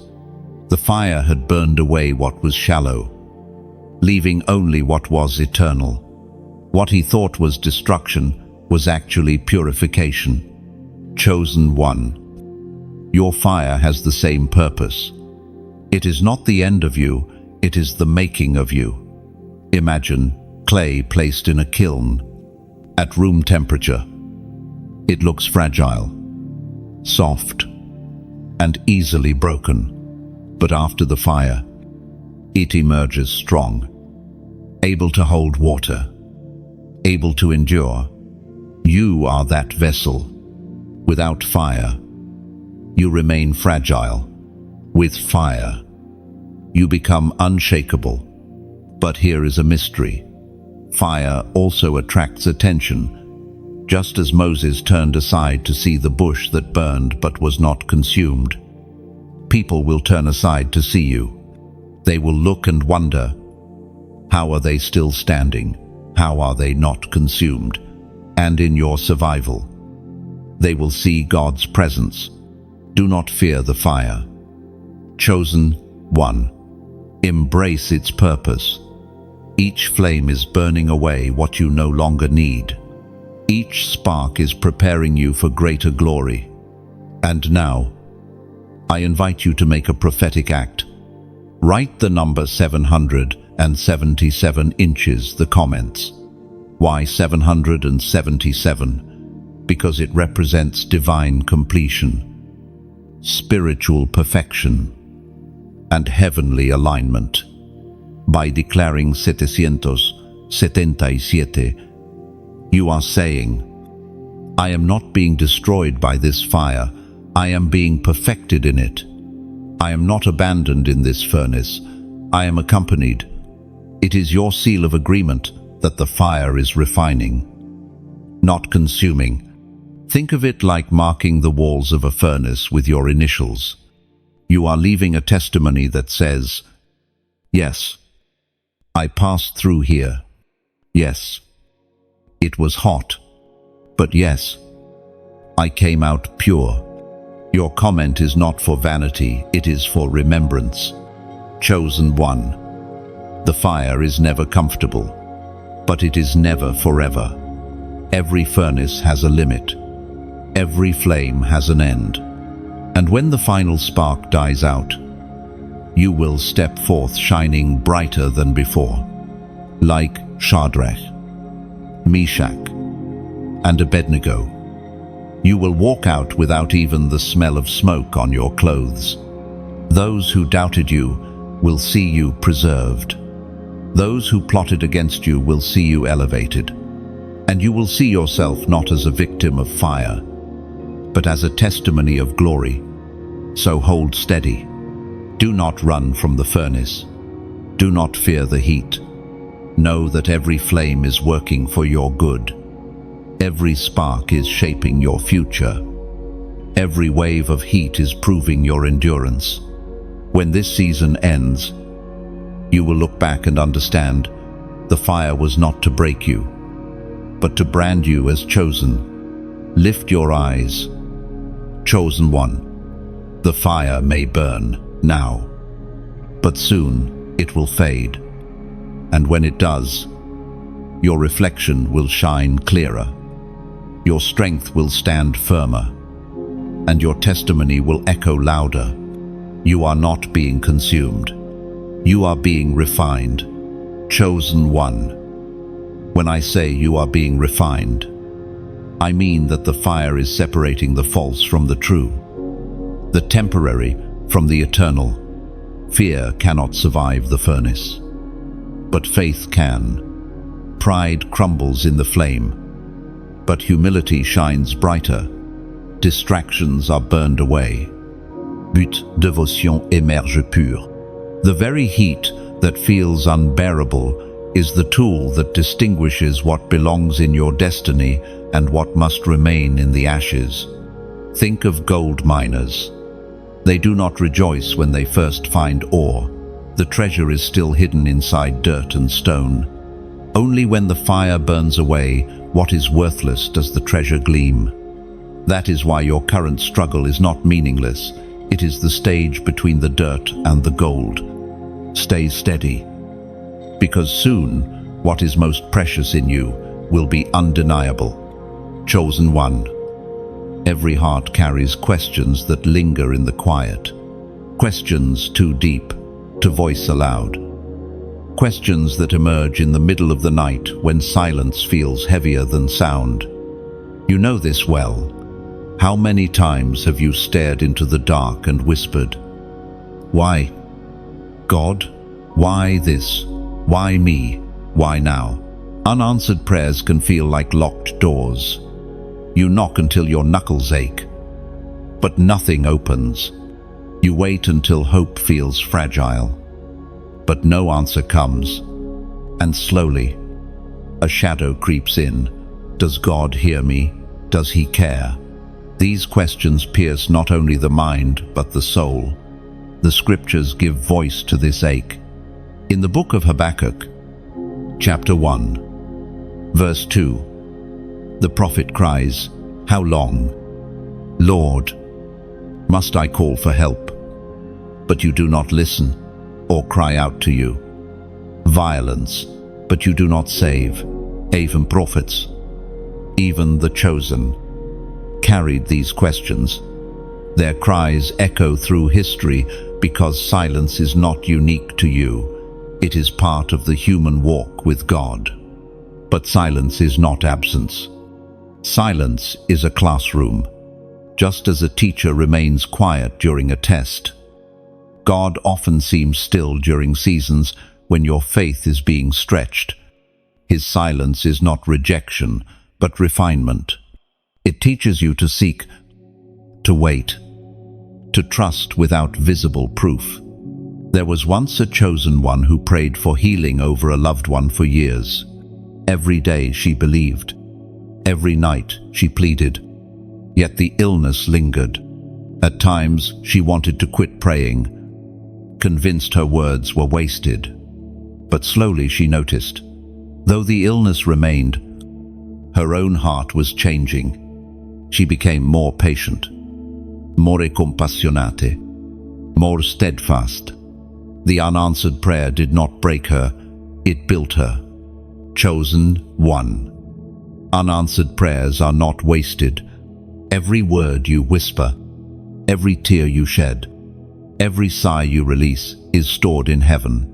The fire had burned away what was shallow, leaving only what was eternal. What he thought was destruction was actually purification. Chosen one, your fire has the same purpose. It is not the end of you, it is the making of you. Imagine clay placed in a kiln at room temperature. It looks fragile, soft, and easily broken. But after the fire, it emerges strong, able to hold water, able to endure. You are that vessel. Without fire, you remain fragile. With fire, you become unshakable. But here is a mystery. Fire also attracts attention. Just as Moses turned aside to see the bush that burned but was not consumed, people will turn aside to see you. They will look and wonder, how are they still standing? How are they not consumed? And in your survival, they will see God's presence. Do not fear the fire. Chosen one, embrace its purpose. Each flame is burning away what you no longer need. Each spark is preparing you for greater glory. And now, I invite you to make a prophetic act. Write the number 777 inches, the comments. Why 777? Because it represents divine completion, spiritual perfection, and heavenly alignment. By declaring 777, you are saying, I am not being destroyed by this fire, I am being perfected in it. I am not abandoned in this furnace, I am accompanied. It is your seal of agreement that the fire is refining, not consuming. Think of it like marking the walls of a furnace with your initials. You are leaving a testimony that says, yes, I passed through here. Yes, it was hot, but yes, I came out pure. Your comment is not for vanity, it is for remembrance. Chosen one, the fire is never comfortable, but it is never forever. Every furnace has a limit. Every flame has an end. And when the final spark dies out, you will step forth shining brighter than before, like Shadrach, Meshach, and Abednego. You will walk out without even the smell of smoke on your clothes. Those who doubted you will see you preserved. Those who plotted against you will see you elevated. And you will see yourself not as a victim of fire, but as a testimony of glory. So hold steady. Do not run from the furnace. Do not fear the heat. Know that every flame is working for your good. Every spark is shaping your future. Every wave of heat is proving your endurance. When this season ends, you will look back and understand the fire was not to break you, but to brand you as chosen. Lift your eyes. Chosen one. The fire may burn now, but soon it will fade. And when it does, your reflection will shine clearer. your strength will stand firmer, and your testimony will echo louder. You are not being consumed. You are being refined, chosen one. When I say you are being refined, I mean that the fire is separating the false from the true, the temporary from the eternal. Fear cannot survive the furnace, but faith can. Pride crumbles in the flame, but humility shines brighter. Distractions are burned away. But devotion émerge pure. The very heat that feels unbearable is the tool that distinguishes what belongs in your destiny and what must remain in the ashes. Think of gold miners. They do not rejoice when they first find ore. The treasure is still hidden inside dirt and stone. Only when the fire burns away what is worthless does the treasure gleam. That is why your current struggle is not meaningless. It is the stage between the dirt and the gold. Stay steady, because soon what is most precious in you will be undeniable. Chosen one. Every heart carries questions that linger in the quiet. Questions too deep to voice aloud. Questions that emerge in the middle of the night when silence feels heavier than sound. You know this well. How many times have you stared into the dark and whispered, "Why? God, why this? Why me? Why now?" Unanswered prayers can feel like locked doors. You knock until your knuckles ache, but nothing opens. You wait until hope feels fragile, but no answer comes. And slowly, a shadow creeps in. Does God hear me? Does He care? These questions pierce not only the mind, but the soul. The scriptures give voice to this ache. In the book of Habakkuk, chapter 1, verse 2, the prophet cries, "How long, Lord, must I call for help? But you do not listen, or cry out to you. Violence, but you do not save." Even prophets, even the chosen, carried these questions. Their cries echo through history because silence is not unique to you. It is part of the human walk with God. But silence is not absence. Silence is a classroom. Just as a teacher remains quiet during a test, God often seems still during seasons when your faith is being stretched. His silence is not rejection, but refinement. It teaches you to seek, to wait, to trust without visible proof. There was once a chosen one who prayed for healing over a loved one for years. Every day she believed. Every night she pleaded. Yet the illness lingered. At times she wanted to quit praying, convinced her words were wasted. But slowly she noticed, though the illness remained, her own heart was changing. She became more patient, more compassionate, more steadfast. The unanswered prayer did not break her, it built her. Chosen one. Unanswered prayers are not wasted. Every word you whisper, every tear you shed, every sigh you release is stored in heaven.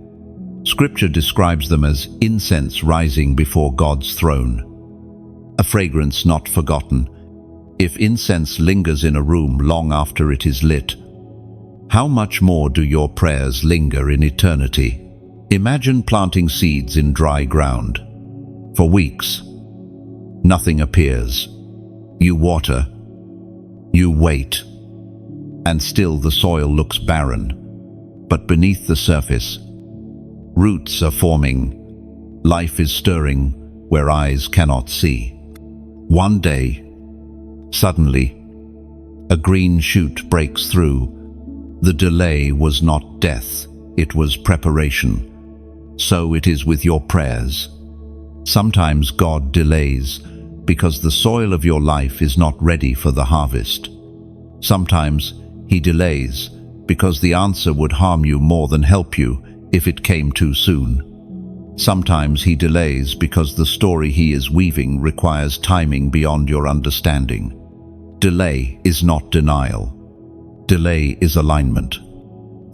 Scripture describes them as incense rising before God's throne, a fragrance not forgotten. If incense lingers in a room long after it is lit, how much more do your prayers linger in eternity? Imagine planting seeds in dry ground. For weeks, nothing appears. You water, you wait, and still the soil looks barren. But beneath the surface, roots are forming. Life is stirring where eyes cannot see. One day, suddenly, a green shoot breaks through. The delay was not death, it was preparation. So it is with your prayers. Sometimes God delays because the soil of your life is not ready for the harvest. Sometimes He delays because the answer would harm you more than help you if it came too soon. Sometimes he delays because the story he is weaving requires timing beyond your understanding. Delay is not denial. Delay is alignment.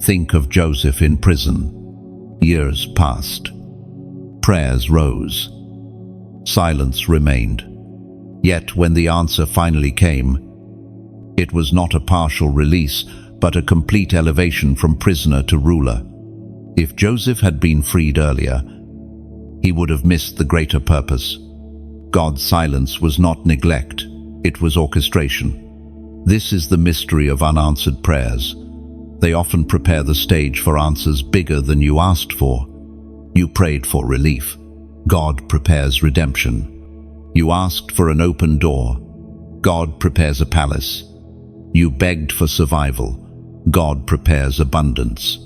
Think of Joseph in prison. Years passed. Prayers rose. Silence remained. Yet when the answer finally came, it was not a partial release, but a complete elevation from prisoner to ruler. If Joseph had been freed earlier, he would have missed the greater purpose. God's silence was not neglect, it was orchestration. This is the mystery of unanswered prayers. They often prepare the stage for answers bigger than you asked for. You prayed for relief. God prepares redemption. You asked for an open door. God prepares a palace. You begged for survival. God prepares abundance.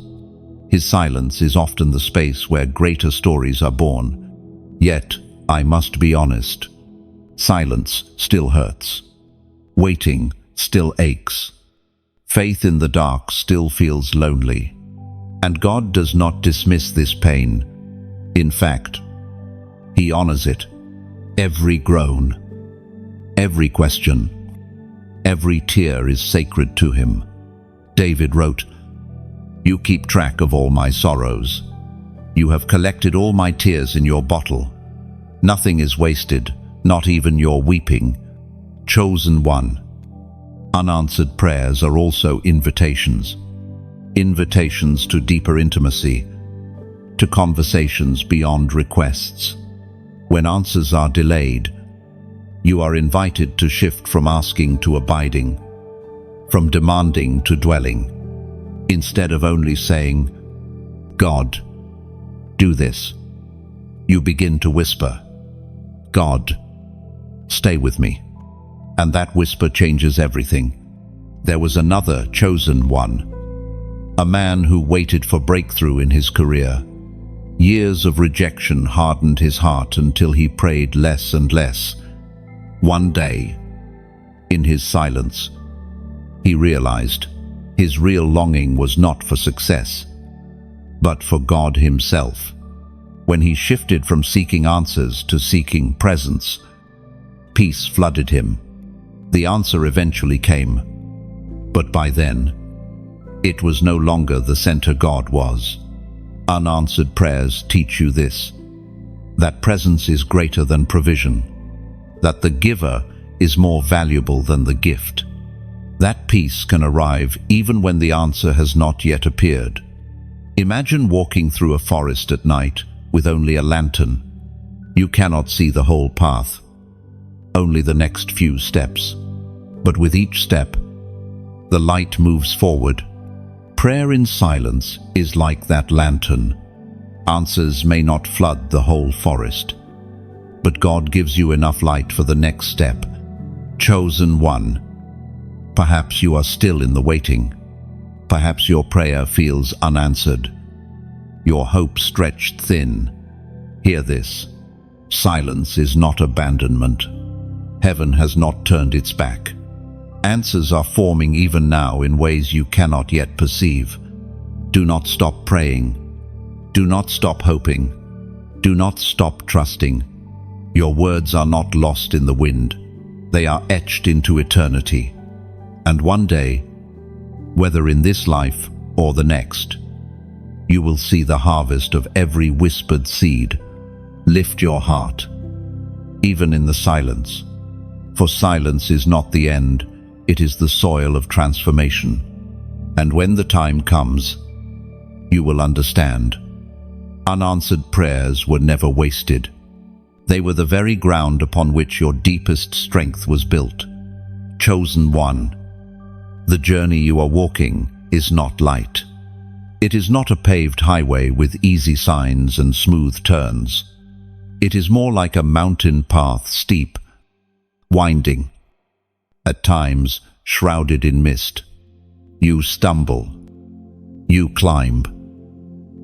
His silence is often the space where greater stories are born. Yet, I must be honest, silence still hurts. Waiting still aches. Faith in the dark still feels lonely. And God does not dismiss this pain. In fact, He honors it. Every groan, every question, every tear is sacred to Him. David wrote, "You keep track of all my sorrows. You have collected all my tears in your bottle. Nothing is wasted, not even your weeping. Chosen one." Unanswered prayers are also invitations. Invitations to deeper intimacy, to conversations beyond requests. When answers are delayed, you are invited to shift from asking to abiding, from demanding to dwelling. Instead of only saying, "God, do this," you begin to whisper, "God, stay with me." And that whisper changes everything. There was another chosen one, a man who waited for breakthrough in his career. Years of rejection hardened his heart until he prayed less and less. One day, in his silence, he realized his real longing was not for success, but for God Himself. When he shifted from seeking answers to seeking presence, peace flooded him. The answer eventually came, but by then, it was no longer the center God was. Unanswered prayers teach you this, that presence is greater than provision, that the giver is more valuable than the gift. That peace can arrive even when the answer has not yet appeared. Imagine walking through a forest at night with only a lantern. You cannot see the whole path, only the next few steps. But with each step, the light moves forward. Prayer in silence is like that lantern. Answers may not flood the whole forest, but God gives you enough light for the next step. Chosen one. Perhaps you are still in the waiting. Perhaps your prayer feels unanswered. Your hope stretched thin. Hear this. Silence is not abandonment. Heaven has not turned its back. Answers are forming even now in ways you cannot yet perceive. Do not stop praying. Do not stop hoping. Do not stop trusting. Your words are not lost in the wind. They are etched into eternity. And one day, whether in this life or the next, you will see the harvest of every whispered seed. Lift your heart, even in the silence. For silence is not the end, it is the soil of transformation. And when the time comes, you will understand. Unanswered prayers were never wasted. They were the very ground upon which your deepest strength was built. Chosen one. The journey you are walking is not light. It is not a paved highway with easy signs and smooth turns. It is more like a mountain path, steep, winding, at times shrouded in mist. You stumble. You climb.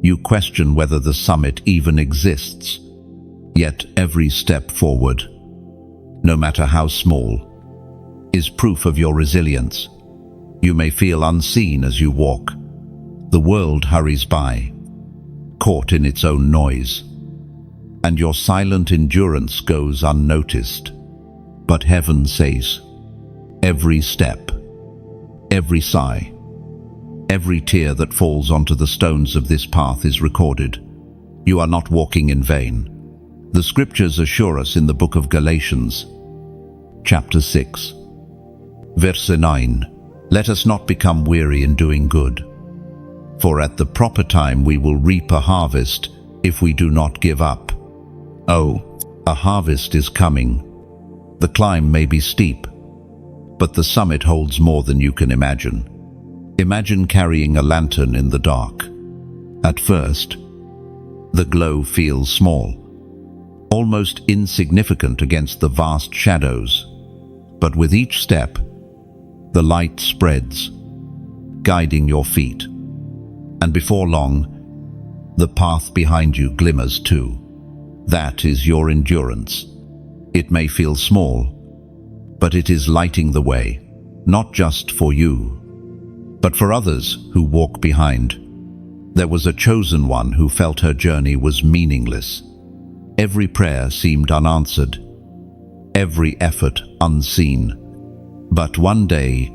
You question whether the summit even exists. Yet every step forward, no matter how small, is proof of your resilience. You may feel unseen as you walk. The world hurries by, caught in its own noise. and your silent endurance goes unnoticed. But heaven says, every step, every sigh, every tear that falls onto the stones of this path is recorded. You are not walking in vain. The scriptures assure us in the book of Galatians, chapter 6, verse 9, "Let us not become weary in doing good, for at the proper time we will reap a harvest if we do not give up." Oh, a harvest is coming. The climb may be steep, but the summit holds more than you can imagine. Imagine carrying a lantern in the dark. At first, the glow feels small, almost insignificant against the vast shadows. But with each step, the light spreads, guiding your feet. And before long, the path behind you glimmers too. That is your endurance. It may feel small, but it is lighting the way, not just for you, but for others who walk behind. There was a chosen one who felt her journey was meaningless. Every prayer seemed unanswered, every effort unseen. But one day,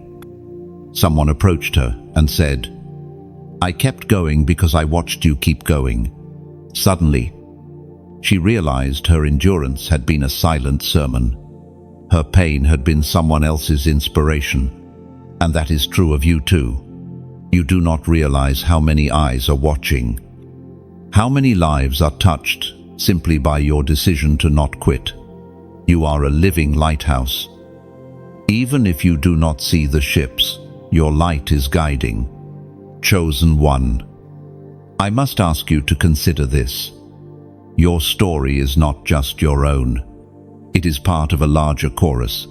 someone approached her and said, "I kept going because I watched you keep going." Suddenly, she realized her endurance had been a silent sermon. Her pain had been someone else's inspiration, and that is true of you too. You do not realize how many eyes are watching, how many lives are touched simply by your decision to not quit. You are a living lighthouse. Even if you do not see the ships, your light is guiding. Chosen one. I must ask you to consider this. Your story is not just your own. It is part of a larger chorus,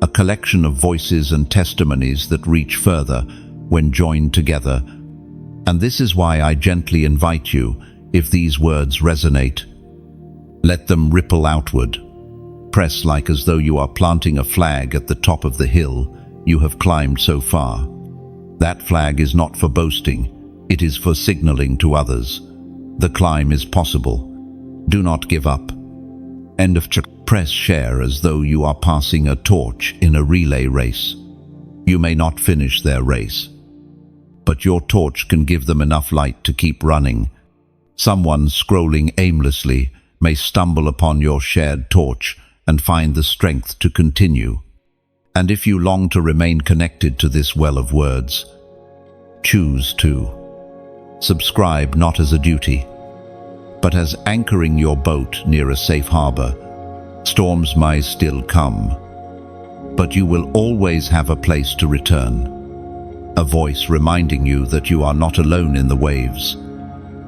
a collection of voices and testimonies that reach further when joined together. And this is why I gently invite you, if these words resonate, let them ripple outward. Press like as though you are planting a flag at the top of the hill you have climbed so far. That flag is not for boasting, it is for signaling to others. The climb is possible. Do not give up. End of chapter. Press share as though you are passing a torch in a relay race. You may not finish their race, but your torch can give them enough light to keep running. Someone scrolling aimlessly may stumble upon your shared torch and find the strength to continue. And if you long to remain connected to this well of words, choose to subscribe not as a duty, but as anchoring your boat near a safe harbor. Storms may still come, but you will always have a place to return, a voice reminding you that you are not alone in the waves.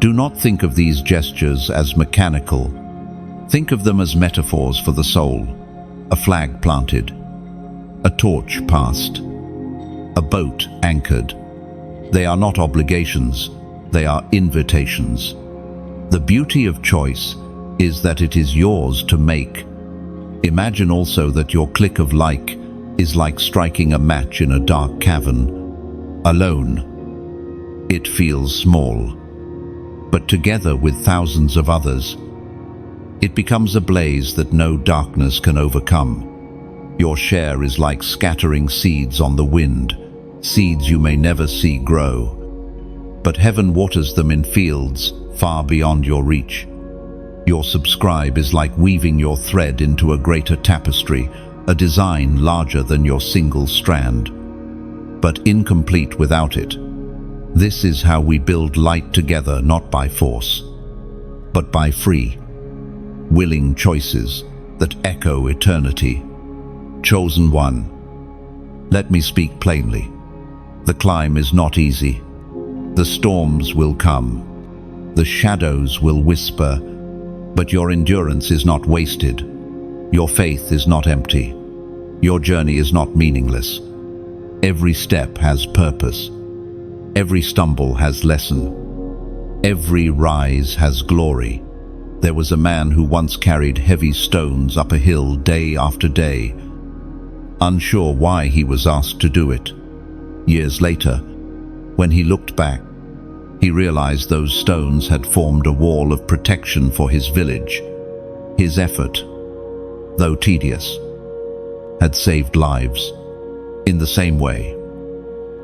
Do not think of these gestures as mechanical. Think of them as metaphors for the soul. A flag planted, a torch passed, a boat anchored. They are not obligations, they are invitations. The beauty of choice is that it is yours to make. Imagine also that your click of like is like striking a match in a dark cavern. Alone, it feels small, but together with thousands of others, it becomes a blaze that no darkness can overcome. Your share is like scattering seeds on the wind, seeds you may never see grow, but heaven waters them in fields far beyond your reach. Your subscribe is like weaving your thread into a greater tapestry, a design larger than your single strand, but incomplete without it. This is how we build light together, not by force, but by free, willing choices that echo eternity. Chosen one, let me speak plainly. The climb is not easy. The storms will come. The shadows will whisper, but your endurance is not wasted. Your faith is not empty. Your journey is not meaningless. Every step has purpose. Every stumble has lesson. Every rise has glory. There was a man who once carried heavy stones up a hill day after day, unsure why he was asked to do it. Years later, when he looked back, He realized those stones had formed a wall of protection for his village. His effort, though tedious, had saved lives. In the same way,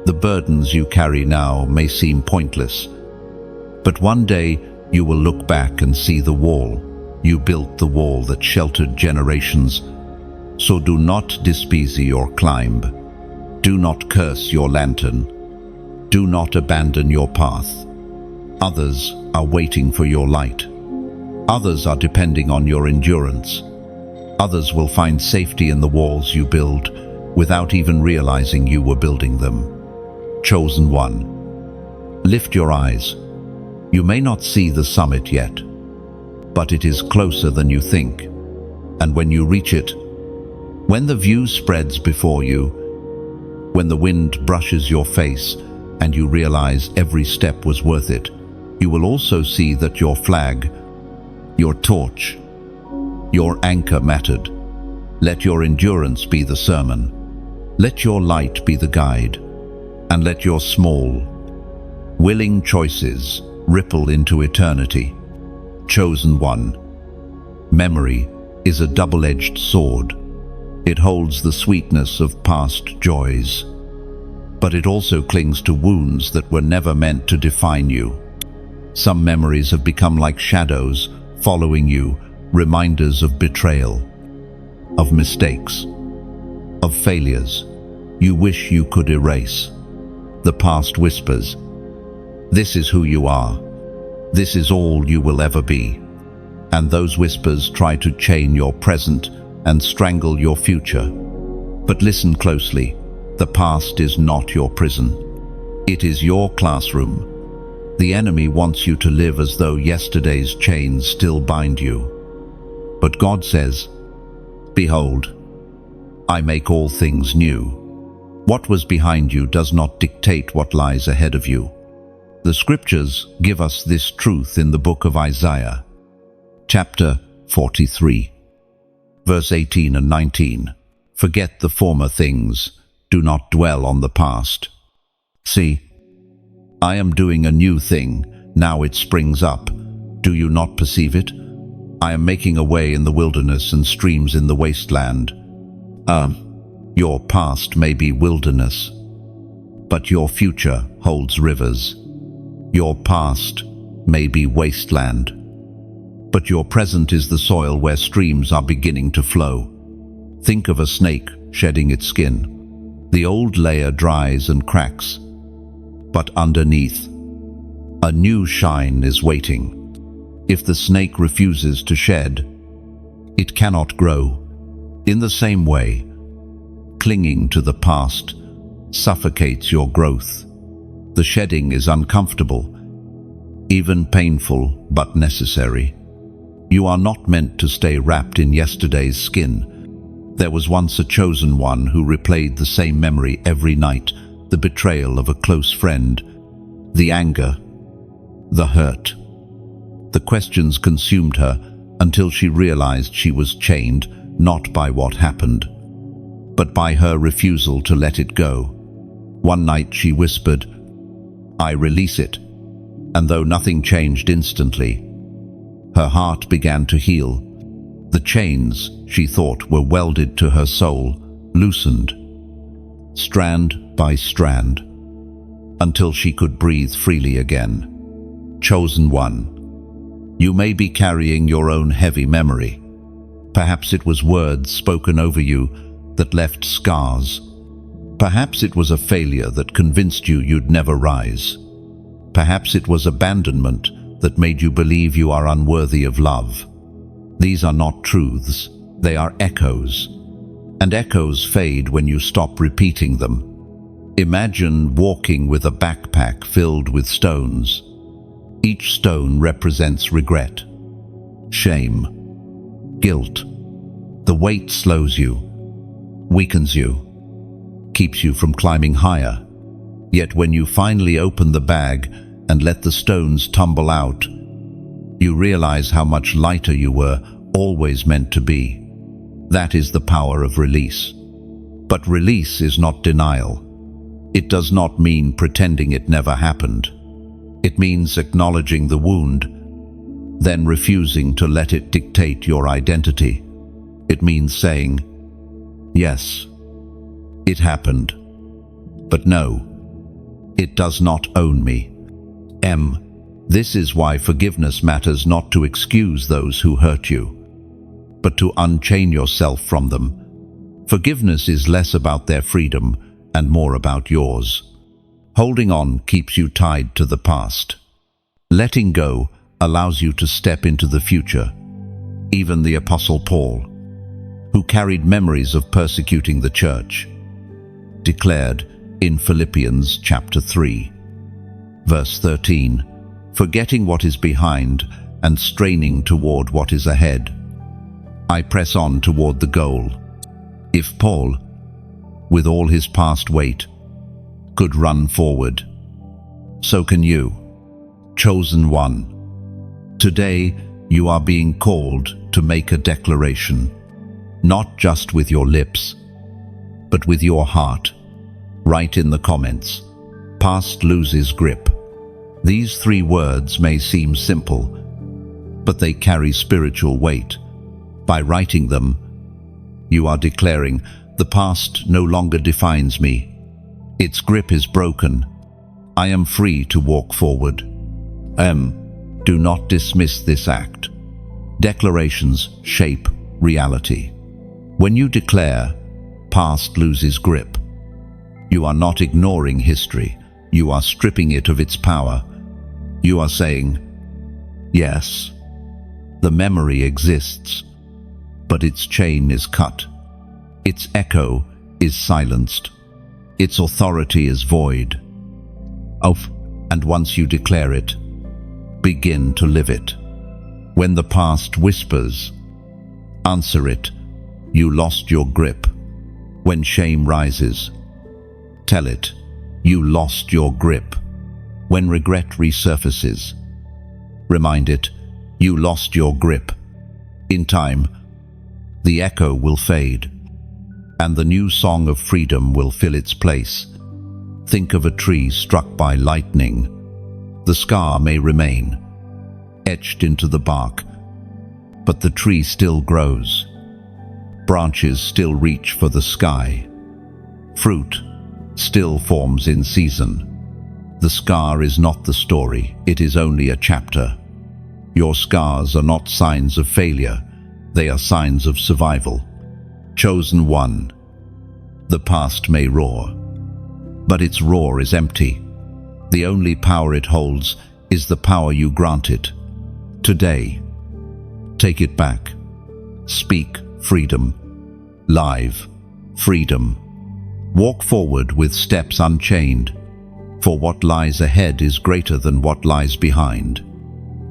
the burdens you carry now may seem pointless, but one day you will look back and see the wall. You built the wall that sheltered generations. So do not despise your climb. Do not curse your lantern. Do not abandon your path. Others are waiting for your light. Others are depending on your endurance. Others will find safety in the walls you build without even realizing you were building them. Chosen one, lift your eyes. You may not see the summit yet, but it is closer than you think. And when you reach it, when the view spreads before you, when the wind brushes your face and you realize every step was worth it, you will also see that your flag, your torch, your anchor mattered. Let your endurance be the sermon. Let your light be the guide. And let your small, willing choices ripple into eternity. Chosen one. Memory is a double-edged sword. It holds the sweetness of past joys, but it also clings to wounds that were never meant to define you. Some memories have become like shadows, following you, reminders of betrayal, of mistakes, of failures you wish you could erase. The past whispers, "This is who you are. This is all you will ever be." And those whispers try to chain your present and strangle your future. But listen closely. The past is not your prison. It is your classroom. The enemy wants you to live as though yesterday's chains still bind you. But God says, "Behold, I make all things new." What was behind you does not dictate what lies ahead of you. The scriptures give us this truth in the book of Isaiah, chapter 43, verse 18 and 19. Forget the former things, do not dwell on the past. See, I am doing a new thing, now it springs up. Do you not perceive it? I am making a way in the wilderness and streams in the wasteland. Your past may be wilderness, but your future holds rivers. Your past may be wasteland, but your present is the soil where streams are beginning to flow. Think of a snake shedding its skin. The old layer dries and cracks, but underneath, a new shine is waiting. If the snake refuses to shed, it cannot grow. In the same way, clinging to the past suffocates your growth. The shedding is uncomfortable, even painful but necessary. You are not meant to stay wrapped in yesterday's skin. There was once a chosen one who replayed the same memory every night, the betrayal of a close friend, the anger, the hurt. The questions consumed her until she realized she was chained not by what happened, but by her refusal to let it go. One night she whispered, "I release it," and though nothing changed instantly, her heart began to heal. The chains, she thought, were welded to her soul, loosened, strand by strand, until she could breathe freely again. Chosen one, you may be carrying your own heavy memory. Perhaps it was words spoken over you that left scars. Perhaps it was a failure that convinced you you'd never rise. Perhaps it was abandonment that made you believe you are unworthy of love. These are not truths, they are echoes. And echoes fade when you stop repeating them. Imagine walking with a backpack filled with stones. Each stone represents regret, shame, guilt. The weight slows you, weakens you, keeps you from climbing higher. Yet when you finally open the bag and let the stones tumble out, you realize how much lighter you were always meant to be. That is the power of release. But release is not denial. It does not mean pretending it never happened. It means acknowledging the wound, then refusing to let it dictate your identity. It means saying, yes, it happened, but no, it does not own me. This is why forgiveness matters, not to excuse those who hurt you, but to unchain yourself from them. Forgiveness is less about their freedom and more about yours. Holding on keeps you tied to the past. Letting go allows you to step into the future. Even the Apostle Paul, who carried memories of persecuting the church, declared in Philippians chapter 3, verse 13, "Forgetting what is behind and straining toward what is ahead, I press on toward the goal." If Paul, with all his past weight, could run forward, so can you. Chosen one. Today, you are being called to make a declaration, not just with your lips, but with your heart. Write in the comments, "Past loses grip." These 3 words may seem simple, but they carry spiritual weight. By writing them, you are declaring, "The past no longer defines me. Its grip is broken. I am free to walk forward." Do not dismiss this act. Declarations shape reality. When you declare, "Past loses grip," you are not ignoring history. You are stripping it of its power. You are saying, "Yes, the memory exists, but its chain is cut. Its echo is silenced. Its authority is void." And once you declare it, begin to live it. When the past whispers, answer it, "You lost your grip." When shame rises, tell it, "You lost your grip." When regret resurfaces, remind it, "You lost your grip." In time, the echo will fade, and the new song of freedom will fill its place. Think of a tree struck by lightning. The scar may remain, etched into the bark, but the tree still grows. Branches still reach for the sky. Fruit still forms in season. The scar is not the story, it is only a chapter. Your scars are not signs of failure, they are signs of survival. Chosen one. The past may roar, but its roar is empty. The only power it holds is the power you grant it. Today, take it back. Speak freedom. Live freedom. Walk forward with steps unchained, for what lies ahead is greater than what lies behind.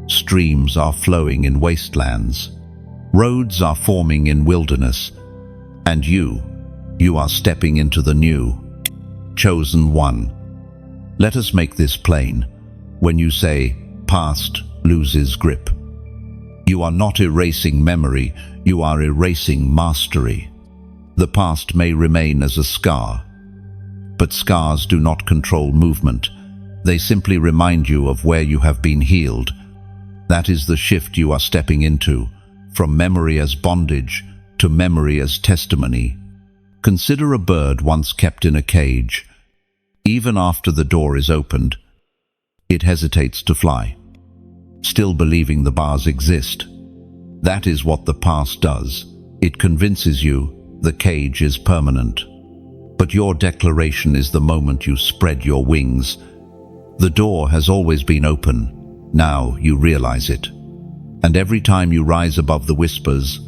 Streams are flowing in wastelands. Roads are forming in wilderness. And you are stepping into the new. Chosen one. Let us make this plain. When you say, "Past loses grip," you are not erasing memory, you are erasing mastery. The past may remain as a scar, but scars do not control movement. They simply remind you of where you have been healed. That is the shift you are stepping into, from memory as bondage to memory as testimony. Consider a bird once kept in a cage. Even after the door is opened, it hesitates to fly, still believing the bars exist. That is what the past does. It convinces you the cage is permanent. But your declaration is the moment you spread your wings. The door has always been open. Now you realize it. And every time you rise above the whispers,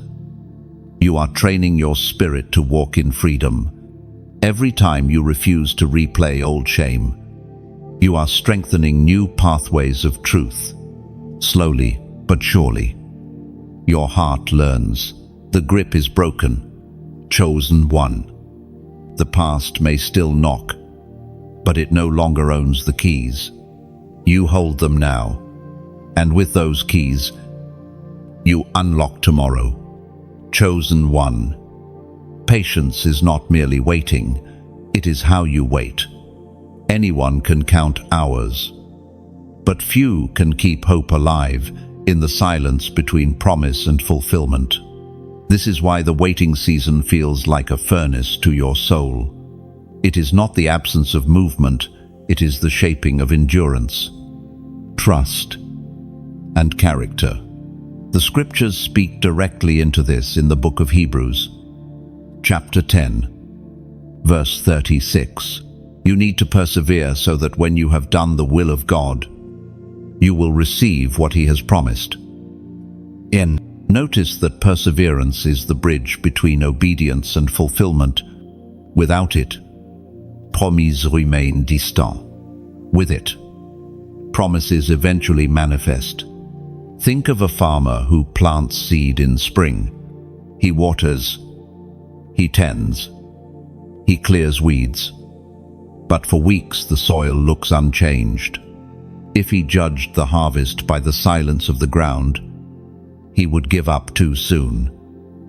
you are training your spirit to walk in freedom. Every time you refuse to replay old shame, you are strengthening new pathways of truth. Slowly but surely, your heart learns. The grip is broken. Chosen one. The past may still knock, but it no longer owns the keys. You hold them now, and with those keys, you unlock tomorrow. Chosen one. Patience is not merely waiting, it is how you wait. Anyone can count hours, But few can keep hope alive in the silence between promise and fulfillment. This is why the waiting season feels like a furnace to your soul. It is not the absence of movement, it is the shaping of endurance, trust, and character. The scriptures speak directly into this in the book of Hebrews, chapter 10, verse 36. You need to persevere so that when you have done the will of God, you will receive what He has promised. Notice that perseverance is the bridge between obedience and fulfillment. Without it, promises remain distant. With it, promises eventually manifest. Think of a farmer who plants seed in spring. He waters, he tends, he clears weeds. But for weeks the soil looks unchanged. If he judged the harvest by the silence of the ground, he would give up too soon.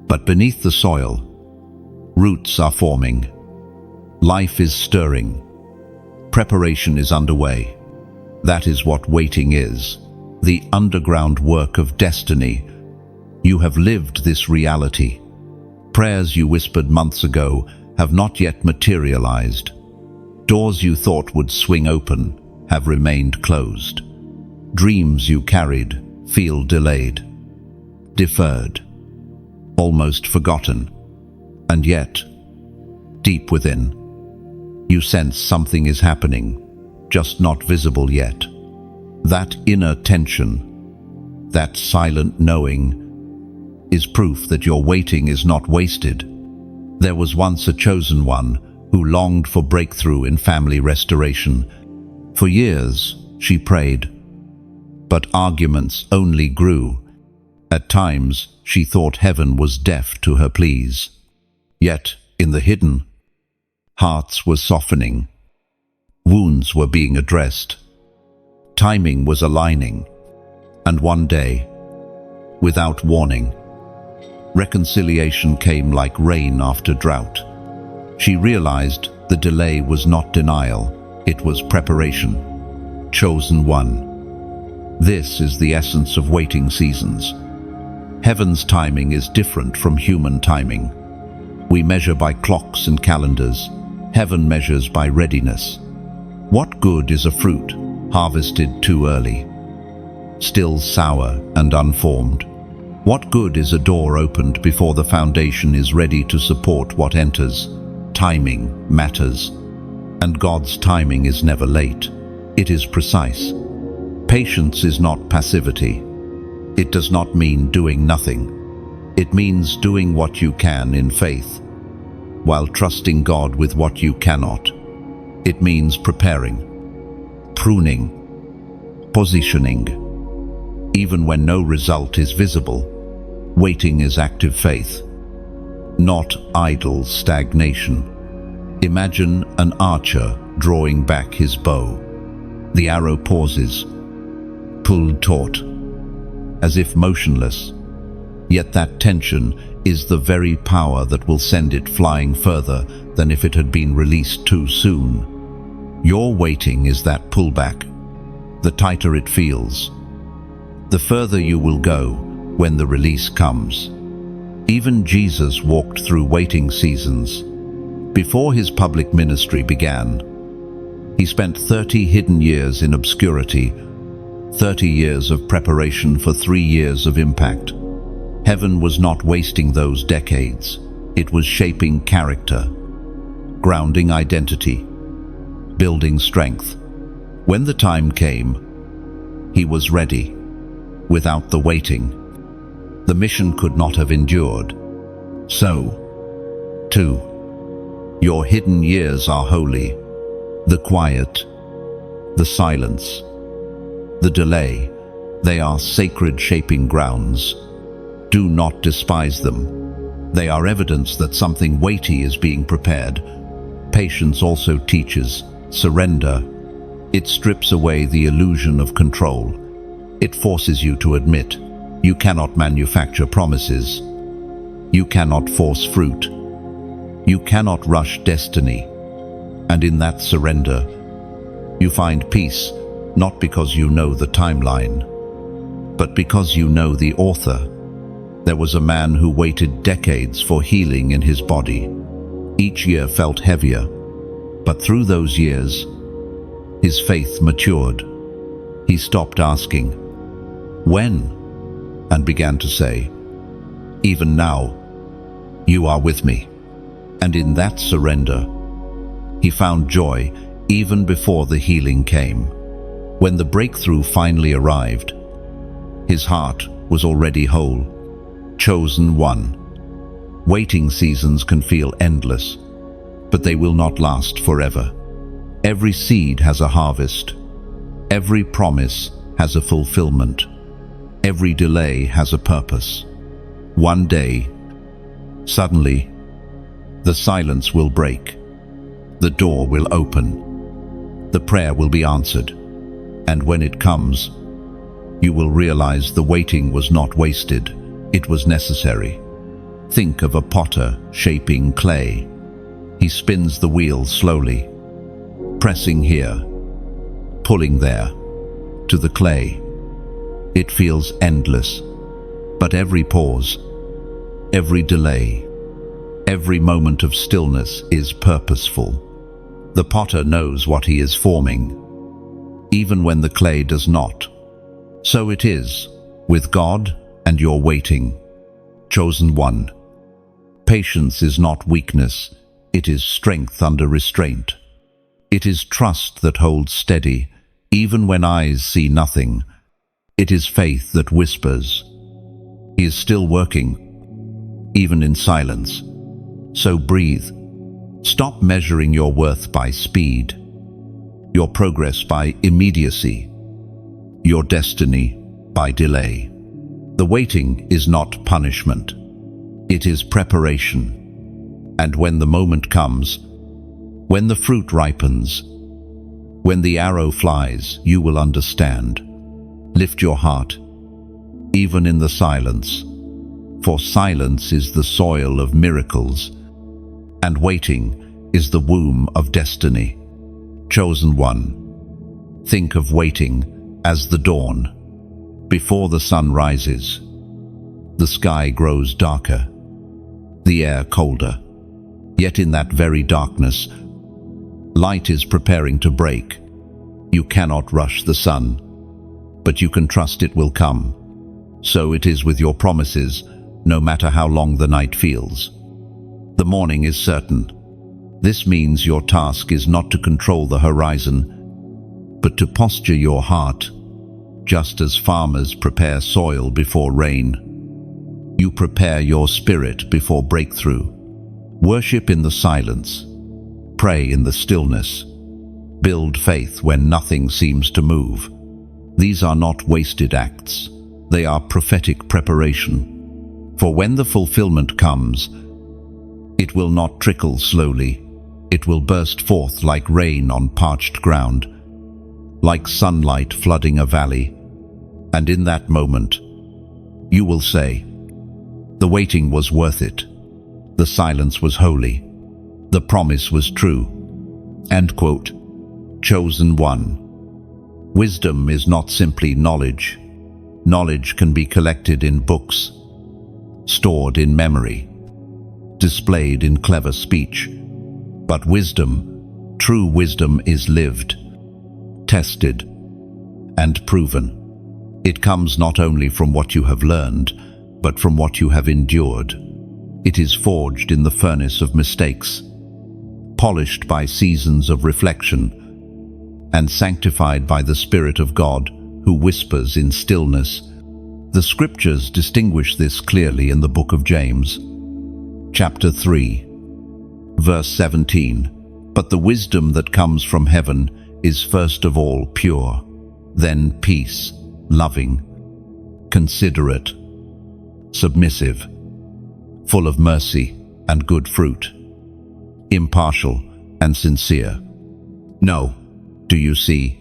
But beneath the soil, roots are forming. Life is stirring. Preparation is underway. That is what waiting is, the underground work of destiny. You have lived this reality. Prayers you whispered months ago have not yet materialized. Doors you thought would swing open have remained closed. Dreams you carried feel delayed, deferred, almost forgotten. And yet, deep within, you sense something is happening, just not visible yet. That inner tension, that silent knowing, is proof that your waiting is not wasted. There was once a chosen one who longed for breakthrough in family restoration. For years, she prayed, but arguments only grew. At times, she thought heaven was deaf to her pleas. Yet, in the hidden, hearts were softening. Wounds were being addressed. Timing was aligning. And one day, without warning, reconciliation came like rain after drought. She realized the delay was not denial, it was preparation. Chosen one. This is the essence of waiting seasons. Heaven's timing is different from human timing. We measure by clocks and calendars. Heaven measures by readiness. What good is a fruit harvested too early, still sour and unformed? What good is a door opened before the foundation is ready to support what enters? Timing matters, and God's timing is never late. It is precise. Patience is not passivity. It does not mean doing nothing. It means doing what you can in faith, while trusting God with what you cannot. It means preparing, pruning, positioning. Even when no result is visible, waiting is active faith, not idle stagnation. Imagine an archer drawing back his bow. The arrow pauses, pulled taut, as if motionless. Yet that tension is the very power that will send it flying further than if it had been released too soon. Your waiting is that pullback. The tighter it feels, the further you will go when the release comes. Even Jesus walked through waiting seasons. Before his public ministry began, he spent 30 hidden years in obscurity, 30 years of preparation for 3 years of impact. Heaven was not wasting those decades. It was shaping character, grounding identity, building strength. When the time came, he was ready. Without the waiting, the mission could not have endured. So, too, your hidden years are holy. The quiet, the silence, the delay, they are sacred shaping grounds. Do not despise them. They are evidence that something weighty is being prepared. Patience also teaches surrender. It strips away the illusion of control. It forces you to admit you cannot manufacture promises. You cannot force fruit. You cannot rush destiny. And in that surrender, you find peace not because you know the timeline, but because you know the author. There was a man who waited decades for healing in his body. Each year felt heavier, but through those years, his faith matured. He stopped asking, "When?" and began to say, "Even now, you are with me." And in that surrender, he found joy even before the healing came. When the breakthrough finally arrived, his heart was already whole, chosen one. Waiting seasons can feel endless, but they will not last forever. Every seed has a harvest. Every promise has a fulfillment. Every delay has a purpose. One day, suddenly, the silence will break. The door will open. The prayer will be answered. And when it comes, you will realize the waiting was not wasted. It was necessary. Think of a potter shaping clay. He spins the wheel slowly, pressing here, pulling there, to the clay. It feels endless, but every pause, every delay, every moment of stillness is purposeful. The potter knows what he is forming, even when the clay does not. So it is with God and your waiting. Chosen one. Patience is not weakness, it is strength under restraint. It is trust that holds steady, even when eyes see nothing. It is faith that whispers, "He is still working," even in silence. So breathe. Stop measuring your worth by speed, your progress by immediacy, your destiny by delay. The waiting is not punishment. It is preparation. And when the moment comes, when the fruit ripens, when the arrow flies, you will understand. Lift your heart, even in the silence, for silence is the soil of miracles, and waiting is the womb of destiny. Chosen one. Think of waiting as the dawn. Before the sun rises, the sky grows darker, the air colder. Yet in that very darkness, light is preparing to break. You cannot rush the sun, but you can trust it will come. So it is with your promises, no matter how long the night feels. The morning is certain. This means your task is not to control the horizon, but to posture your heart, just as farmers prepare soil before rain. You prepare your spirit before breakthrough. Worship in the silence. Pray in the stillness. Build faith when nothing seems to move. These are not wasted acts. They are prophetic preparation. For when the fulfillment comes, it will not trickle slowly. It will burst forth like rain on parched ground, like sunlight flooding a valley. And in that moment, you will say, "The waiting was worth it. The silence was holy. The promise was true." End quote. Chosen one. Wisdom is not simply knowledge. Knowledge can be collected in books, stored in memory, displayed in clever speech. But wisdom, true wisdom, is lived, tested, and proven. It comes not only from what you have learned, but from what you have endured. It is forged in the furnace of mistakes, polished by seasons of reflection, and sanctified by the Spirit of God, who whispers in stillness. The Scriptures distinguish this clearly in the book of James, chapter 3, verse 17. But the wisdom that comes from heaven is first of all pure, then peace, loving, considerate, submissive, full of mercy and good fruit, impartial and sincere. No, do you see?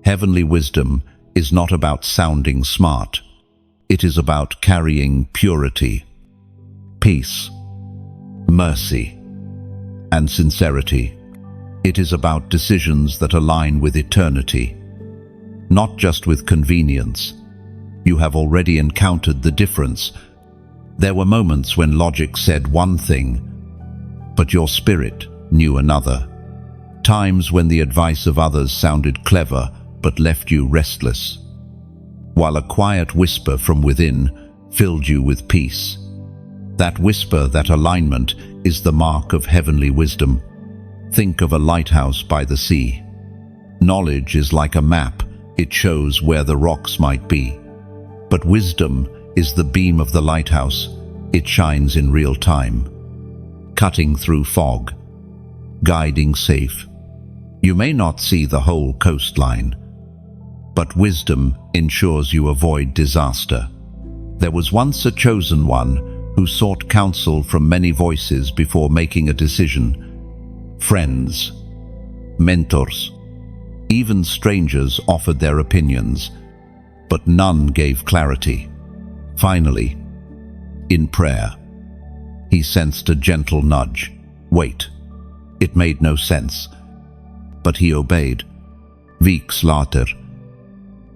Heavenly wisdom is not about sounding smart. It is about carrying purity, peace, mercy, and sincerity. It is about decisions that align with eternity, not just with convenience. You have already encountered the difference. There were moments when logic said one thing, but your spirit knew another. Times when the advice of others sounded clever but left you restless, while a quiet whisper from within filled you with peace. That whisper, that alignment, is the mark of heavenly wisdom. Think of a lighthouse by the sea. Knowledge is like a map. It shows where the rocks might be. But wisdom is the beam of the lighthouse. It shines in real time, cutting through fog, guiding safe. You may not see the whole coastline, but wisdom ensures you avoid disaster. There was once a chosen one who sought counsel from many voices before making a decision. Friends, mentors, even strangers offered their opinions, but none gave clarity. Finally, in prayer, he sensed a gentle nudge. Wait. It made no sense, but he obeyed. Weeks later,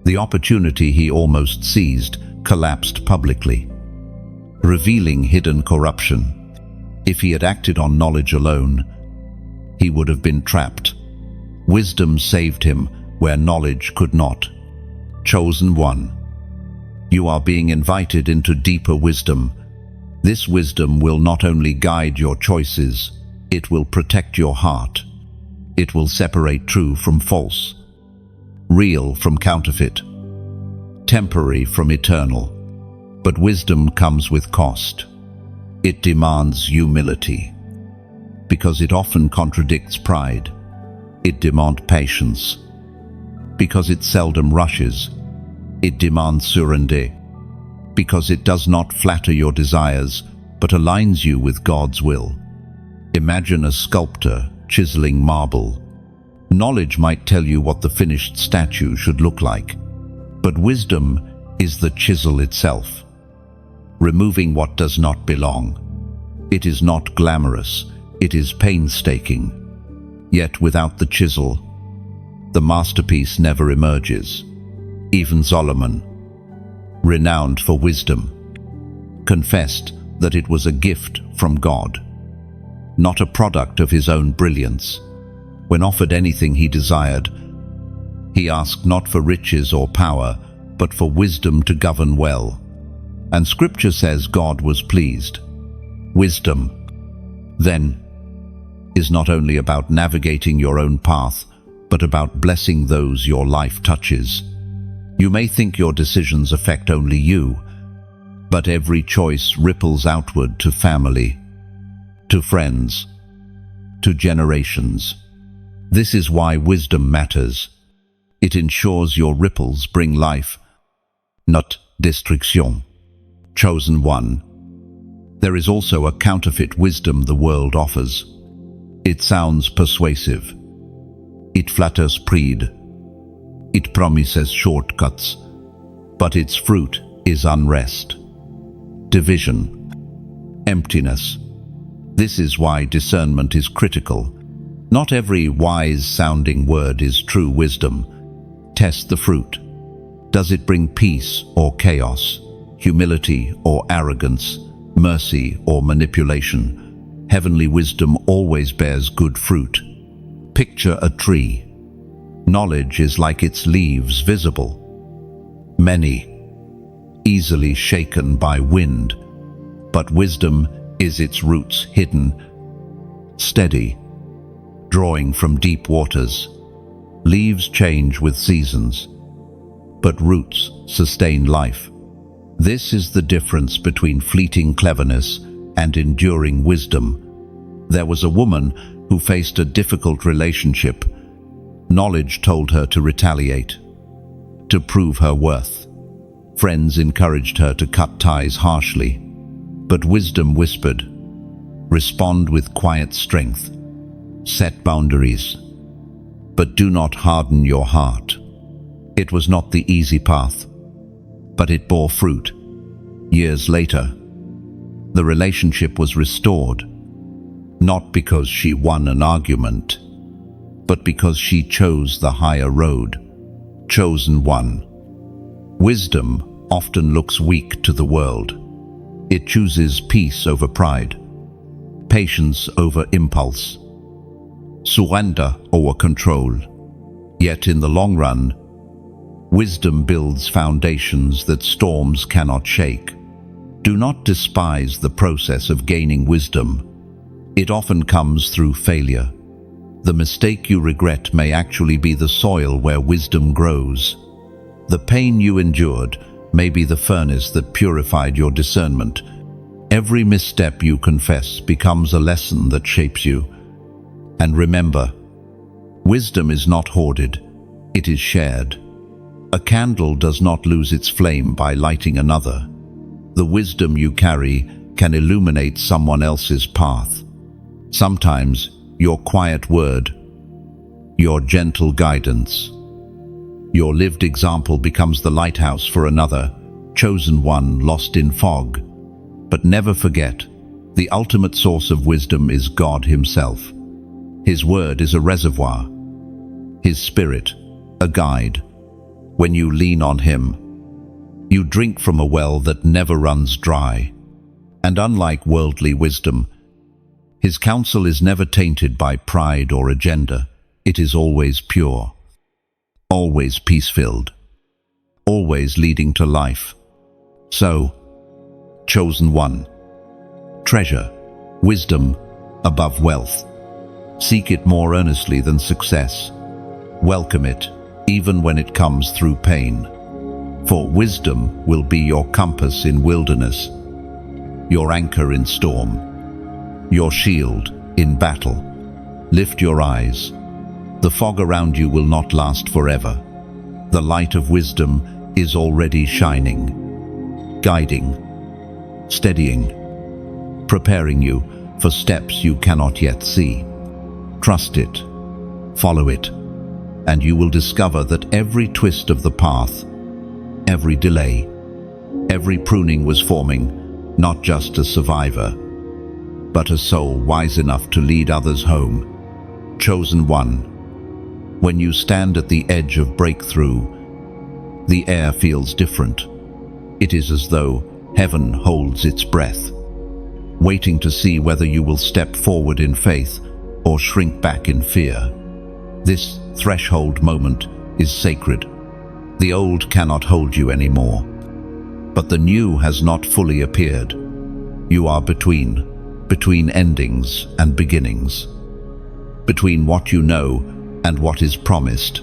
the opportunity he almost seized collapsed publicly, revealing hidden corruption. If he had acted on knowledge alone, he would have been trapped. Wisdom saved him where knowledge could not. Chosen one, you are being invited into deeper wisdom. This wisdom will not only guide your choices, it will protect your heart. It will separate true from false, real from counterfeit, temporary from eternal. But wisdom comes with cost. It demands humility, because it often contradicts pride. It demands patience, because it seldom rushes. It demands surrender, because it does not flatter your desires, but aligns you with God's will. Imagine a sculptor chiseling marble. Knowledge might tell you what the finished statue should look like, but wisdom is the chisel itself, removing what does not belong. It is not glamorous, it is painstaking. Yet without the chisel, the masterpiece never emerges. Even Solomon, renowned for wisdom, confessed that it was a gift from God, not a product of his own brilliance. When offered anything he desired, he asked not for riches or power, but for wisdom to govern well. And Scripture says God was pleased. Wisdom, then, is not only about navigating your own path, but about blessing those your life touches. You may think your decisions affect only you, but every choice ripples outward to family, to friends, to generations. This is why wisdom matters. It ensures your ripples bring life, not destruction. Chosen one. There is also a counterfeit wisdom the world offers. It sounds persuasive. It flatters pride. It promises shortcuts, but its fruit is unrest, division, emptiness. This is why discernment is critical. Not every wise-sounding word is true wisdom. Test the fruit. Does it bring peace or chaos, humility or arrogance, mercy or manipulation? Heavenly wisdom always bears good fruit. Picture a tree. Knowledge is like its leaves, visible, many, easily shaken by wind, but wisdom is its roots, hidden, steady, drawing from deep waters. Leaves change with seasons, but roots sustain life. This is the difference between fleeting cleverness and enduring wisdom. There was a woman who faced a difficult relationship. Knowledge told her to retaliate, to prove her worth. Friends encouraged her to cut ties harshly, but wisdom whispered, respond with quiet strength, set boundaries, but do not harden your heart. It was not the easy path, but it bore fruit. Years later, the relationship was restored, not because she won an argument, but because she chose the higher road. Chosen one. Wisdom often looks weak to the world. It chooses peace over pride, patience over impulse, surrender over control. Yet in the long run, wisdom builds foundations that storms cannot shake. Do not despise the process of gaining wisdom. It often comes through failure. The mistake you regret may actually be the soil where wisdom grows. The pain you endured may be the furnace that purified your discernment. Every misstep you confess becomes a lesson that shapes you. And remember, wisdom is not hoarded, it is shared. A candle does not lose its flame by lighting another. The wisdom you carry can illuminate someone else's path. Sometimes your quiet word, your gentle guidance, your lived example becomes the lighthouse for another, chosen one lost in fog. But never forget, the ultimate source of wisdom is God Himself. His word is a reservoir, His Spirit a guide. When you lean on Him, you drink from a well that never runs dry. And unlike worldly wisdom, His counsel is never tainted by pride or agenda. It is always pure, always peace-filled, always leading to life. So, chosen one, treasure wisdom above wealth. Seek it more earnestly than success. Welcome it, even when it comes through pain. For wisdom will be your compass in wilderness, your anchor in storm, your shield in battle. Lift your eyes. The fog around you will not last forever. The light of wisdom is already shining, guiding, steadying, preparing you for steps you cannot yet see. Trust it, follow it, and you will discover that every twist of the path, every delay, every pruning was forming not just a survivor, but a soul wise enough to lead others home. Chosen one. When you stand at the edge of breakthrough, the air feels different. It is as though heaven holds its breath, waiting to see whether you will step forward in faith or shrink back in fear. This threshold moment is sacred. The old cannot hold you anymore, but the new has not fully appeared. You are between endings and beginnings, between what you know and what is promised.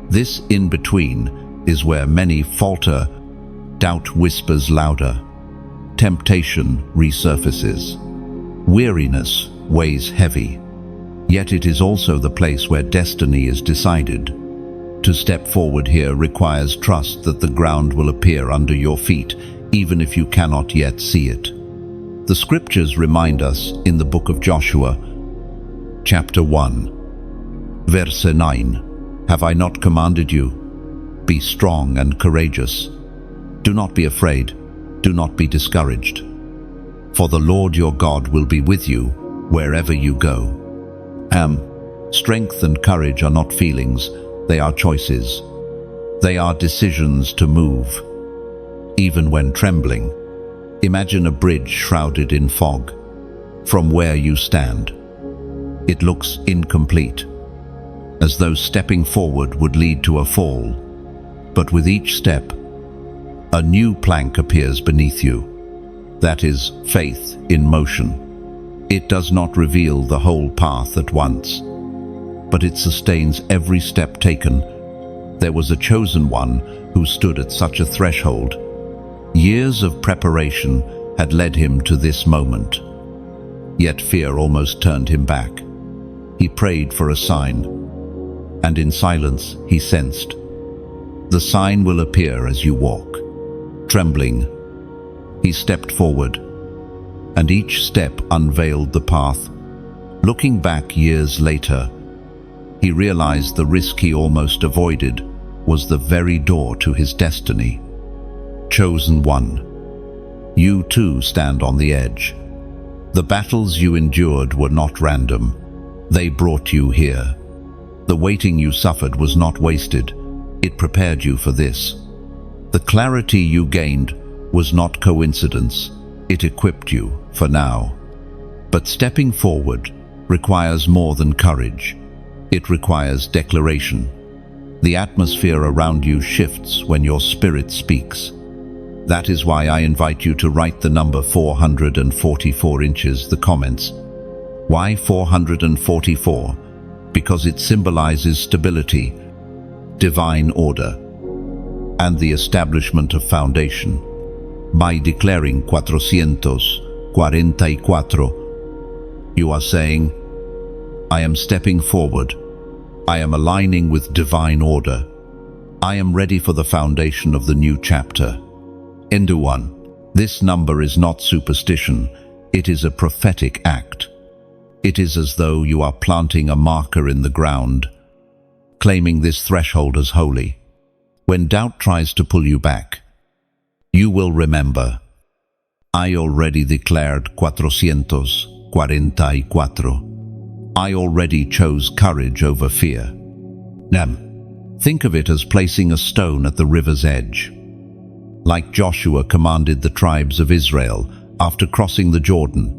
This in-between is where many falter, doubt whispers louder, temptation resurfaces, weariness weighs heavy. Yet it is also the place where destiny is decided. To step forward here requires trust that the ground will appear under your feet, even if you cannot yet see it. The scriptures remind us in the book of Joshua, chapter 1, verse 9, "Have I not commanded you? Be strong and courageous. Do not be afraid, do not be discouraged. For the Lord your God will be with you wherever you go." Strength and courage are not feelings, they are choices. They are decisions to move, even when trembling. Imagine a bridge shrouded in fog. From where you stand, it looks incomplete, as though stepping forward would lead to a fall. But with each step, a new plank appears beneath you. That is faith in motion. It does not reveal the whole path at once, but it sustains every step taken. There was a chosen one who stood at such a threshold. Years of preparation had led him to this moment. Yet fear almost turned him back. He prayed for a sign, and in silence he sensed, "The sign will appear as you walk." Trembling, he stepped forward, and each step unveiled the path. Looking back years later, he realized the risk he almost avoided was the very door to his destiny. Chosen one. You too stand on the edge. The battles you endured were not random. They brought you here. The waiting you suffered was not wasted. It prepared you for this. The clarity you gained was not coincidence. It equipped you for now. But stepping forward requires more than courage. It requires declaration. The atmosphere around you shifts when your spirit speaks. That is why I invite you to write the number 444 inches, the comments. Why 444? Because it symbolizes stability, divine order, and the establishment of foundation. By declaring 444, you are saying, I am stepping forward. I am aligning with divine order. I am ready for the foundation of the new chapter. Endo 1. This number is not superstition. It is a prophetic act. It is as though you are planting a marker in the ground, claiming this threshold as holy. When doubt tries to pull you back, you will remember, I already declared 444. I already chose courage over fear. Now, think of it as placing a stone at the river's edge. Like Joshua commanded the tribes of Israel after crossing the Jordan,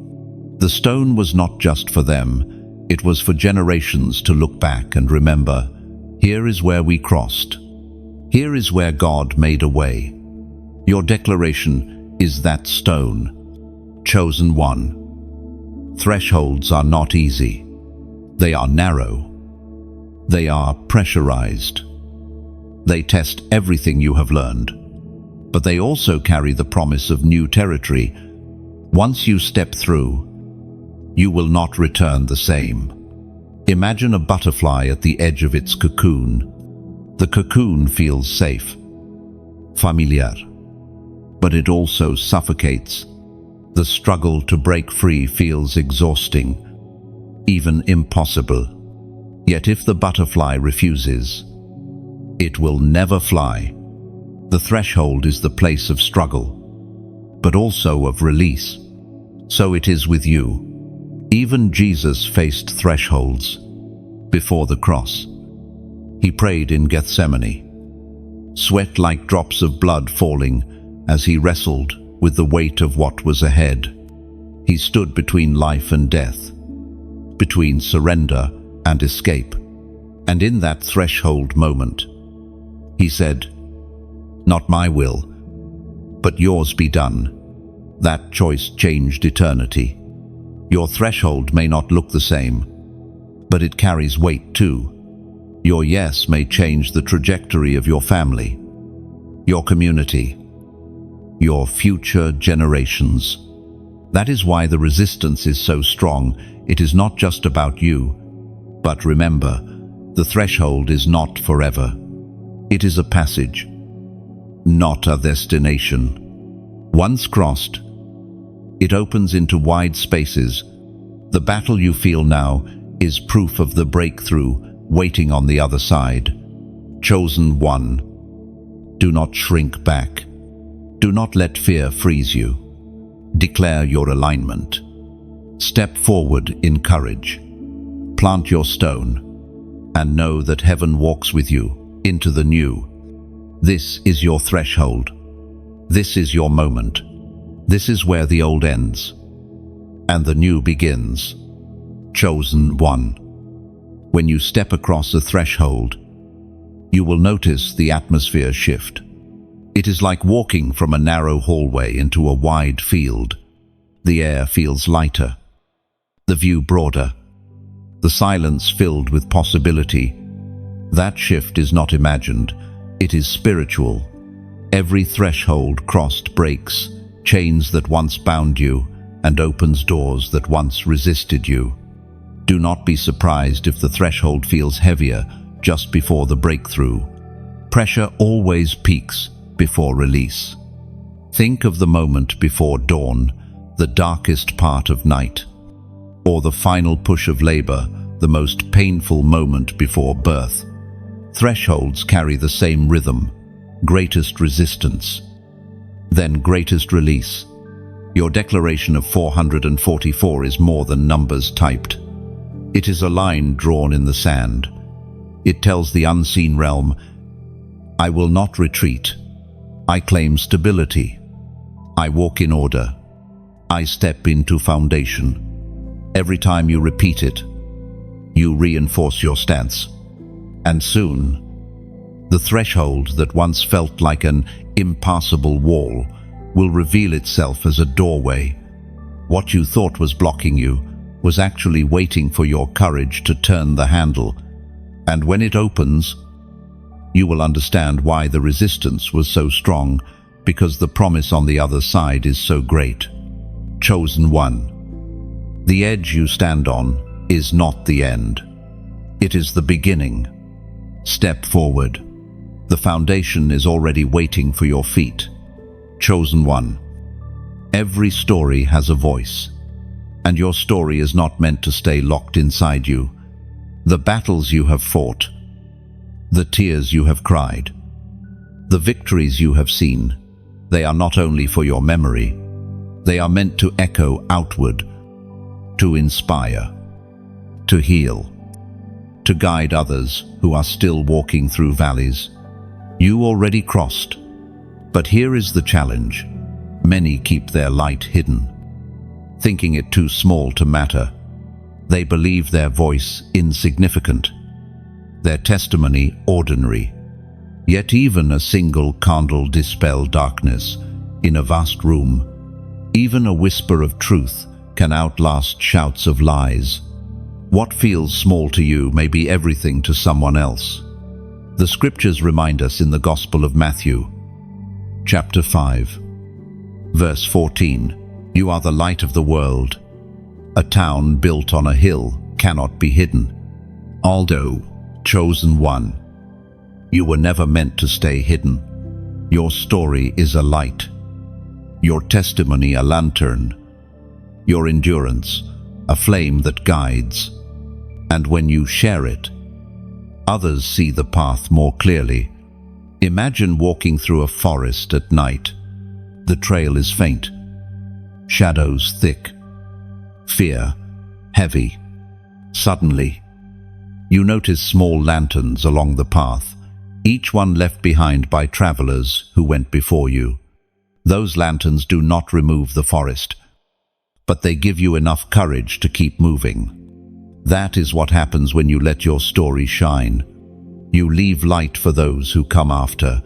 the stone was not just for them, it was for generations to look back and remember, here is where we crossed. Here is where God made a way. Your declaration is that stone. Chosen one. Thresholds are not easy. They are narrow. They are pressurized. They test everything you have learned. But they also carry the promise of new territory. Once you step through, you will not return the same. Imagine a butterfly at the edge of its cocoon. The cocoon feels safe, familiar, but it also suffocates. The struggle to break free feels exhausting, even impossible. Yet if the butterfly refuses, it will never fly. The threshold is the place of struggle, but also of release. So it is with you. Even Jesus faced thresholds before the cross. He prayed in Gethsemane, sweat like drops of blood falling as he wrestled with the weight of what was ahead. He stood between life and death, between surrender and escape. And in that threshold moment, he said, "Not my will, but yours be done." That choice changed eternity. Your threshold may not look the same, but it carries weight too. Your yes may change the trajectory of your family, your community, your future generations. That is why the resistance is so strong. It is not just about you. But remember, the threshold is not forever. It is a passage, not a destination. Once crossed, it opens into wide spaces. The battle you feel now is proof of the breakthrough waiting on the other side. Chosen one. Do not shrink back. Do not let fear freeze you. Declare your alignment. Step forward in courage. Plant your stone, and know that heaven walks with you into the new. This is your threshold. This is your moment. This is where the old ends, and the new begins. Chosen one. When you step across a threshold, you will notice the atmosphere shift. It is like walking from a narrow hallway into a wide field. The air feels lighter, the view broader, the silence filled with possibility. That shift is not imagined, it is spiritual. Every threshold crossed breaks chains that once bound you and opens doors that once resisted you. Do not be surprised if the threshold feels heavier just before the breakthrough. Pressure always peaks before release. Think of the moment before dawn, the darkest part of night, or the final push of labor, the most painful moment before birth. Thresholds carry the same rhythm, greatest resistance, then greatest release. Your declaration of 444 is more than numbers typed. It is a line drawn in the sand. It tells the unseen realm, I will not retreat. I claim stability. I walk in order. I step into foundation. Every time you repeat it, you reinforce your stance. And soon, the threshold that once felt like an impassable wall will reveal itself as a doorway. What you thought was blocking you was actually waiting for your courage to turn the handle. And when it opens, you will understand why the resistance was so strong, because the promise on the other side is so great. Chosen one. The edge you stand on is not the end. It is the beginning. Step forward. The foundation is already waiting for your feet. Chosen one. Every story has a voice, and your story is not meant to stay locked inside you. The battles you have fought, the tears you have cried, the victories you have seen, they are not only for your memory, they are meant to echo outward, to inspire, to heal, to guide others who are still walking through valleys you already crossed. But here is the challenge. Many keep their light hidden, thinking it too small to matter. They believe their voice insignificant, their testimony ordinary. Yet even a single candle dispels darkness in a vast room. Even a whisper of truth can outlast shouts of lies. What feels small to you may be everything to someone else. The scriptures remind us in the Gospel of Matthew, chapter 5, verse 14, "You are the light of the world. A town built on a hill cannot be hidden." Although, chosen one, you were never meant to stay hidden. Your story is a light, your testimony a lantern, your endurance a flame that guides. And when you share it, others see the path more clearly. Imagine walking through a forest at night. The trail is faint, shadows thick, fear heavy. Suddenly, you notice small lanterns along the path, each one left behind by travelers who went before you. Those lanterns do not remove the forest, but they give you enough courage to keep moving. That is what happens when you let your story shine. You leave light for those who come after.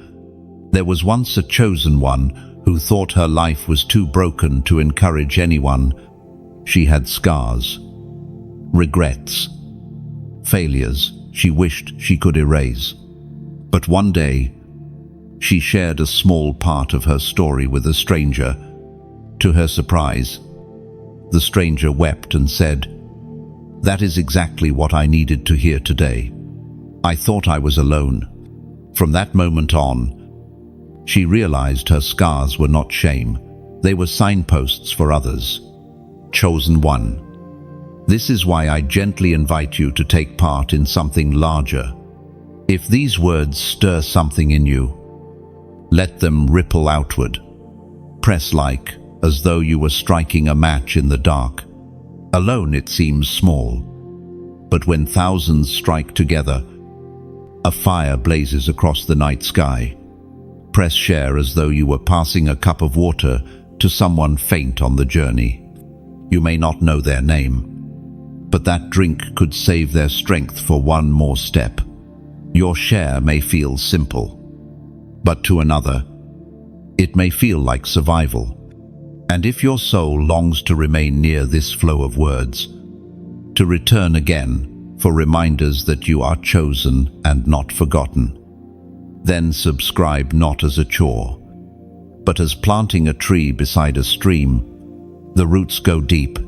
There was once a chosen one who thought her life was too broken to encourage anyone. She had scars, regrets, failures she wished she could erase. But one day, she shared a small part of her story with a stranger. To her surprise, the stranger wept and said, "That is exactly what I needed to hear today. I thought I was alone." From that moment on, she realized her scars were not shame. They were signposts for others. Chosen one. This is why I gently invite you to take part in something larger. If these words stir something in you, let them ripple outward. Press like as though you were striking a match in the dark. Alone it seems small, but when thousands strike together, a fire blazes across the night sky. Press share as though you were passing a cup of water to someone faint on the journey. You may not know their name, but that drink could save their strength for one more step. Your share may feel simple, but to another, it may feel like survival. And if your soul longs to remain near this flow of words, to return again for reminders that you are chosen and not forgotten, then subscribe not as a chore, but as planting a tree beside a stream. The roots go deep,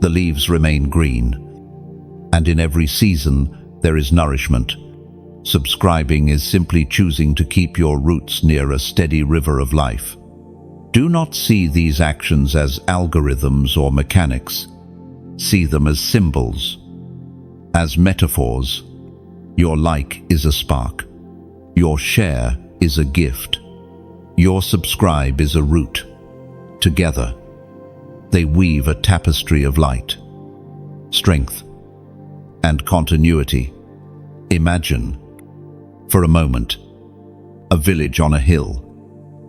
the leaves remain green, and in every season there is nourishment. Subscribing is simply choosing to keep your roots near a steady river of life. Do not see these actions as algorithms or mechanics. See them as symbols, as metaphors. Your like is a spark. Your share is a gift. Your subscribe is a root. Together, they weave a tapestry of light, strength, and continuity. Imagine, for a moment, a village on a hill.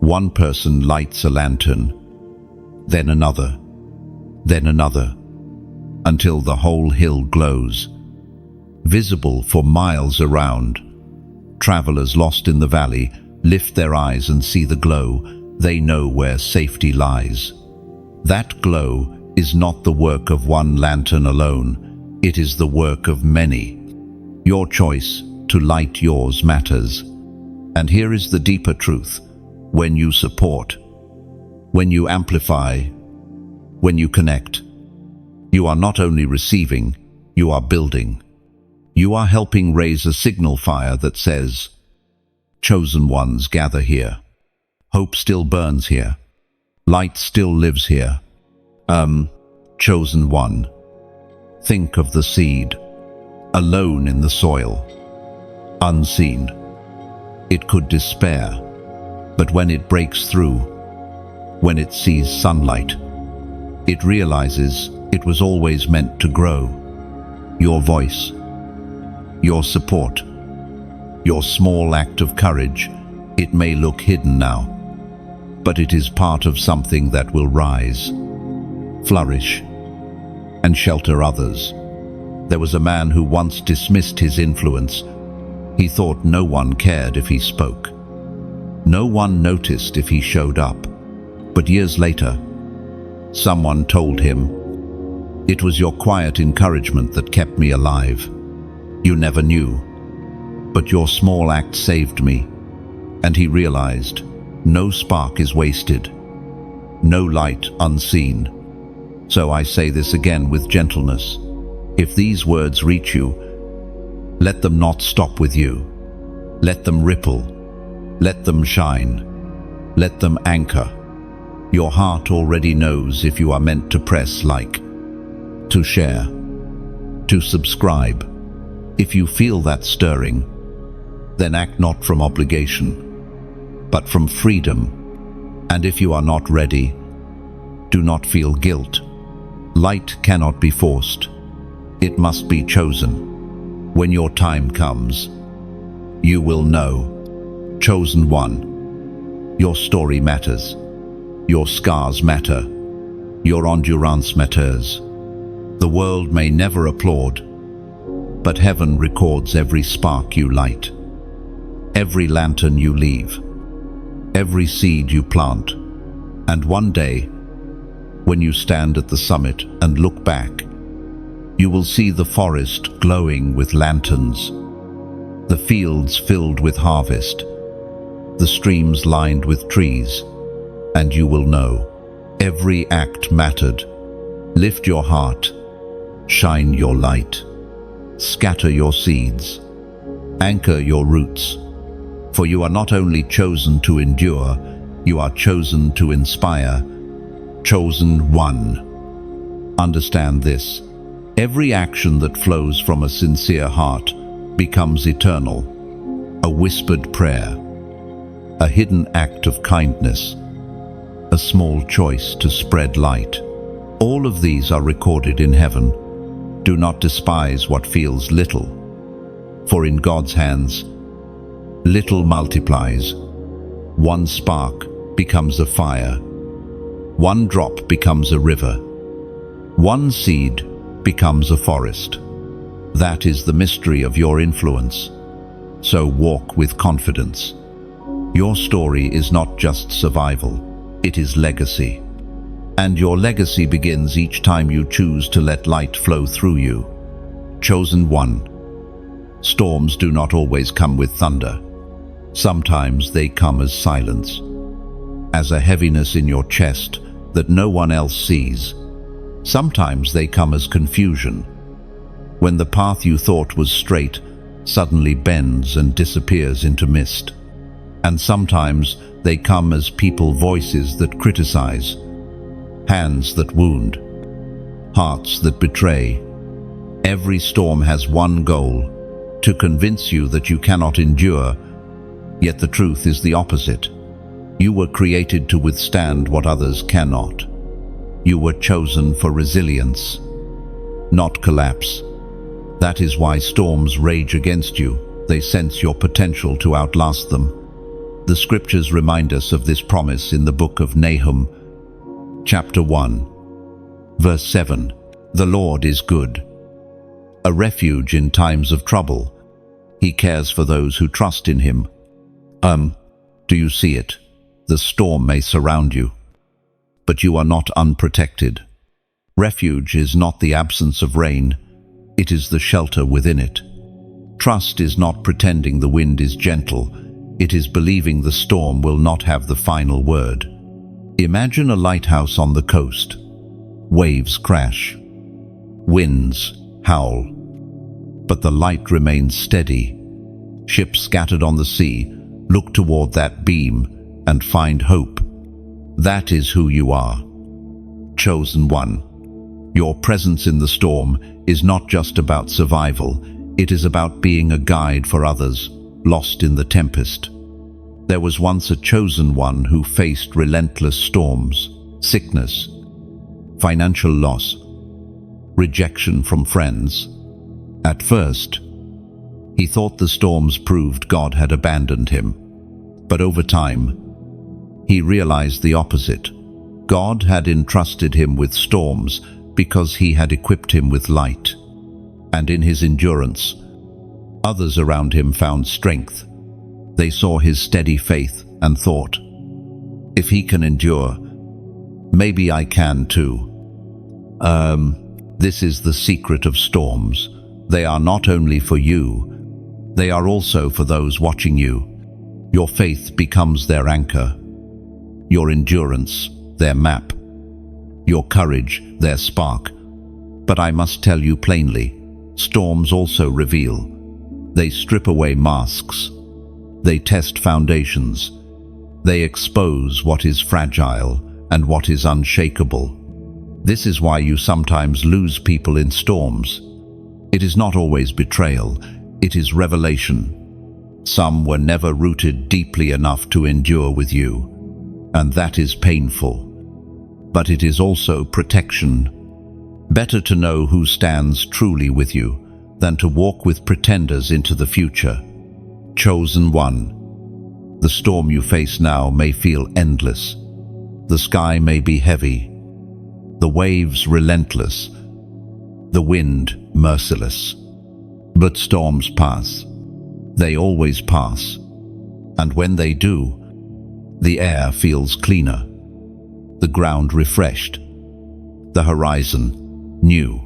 One person lights a lantern, then another, until the whole hill glows, visible for miles around. Travelers lost in the valley lift their eyes and see the glow. They know where safety lies. That glow is not the work of one lantern alone. It is the work of many. Your choice to light yours matters. And here is the deeper truth. When you support, when you amplify, when you connect, you are not only receiving, you are building. You are helping raise a signal fire that says, chosen ones gather here. Hope still burns here. Light still lives here. Chosen one. Think of the seed, alone in the soil, unseen. It could despair, but when it breaks through, when it sees sunlight, it realizes it was always meant to grow. Your voice, your support, your small act of courage, it may look hidden now, but it is part of something that will rise, flourish, and shelter others. There was a man who once dismissed his influence. He thought no one cared if he spoke. No one noticed if he showed up. But years later, someone told him, "It was your quiet encouragement that kept me alive. You never knew, but your small act saved me." And he realized, no spark is wasted, no light unseen. So I say this again with gentleness. If these words reach you, let them not stop with you. Let them ripple. Let them shine. Let them anchor. Your heart already knows if you are meant to press like, to share, to subscribe. If you feel that stirring, then act not from obligation, but from freedom. And if you are not ready, do not feel guilt. Light cannot be forced. It must be chosen. When your time comes, you will know. Chosen one. Your story matters. Your scars matter. Your endurance matters. The world may never applaud, but heaven records every spark you light, every lantern you leave, every seed you plant. And one day, when you stand at the summit and look back, you will see the forest glowing with lanterns, the fields filled with harvest, the streams lined with trees, and you will know every act mattered. Lift your heart, shine your light, scatter your seeds, anchor your roots, for you are not only chosen to endure, you are chosen to inspire. Chosen one. Understand this. Every action that flows from a sincere heart becomes eternal. A whispered prayer, a hidden act of kindness, a small choice to spread light. All of these are recorded in heaven. Do not despise what feels little, for in God's hands, little multiplies. One spark becomes a fire. One drop becomes a river. One seed becomes a forest. That is the mystery of your influence. So walk with confidence. Your story is not just survival, it is legacy. And your legacy begins each time you choose to let light flow through you. Chosen one. Storms do not always come with thunder. Sometimes they come as silence, as a heaviness in your chest that no one else sees. Sometimes they come as confusion, when the path you thought was straight suddenly bends and disappears into mist. And sometimes they come as people voices that criticize, hands that wound, hearts that betray. Every storm has one goal, to convince you that you cannot endure, yet the truth is the opposite. You were created to withstand what others cannot. You were chosen for resilience, not collapse. That is why storms rage against you. They sense your potential to outlast them. The scriptures remind us of this promise in the book of Nahum, chapter 1, verse 7. The Lord is good, a refuge in times of trouble. He cares for those who trust in him. Do you see it? The storm may surround you, but you are not unprotected. Refuge is not the absence of rain, it is the shelter within it. Trust is not pretending the wind is gentle, it is believing the storm will not have the final word. Imagine a lighthouse on the coast. Waves crash, winds howl, but the light remains steady. Ships scattered on the sea look toward that beam and find hope. That is who you are. Chosen one. Your presence in the storm is not just about survival, it is about being a guide for others, lost in the tempest. There was once a chosen one who faced relentless storms, sickness, financial loss, rejection from friends. At first, he thought the storms proved God had abandoned him. But over time, he realized the opposite. God had entrusted him with storms because he had equipped him with light. And in his endurance, others around him found strength. They saw his steady faith and thought, if he can endure, maybe I can too. This is the secret of storms. They are not only for you, they are also for those watching you. Your faith becomes their anchor, your endurance their map, your courage their spark. But I must tell you plainly, storms also reveal. They strip away masks. They test foundations. They expose what is fragile and what is unshakable. This is why you sometimes lose people in storms. It is not always betrayal, it is revelation. Some were never rooted deeply enough to endure with you, and that is painful. But it is also protection. Better to know who stands truly with you than to walk with pretenders into the future. Chosen one. The storm you face now may feel endless. The sky may be heavy. The waves relentless. The wind merciless. But storms pass. They always pass. And when they do, the air feels cleaner. The ground refreshed. The horizon new.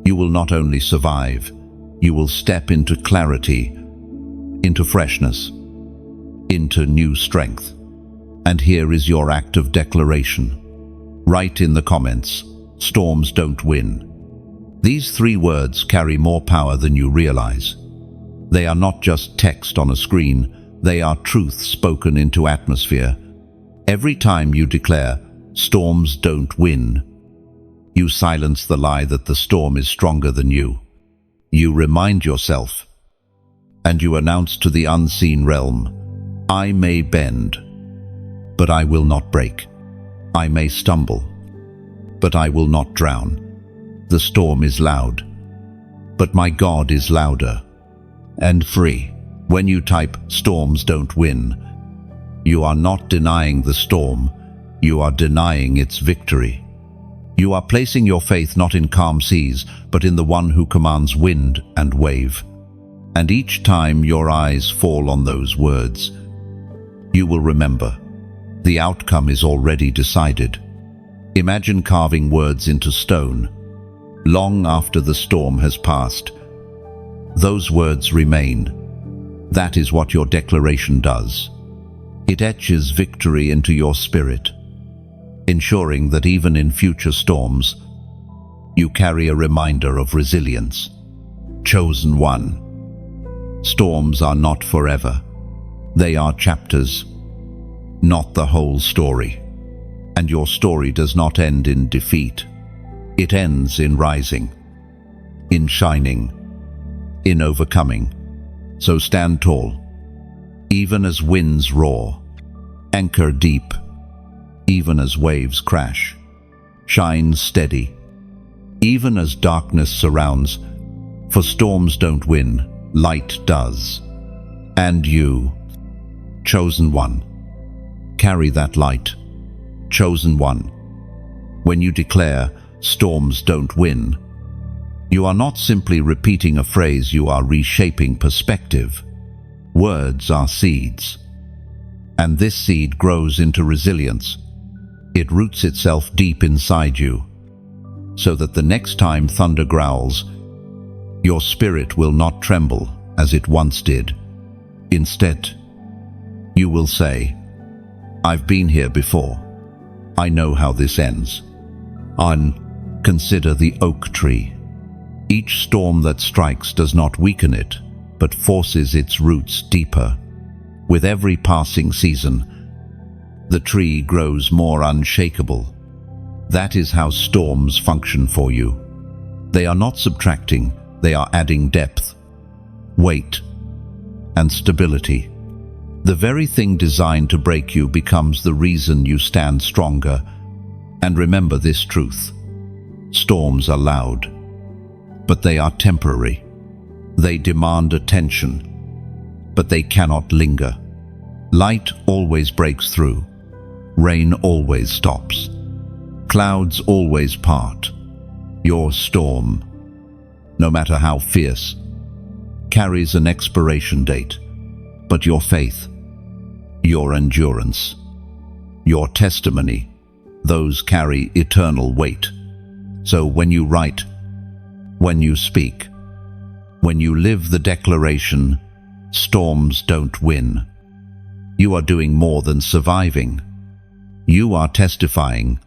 You will not only survive, you will step into clarity, into freshness, into new strength. And here is your act of declaration. Write in the comments, storms don't win. These 3 words carry more power than you realize. They are not just text on a screen, they are truth spoken into atmosphere. Every time you declare, storms don't win, you silence the lie that the storm is stronger than you. You remind yourself, and you announce to the unseen realm, I may bend, but I will not break. I may stumble, but I will not drown. The storm is loud, but my God is louder and free. When you type, storms don't win, you are not denying the storm, you are denying its victory. You are placing your faith not in calm seas, but in the one who commands wind and wave. And each time your eyes fall on those words, you will remember, the outcome is already decided. Imagine carving words into stone. Long after the storm has passed, those words remain. That is what your declaration does. It etches victory into your spirit, ensuring that even in future storms, you carry a reminder of resilience. Chosen one. Storms are not forever. They are chapters, not the whole story. And your story does not end in defeat. It ends in rising, in shining, in overcoming. So stand tall, even as winds roar. Anchor deep, even as waves crash. Shine steady, even as darkness surrounds. For storms don't win, light does. And you, Chosen one. Carry that light. Chosen one. When you declare, storms don't win, you are not simply repeating a phrase, you are reshaping perspective. Words are seeds. And this seed grows into resilience. It roots itself deep inside you, so that the next time thunder growls, your spirit will not tremble as it once did. Instead, you will say, I've been here before. I know how this ends. Consider the oak tree. Each storm that strikes does not weaken it, but forces its roots deeper. With every passing season, the tree grows more unshakable. That is how storms function for you. They are not subtracting, they are adding depth, weight, and stability. The very thing designed to break you becomes the reason you stand stronger. And remember this truth: storms are loud, but they are temporary. They demand attention, but they cannot linger. Light always breaks through. Rain always stops. Clouds always part. Your storm, no matter how fierce, carries an expiration date. But your faith, your endurance, your testimony, those carry eternal weight. So when you write, when you speak, when you live the declaration, storms don't win, you are doing more than surviving. You are testifying.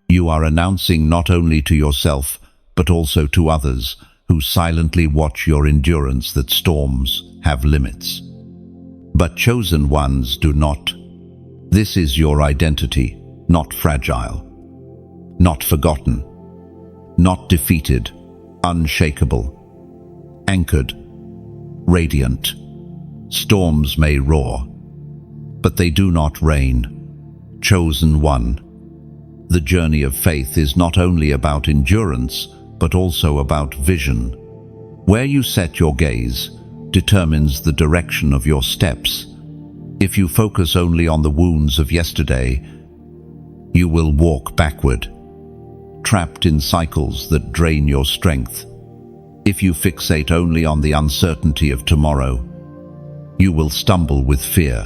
You are announcing not only to yourself, but also to others who silently watch your endurance that storms have limits. But chosen ones do not. This is your identity, not fragile, not forgotten, not defeated, unshakable, anchored, radiant. Storms may roar, but they do not reign. Chosen one. The journey of faith is not only about endurance, but also about vision. Where you set your gaze determines the direction of your steps. If you focus only on the wounds of yesterday, you will walk backward, trapped in cycles that drain your strength. If you fixate only on the uncertainty of tomorrow, you will stumble with fear.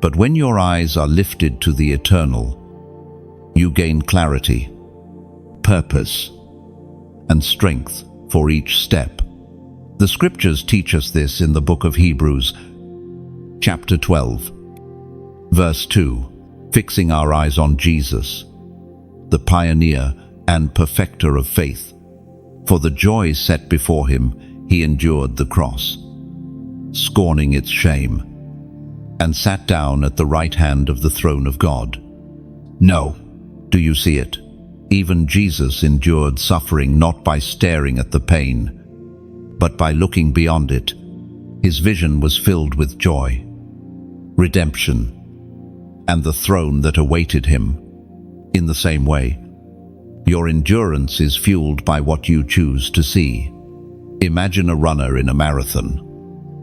But when your eyes are lifted to the eternal, you gain clarity, purpose, and strength for each step. The scriptures teach us this in the book of Hebrews, chapter 12, verse 2, fixing our eyes on Jesus, the pioneer and perfecter of faith. For the joy set before him, he endured the cross, scorning its shame, and sat down at the right hand of the throne of God. No, do you see it? Even Jesus endured suffering not by staring at the pain, but by looking beyond it. His vision was filled with joy, redemption, and the throne that awaited him. In the same way, your endurance is fueled by what you choose to see. Imagine a runner in a marathon.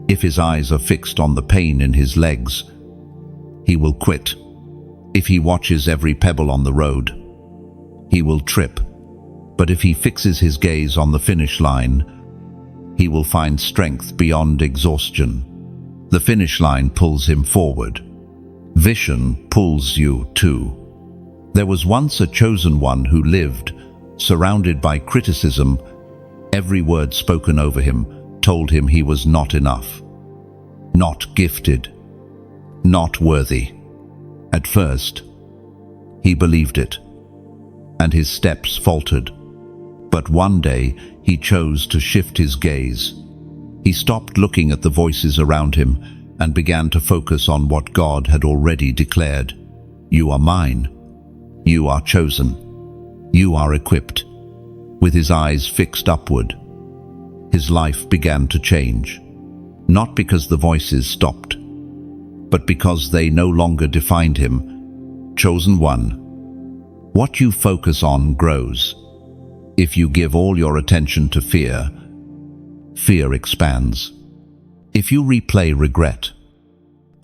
If his eyes are fixed on the pain in his legs, he will quit. If he watches every pebble on the road, he will trip. But if he fixes his gaze on the finish line, he will find strength beyond exhaustion. The finish line pulls him forward. Vision pulls you too. There was once a chosen one who lived, surrounded by criticism. Every word spoken over him told him he was not enough, not gifted, not worthy. At first, he believed it, and his steps faltered. But one day, he chose to shift his gaze. He stopped looking at the voices around him and began to focus on what God had already declared. You are mine. You are chosen. You are equipped. With his eyes fixed upward, his life began to change. Not because the voices stopped, but because they no longer defined him. Chosen one. What you focus on grows. If you give all your attention to fear, fear expands. If you replay regret,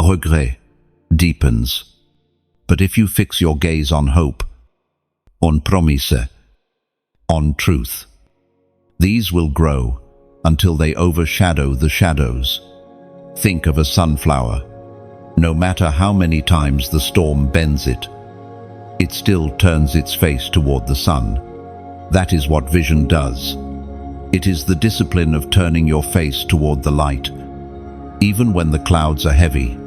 regret deepens. But if you fix your gaze on hope, on promise, on truth, these will grow until they overshadow the shadows. Think of a sunflower. No matter how many times the storm bends it, it still turns its face toward the sun. That is what vision does. It is the discipline of turning your face toward the light, even when the clouds are heavy.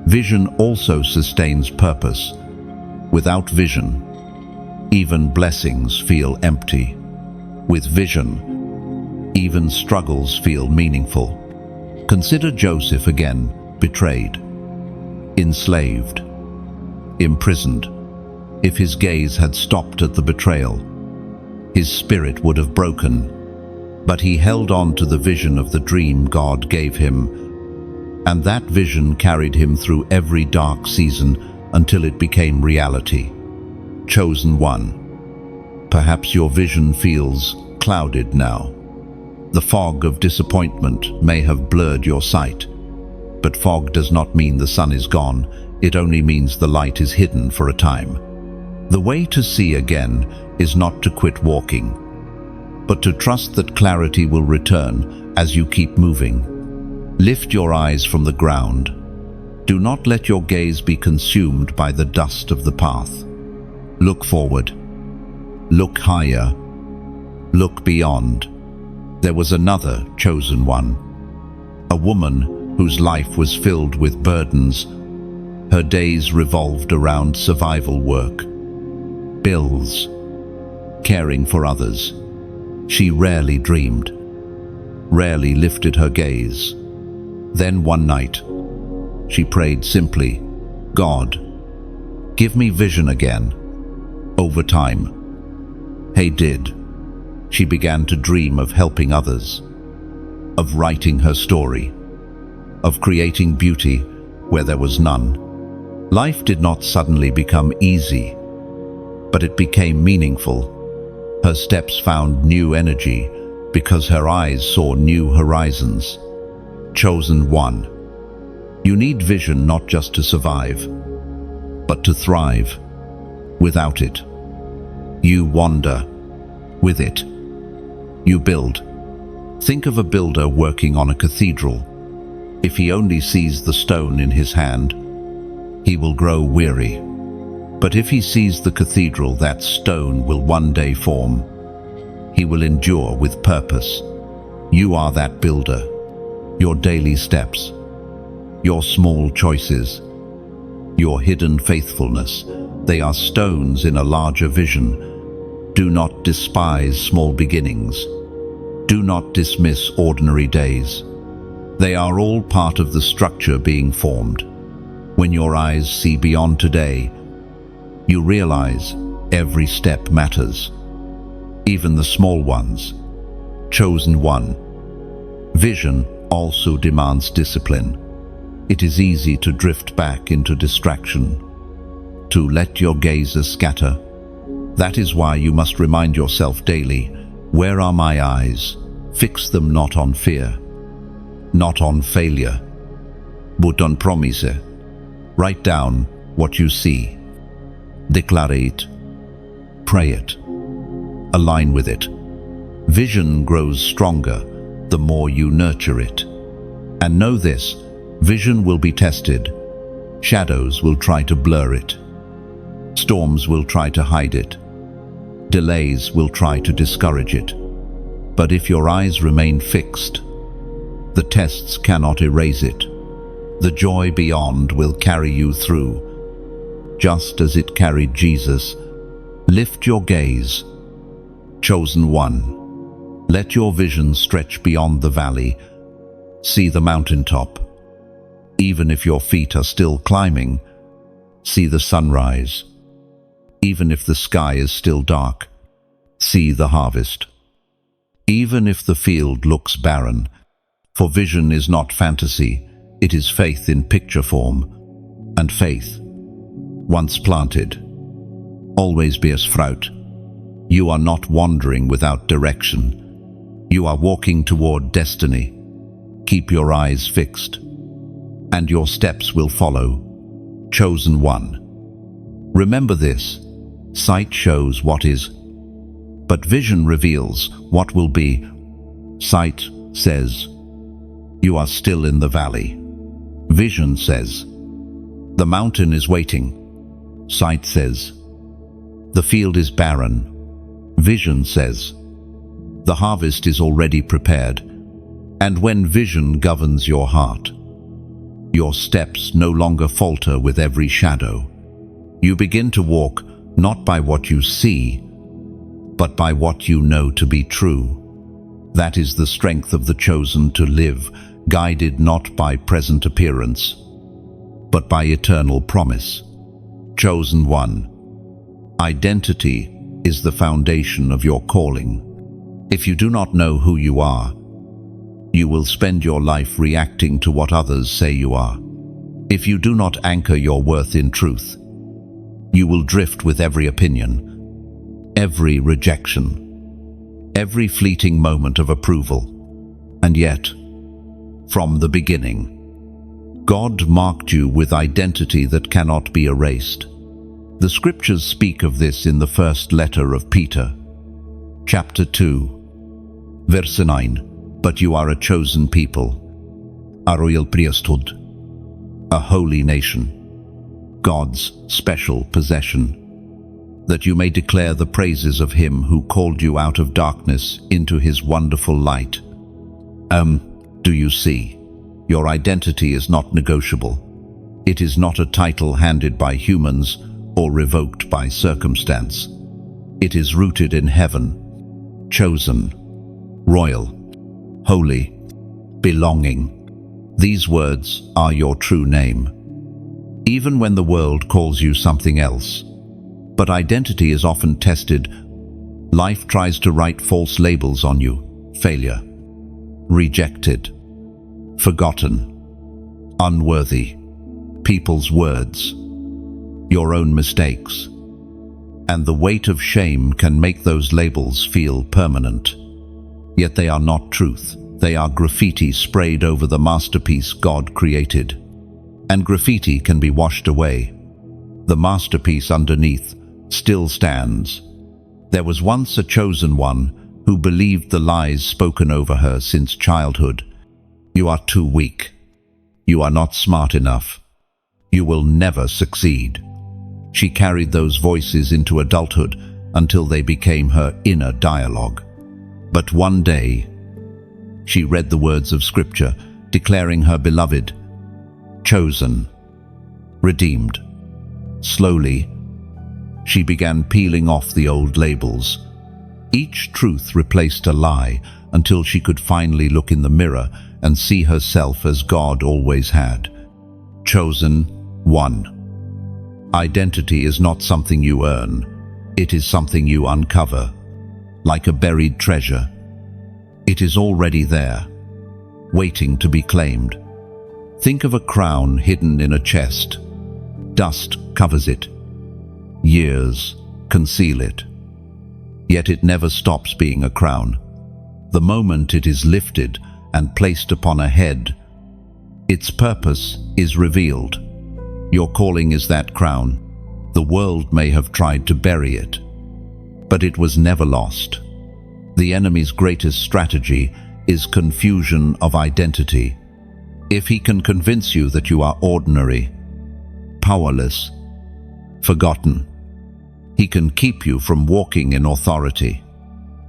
Vision also sustains purpose. Without vision, even blessings feel empty. With vision, even struggles feel meaningful. Consider Joseph again, betrayed, enslaved, imprisoned. If his gaze had stopped at the betrayal, his spirit would have broken. But he held on to the vision of the dream God gave him, and that vision carried him through every dark season until it became reality. Chosen one. Perhaps your vision feels clouded now. The fog of disappointment may have blurred your sight. But fog does not mean the sun is gone. It only means the light is hidden for a time. The way to see again is not to quit walking, but to trust that clarity will return as you keep moving. Lift your eyes from the ground. Do not let your gaze be consumed by the dust of the path. Look forward. Look higher. Look beyond. There was another chosen one. A woman whose life was filled with burdens. Her days revolved around survival work, bills, caring for others. She rarely dreamed, rarely lifted her gaze. Then one night, she prayed simply, "God, give me vision again." Over time, He did. She began to dream of helping others, of writing her story, of creating beauty where there was none. Life did not suddenly become easy, but it became meaningful. Her steps found new energy because her eyes saw new horizons. Chosen one. You need vision not just to survive, but to thrive. Without it, you wander. With it, you build. Think of a builder working on a cathedral. If he only sees the stone in his hand, he will grow weary. But if he sees the cathedral, that stone will one day form. He will endure with purpose. You are that builder. Your daily steps, your small choices, your hidden faithfulness, they are stones in a larger vision. Do not despise small beginnings. Do not dismiss ordinary days. They are all part of the structure being formed. When your eyes see beyond today, you realize every step matters, even the small ones. Chosen one. Vision also demands discipline. It is easy to drift back into distraction, to let your gazes scatter. That is why you must remind yourself daily, where are my eyes? Fix them not on fear, not on failure, but on promise. Write down what you see. Declare it. Pray it. Align with it. Vision grows stronger the more you nurture it. And know this, vision will be tested. Shadows will try to blur it. Storms will try to hide it. Delays will try to discourage it. But if your eyes remain fixed, the tests cannot erase it. The joy beyond will carry you through, just as it carried Jesus. Lift your gaze. Chosen one. Let your vision stretch beyond the valley. See the mountaintop. Even if your feet are still climbing, see the sunrise. Even if the sky is still dark, see the harvest. Even if the field looks barren, for vision is not fantasy, it is faith in picture form. And faith, once planted, always bears fruit. You are not wandering without direction. You are walking toward destiny. Keep your eyes fixed. and your steps will follow. Chosen one. Remember this: sight shows what is, but vision reveals what will be. Sight says, you are still in the valley. Vision says, the mountain is waiting. Sight says, the field is barren. Vision says, the harvest is already prepared. And when vision governs your heart, your steps no longer falter with every shadow. You begin to walk not by what you see, but by what you know to be true. That is the strength of the chosen, to live, guided not by present appearance, but by eternal promise. Chosen one. Identity is the foundation of your calling. If you do not know who you are, you will spend your life reacting to what others say you are. If you do not anchor your worth in truth, you will drift with every opinion, every rejection, every fleeting moment of approval. And yet, from the beginning, God marked you with identity that cannot be erased. The scriptures speak of this in the first letter of Peter, chapter 2, verse 9. But you are a chosen people, a royal priesthood, a holy nation, God's special possession, that you may declare the praises of him who called you out of darkness into his wonderful light. Do you see? Your identity is not negotiable. It is not a title handed by humans or revoked by circumstance. It is rooted in heaven, chosen, royal, holy, belonging. These words are your true name, even when the world calls you something else. But identity is often tested. Life tries to write false labels on you: failure, rejected, forgotten, unworthy, people's words, your own mistakes. And the weight of shame can make those labels feel permanent. Yet they are not truth. They are graffiti sprayed over the masterpiece God created. And graffiti can be washed away. The masterpiece underneath still stands. There was once a chosen one who believed the lies spoken over her since childhood. You are too weak. You are not smart enough. You will never succeed. She carried those voices into adulthood until they became her inner dialogue. But one day, she read the words of Scripture declaring her beloved, chosen, redeemed. Slowly, she began peeling off the old labels. Each truth replaced a lie until she could finally look in the mirror and see herself as God always had. Chosen one. Identity is not something you earn. It is something you uncover. Like a buried treasure, it is already there, waiting to be claimed. Think of a crown hidden in a chest. Dust covers it. Years conceal it. Yet it never stops being a crown. The moment it is lifted and placed upon a head, its purpose is revealed. Your calling is that crown. The world may have tried to bury it, but it was never lost. The enemy's greatest strategy is confusion of identity. If he can convince you that you are ordinary, powerless, forgotten, he can keep you from walking in authority.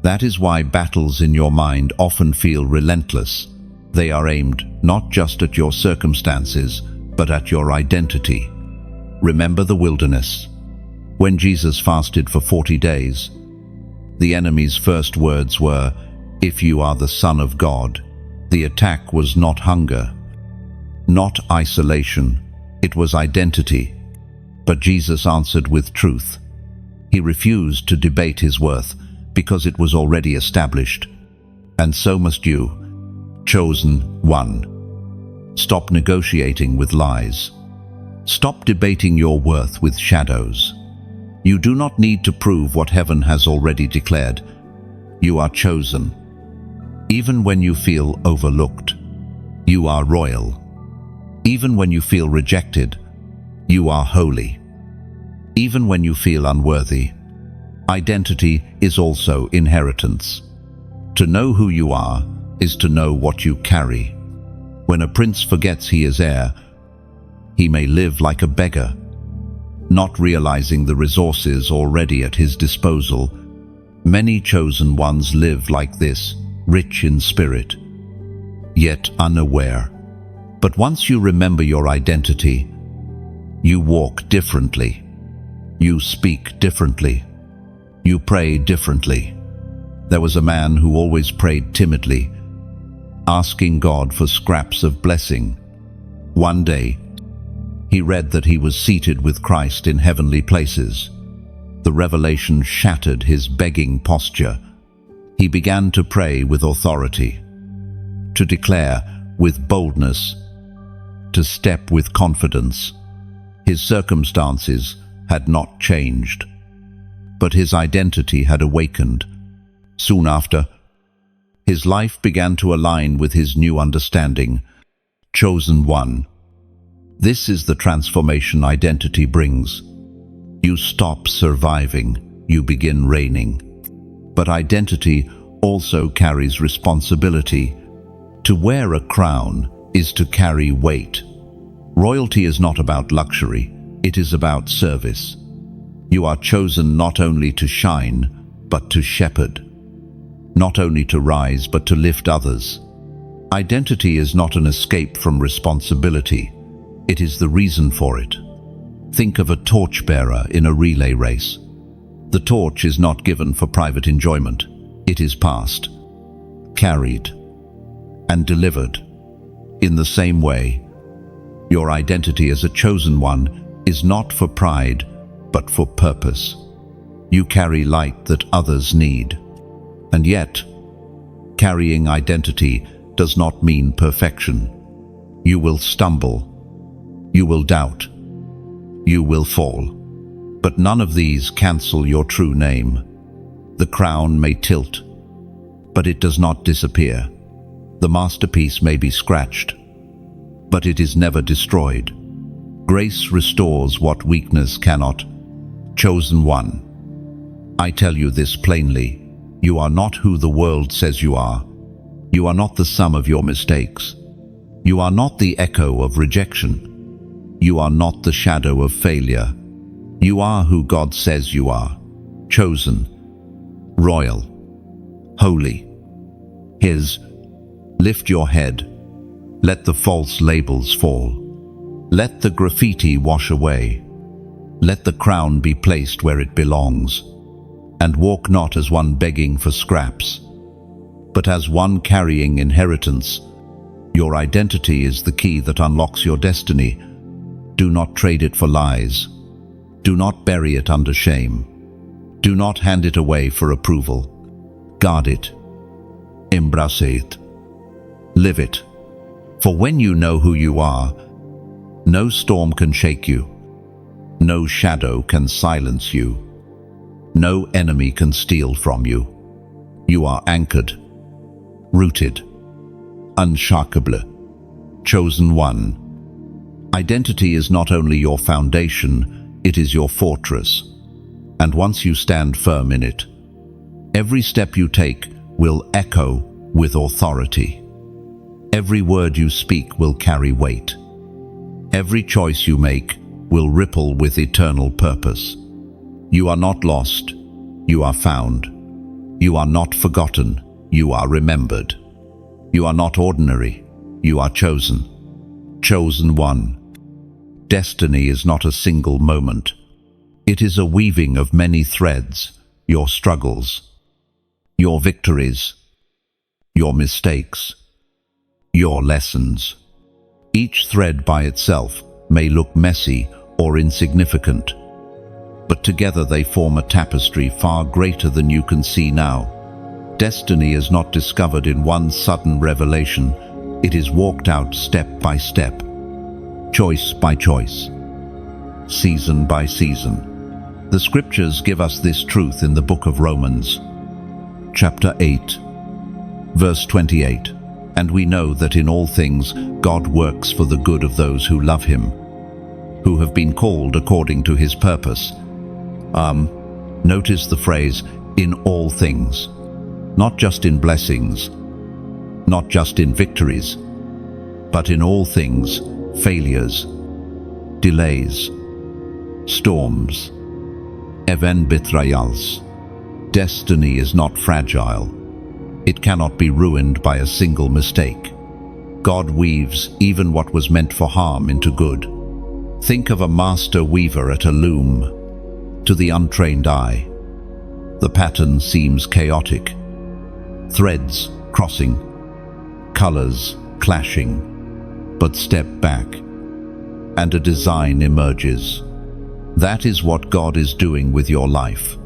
That is why battles in your mind often feel relentless. They are aimed not just at your circumstances, but at your identity. Remember the wilderness. When Jesus fasted for 40 days, the enemy's first words were, "If you are the Son of God." The attack was not hunger, not isolation, it was identity. But Jesus answered with truth. He refused to debate his worth because it was already established. And so must you, chosen one. Stop negotiating with lies. Stop debating your worth with shadows. You do not need to prove what heaven has already declared. You are chosen. Even when you feel overlooked, you are royal. Even when you feel rejected, you are holy. Even when you feel unworthy, identity is also inheritance. To know who you are is to know what you carry. When a prince forgets he is heir, he may live like a beggar, not realizing the resources already at his disposal. Many chosen ones live like this, rich in spirit, yet unaware. But once you remember your identity, you walk differently. You speak differently. You pray differently. There was a man who always prayed timidly, asking God for scraps of blessing. One day, he read that he was seated with Christ in heavenly places. The revelation shattered his begging posture. He began to pray with authority, to declare with boldness, to step with confidence. His circumstances had not changed, but his identity had awakened. Soon after, his life began to align with his new understanding. Chosen one. This is the transformation identity brings. You stop surviving, you begin reigning. But identity also carries responsibility. To wear a crown is to carry weight. Royalty is not about luxury, it is about service. You are chosen not only to shine, but to shepherd. Not only to rise, but to lift others. Identity is not an escape from responsibility. It is the reason for it. Think of a torchbearer in a relay race. The torch is not given for private enjoyment. It is passed, carried, and delivered. In the same way, your identity as a chosen one is not for pride, but for purpose. You carry light that others need. And yet, carrying identity does not mean perfection. You will stumble. You will doubt. You will fall. But none of these cancel your true name. The crown may tilt, but it does not disappear. The masterpiece may be scratched, but it is never destroyed. Grace restores what weakness cannot. Chosen one. I tell you this plainly. You are not who the world says you are. You are not the sum of your mistakes. You are not the echo of rejection. You are not the shadow of failure. You are who God says you are. Chosen, royal, holy. His. Lift your head. Let the false labels fall. Let the graffiti wash away. Let the crown be placed where it belongs. And walk not as one begging for scraps, but as one carrying inheritance. Your identity is the key that unlocks your destiny. Do not trade it for lies. Do not bury it under shame. Do not hand it away for approval. Guard it. Embrace it. Live it. For when you know who you are, no storm can shake you. No shadow can silence you. No enemy can steal from you. You are anchored, rooted, unshakable, chosen one. Identity is not only your foundation, it is your fortress. And once you stand firm in it, every step you take will echo with authority. Every word you speak will carry weight. Every choice you make will ripple with eternal purpose. You are not lost, you are found. You are not forgotten, you are remembered. You are not ordinary, you are chosen. Chosen one. Destiny is not a single moment. It is a weaving of many threads, your struggles, your victories, your mistakes, your lessons. Each thread by itself may look messy or insignificant, but together they form a tapestry far greater than you can see now. Destiny is not discovered in one sudden revelation. It is walked out step by step, choice by choice, season by season. The scriptures give us this truth in the book of Romans, chapter 8, verse 28. And we know that in all things God works for the good of those who love him, who have been called according to his purpose. Notice the phrase, in all things. Not just in blessings, not just in victories, but in all things, failures, delays, storms, even betrayals. Destiny is not fragile. It cannot be ruined by a single mistake. God weaves even what was meant for harm into good. Think of a master weaver at a loom. To the untrained eye, the pattern seems chaotic. Threads crossing, colors clashing, but step back, and a design emerges. That is what God is doing with your life.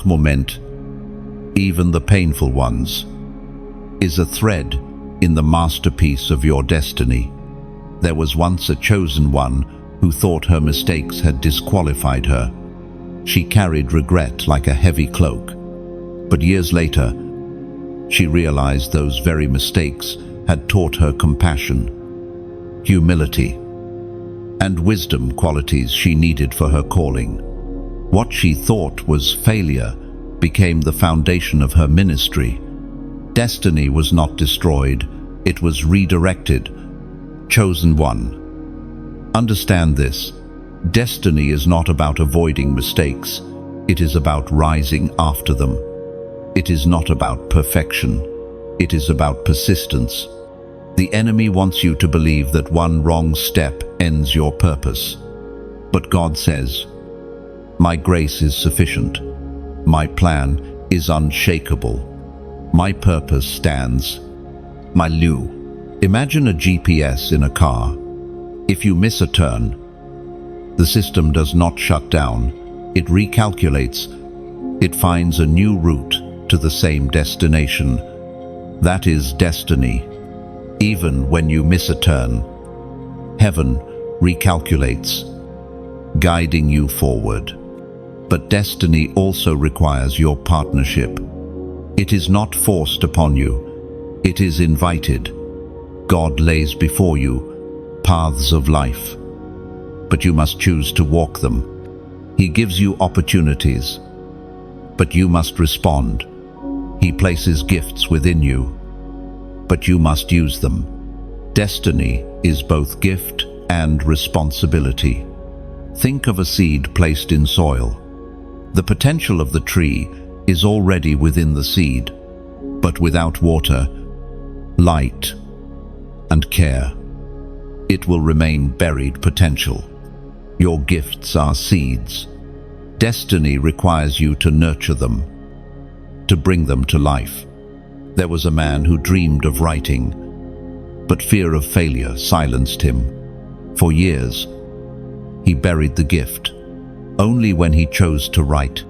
Moment, even the painful ones, is a thread in the masterpiece of your destiny. There was once a chosen one who thought her mistakes had disqualified her. She carried regret like a heavy cloak. But years later, she realized those very mistakes had taught her compassion, humility, and wisdom, qualities she needed for her calling. What she thought was failure became the foundation of her ministry. Destiny was not destroyed, it was redirected. Chosen one. Understand this. Destiny is not about avoiding mistakes. It is about rising after them. It is not about perfection. It is about persistence. The enemy wants you to believe that one wrong step ends your purpose. But God says, "My grace is sufficient. My plan is unshakable. My purpose stands." My Lu. Imagine a GPS in a car. If you miss a turn, the system does not shut down. It recalculates. It finds a new route to the same destination. That is destiny. Even when you miss a turn, heaven recalculates, guiding you forward. But destiny also requires your partnership. It is not forced upon you. It is invited. God lays before you paths of life, but you must choose to walk them. He gives you opportunities, but you must respond. He places gifts within you, but you must use them. Destiny is both gift and responsibility. Think of a seed placed in soil. The potential of the tree is already within the seed, but without water, light, and care, it will remain buried potential. Your gifts are seeds. Destiny requires you to nurture them, to bring them to life. There was a man who dreamed of writing, but fear of failure silenced him. For years, he buried the gift. Only when he chose to write,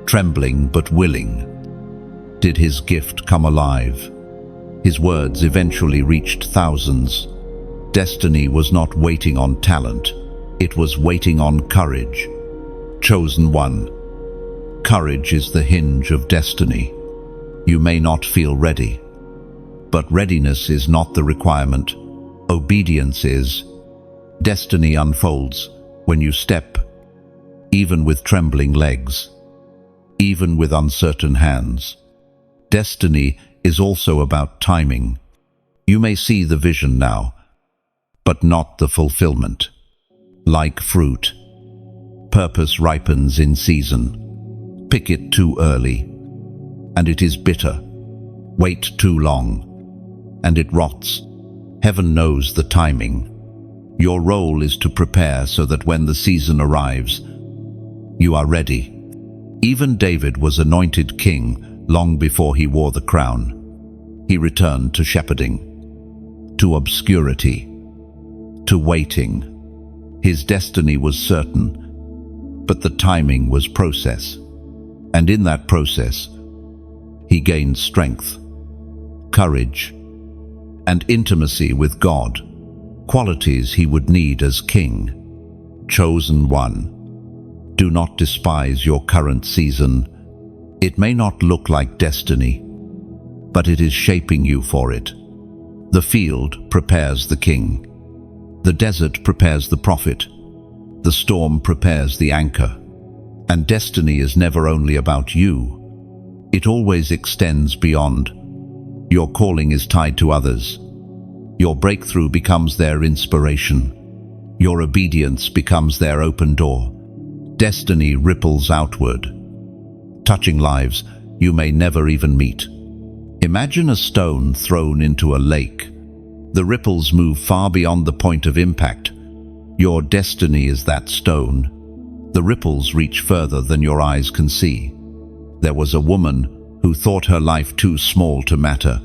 trembling but willing, did his gift come alive. His words eventually reached thousands. Destiny was not waiting on talent. It was waiting on courage. Chosen one. Courage is the hinge of destiny. You may not feel ready, but readiness is not the requirement. Obedience is. Destiny unfolds when you step, even with trembling legs, even with uncertain hands. Destiny is also about timing. You may see the vision now, but not the fulfillment. Like fruit, purpose ripens in season. Pick it too early, and it is bitter. Wait too long, and it rots. Heaven knows the timing. Your role is to prepare so that when the season arrives, you are ready. Even David was anointed king long before he wore the crown. He returned to shepherding, to obscurity, to waiting. His destiny was certain, but the timing was process. And in that process, he gained strength, courage, and intimacy with God, qualities he would need as king. Chosen one. Do not despise your current season. It may not look like destiny, but it is shaping you for it. The field prepares the king. The desert prepares the prophet. The storm prepares the anchor. And destiny is never only about you. It always extends beyond. Your calling is tied to others. Your breakthrough becomes their inspiration. Your obedience becomes their open door. Destiny ripples outward, touching lives you may never even meet. Imagine a stone thrown into a lake. The ripples move far beyond the point of impact. Your destiny is that stone. The ripples reach further than your eyes can see. There was a woman who thought her life too small to matter.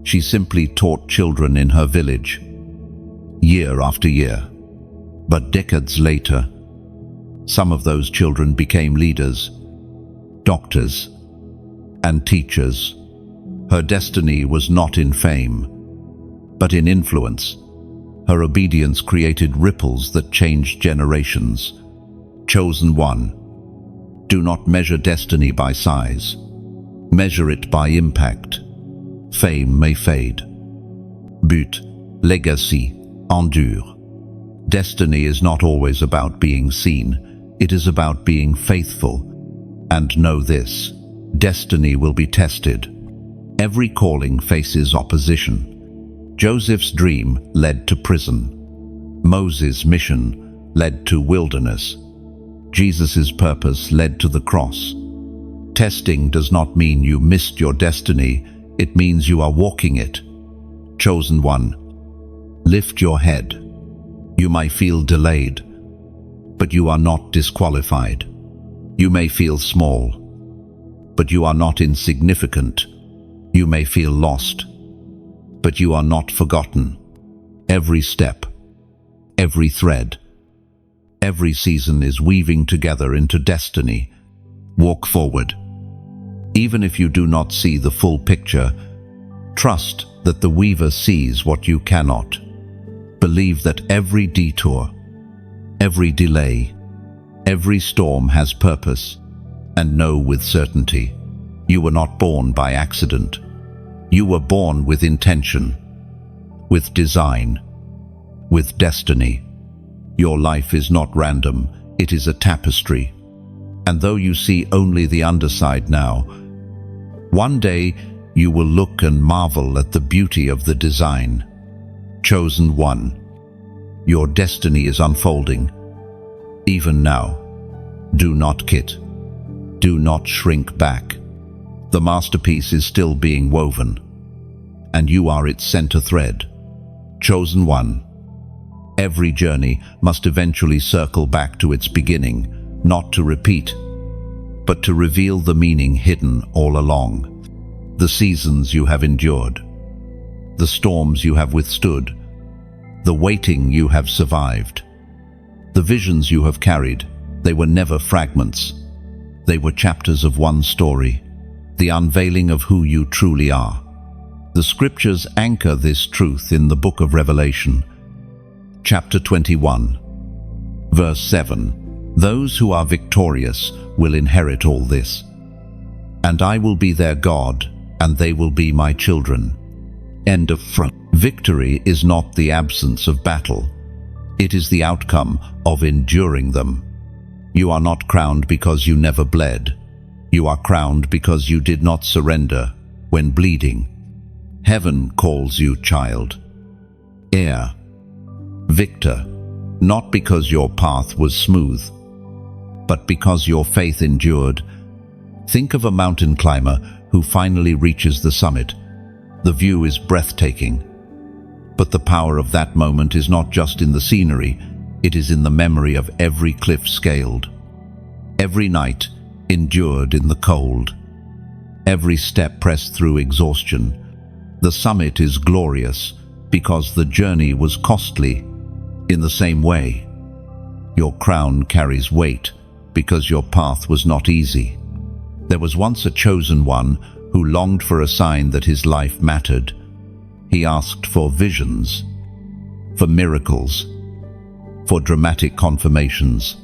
She simply taught children in her village, year after year. But decades later, some of those children became leaders, doctors, and teachers. Her destiny was not in fame, but in influence. Her obedience created ripples that changed generations. Chosen one. Do not measure destiny by size. Measure it by impact. Fame may fade. But legacy endure. Destiny is not always about being seen. It is about being faithful. And know this: destiny will be tested. Every calling faces opposition. Joseph's dream led to prison. Moses' mission led to wilderness. Jesus' purpose led to the cross. Testing does not mean you missed your destiny. It means you are walking it. Chosen one. Lift your head. You may feel delayed, but you are not disqualified. You may feel small, but you are not insignificant. You may feel lost, but you are not forgotten. Every step, every thread, every season is weaving together into destiny. Walk forward. Even if you do not see the full picture, trust that the weaver sees what you cannot. Believe that every detour, every delay, every storm has purpose, and know with certainty, you were not born by accident. You were born with intention, with design, with destiny. Your life is not random, it is a tapestry. And though you see only the underside now, one day you will look and marvel at the beauty of the design. Chosen one. Your destiny is unfolding. Even now. Do not quit. Do not shrink back. The masterpiece is still being woven, and you are its center thread. Chosen one. Every journey must eventually circle back to its beginning, not to repeat, but to reveal the meaning hidden all along. The seasons you have endured, the storms you have withstood, the waiting you have survived, the visions you have carried, they were never fragments. They were chapters of one story, the unveiling of who you truly are. The scriptures anchor this truth in the book of Revelation, chapter 21, verse 7. Those who are victorious will inherit all this, and I will be their God, and they will be my children. End of front. Victory is not the absence of battle. It is the outcome of enduring them. You are not crowned because you never bled. You are crowned because you did not surrender when bleeding. Heaven calls you child, heir, victor, not because your path was smooth, but because your faith endured. Think of a mountain climber who finally reaches the summit. The view is breathtaking, but the power of that moment is not just in the scenery, it is in the memory of every cliff scaled, every night endured in the cold, every step pressed through exhaustion. The summit is glorious because the journey was costly. In the same way, your crown carries weight because your path was not easy. There was once a chosen one who longed for a sign that his life mattered. He asked for visions, for miracles, for dramatic confirmations.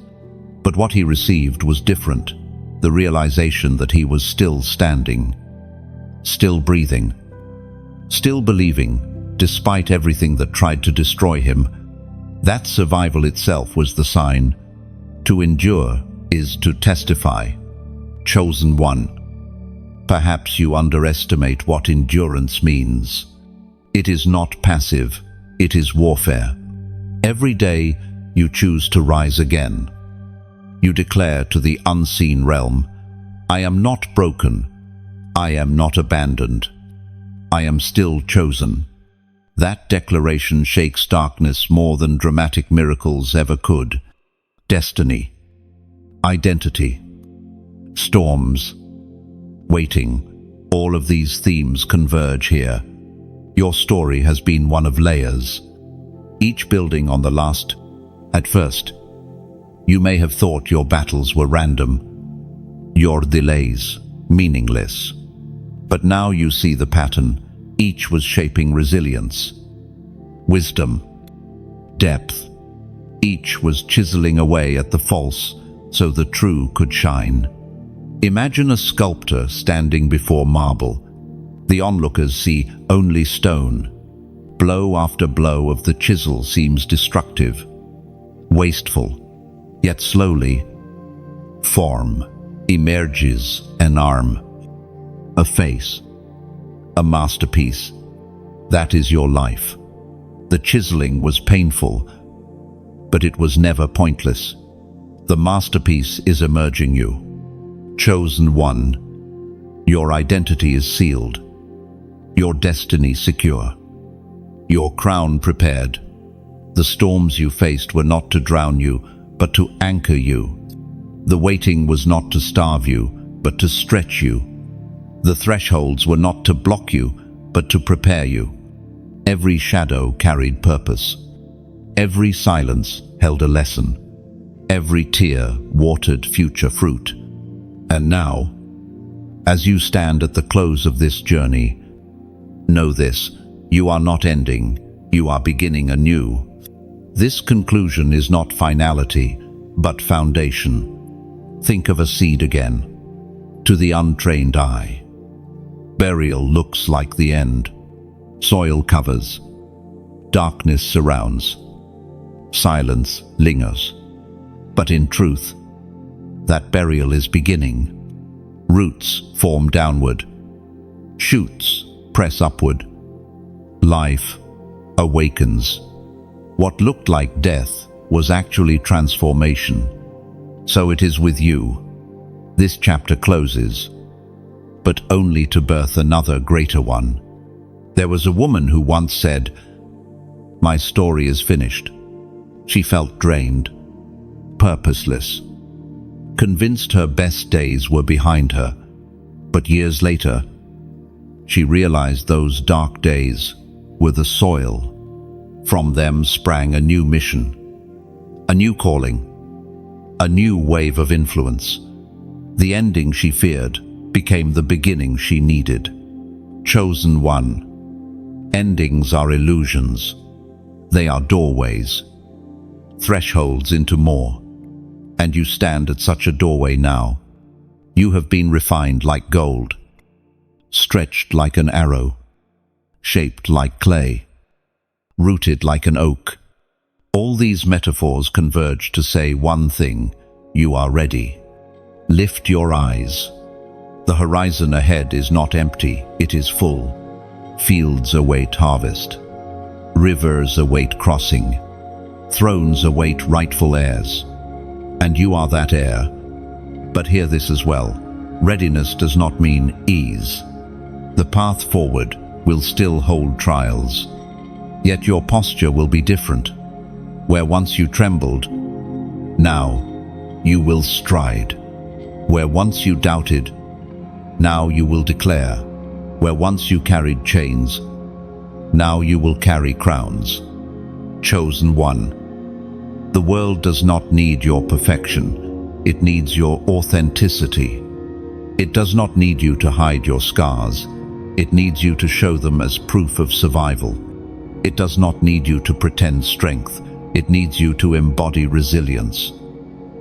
But what he received was different. The realization that he was still standing, still breathing, still believing, despite everything that tried to destroy him. That survival itself was the sign. To endure is to testify. Chosen one. Perhaps you underestimate what endurance means. It is not passive, it is warfare. Every day you choose to rise again. You declare to the unseen realm, I am not broken, I am not abandoned, I am still chosen. That declaration shakes darkness more than dramatic miracles ever could. Destiny, identity, storms, waiting, all of these themes converge here. Your story has been one of layers, each building on the last. At first, you may have thought your battles were random, your delays meaningless. But now you see the pattern. Each was shaping resilience, wisdom, depth. Each was chiseling away at the false so the true could shine. Imagine a sculptor standing before marble. The onlookers see only stone. Blow after blow of the chisel seems destructive, wasteful, yet slowly, form emerges: an arm, a face, a masterpiece. That is your life. The chiseling was painful, but it was never pointless. The masterpiece is emerging you. Chosen one. Your identity is sealed. Your destiny secure. Your crown prepared. The storms you faced were not to drown you, but to anchor you. The waiting was not to starve you, but to stretch you. The thresholds were not to block you, but to prepare you. Every shadow carried purpose. Every silence held a lesson. Every tear watered future fruit. And now, as you stand at the close of this journey, know this: you are not ending, you are beginning anew. This conclusion is not finality, but foundation. Think of a seed again. To the untrained eye, burial looks like the end. Soil covers, darkness surrounds, silence lingers. But in truth, that burial is beginning. Roots form downward, shoots press upward. Life awakens. What looked like death was actually transformation. So it is with you. This chapter closes, but only to birth another greater one. There was a woman who once said, "My story is finished." She felt drained, purposeless, convinced her best days were behind her. But years later, she realized those dark days were the soil. From them sprang a new mission, a new calling, a new wave of influence. The ending she feared became the beginning she needed. Chosen one. Endings are illusions. They are doorways, thresholds into more. And you stand at such a doorway now. You have been refined like gold, stretched like an arrow, shaped like clay, rooted like an oak. All these metaphors converge to say one thing: you are ready. Lift your eyes. The horizon ahead is not empty, it is full. Fields await harvest. Rivers await crossing. Thrones await rightful heirs. And you are that heir. But hear this as well. Readiness does not mean ease. The path forward will still hold trials. Yet your posture will be different. Where once you trembled, now you will stride. Where once you doubted, now you will declare. Where once you carried chains, now you will carry crowns. Chosen one. The world does not need your perfection. It needs your authenticity. It does not need you to hide your scars. It needs you to show them as proof of survival. It does not need you to pretend strength. It needs you to embody resilience.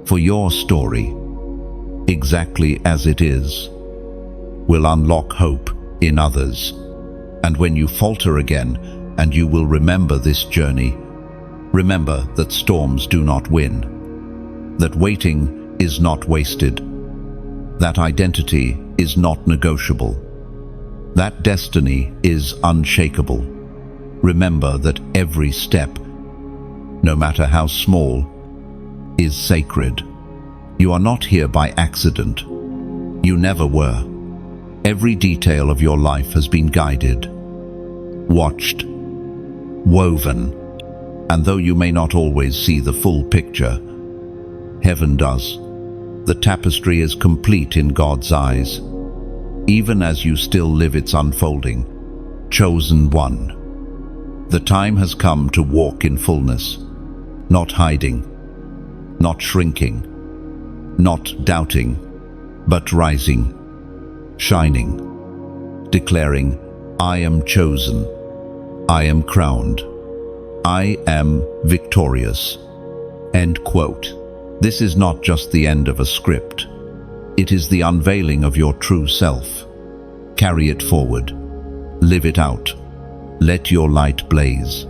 For your story, exactly as it is, will unlock hope in others. And when you falter again, and you will remember this journey. Remember that storms do not win, that waiting is not wasted, that identity is not negotiable, that destiny is unshakable. Remember that every step, no matter how small, is sacred. You are not here by accident. You never were. Every detail of your life has been guided, watched, woven, and though you may not always see the full picture, heaven does. The tapestry is complete in God's eyes, even as you still live its unfolding. Chosen one. The time has come to walk in fullness, not hiding, not shrinking, not doubting, but rising, shining, declaring, I am chosen, I am crowned, I am victorious. End quote. This is not just the end of a script. It is the unveiling of your true self. Carry it forward. Live it out. Let your light blaze.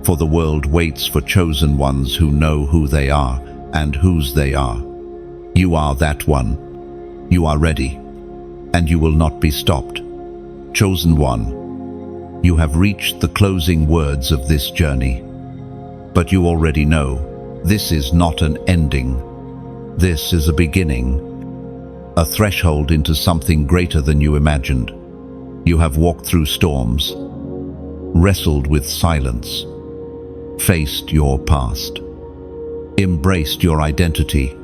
For the world waits for chosen ones who know who they are and whose they are. You are that one. You are ready, and you will not be stopped. Chosen one, you have reached the closing words of this journey. But you already know, this is not an ending. This is a beginning, a threshold into something greater than you imagined. You have walked through storms, wrestled with silence, faced your past, embraced your identity,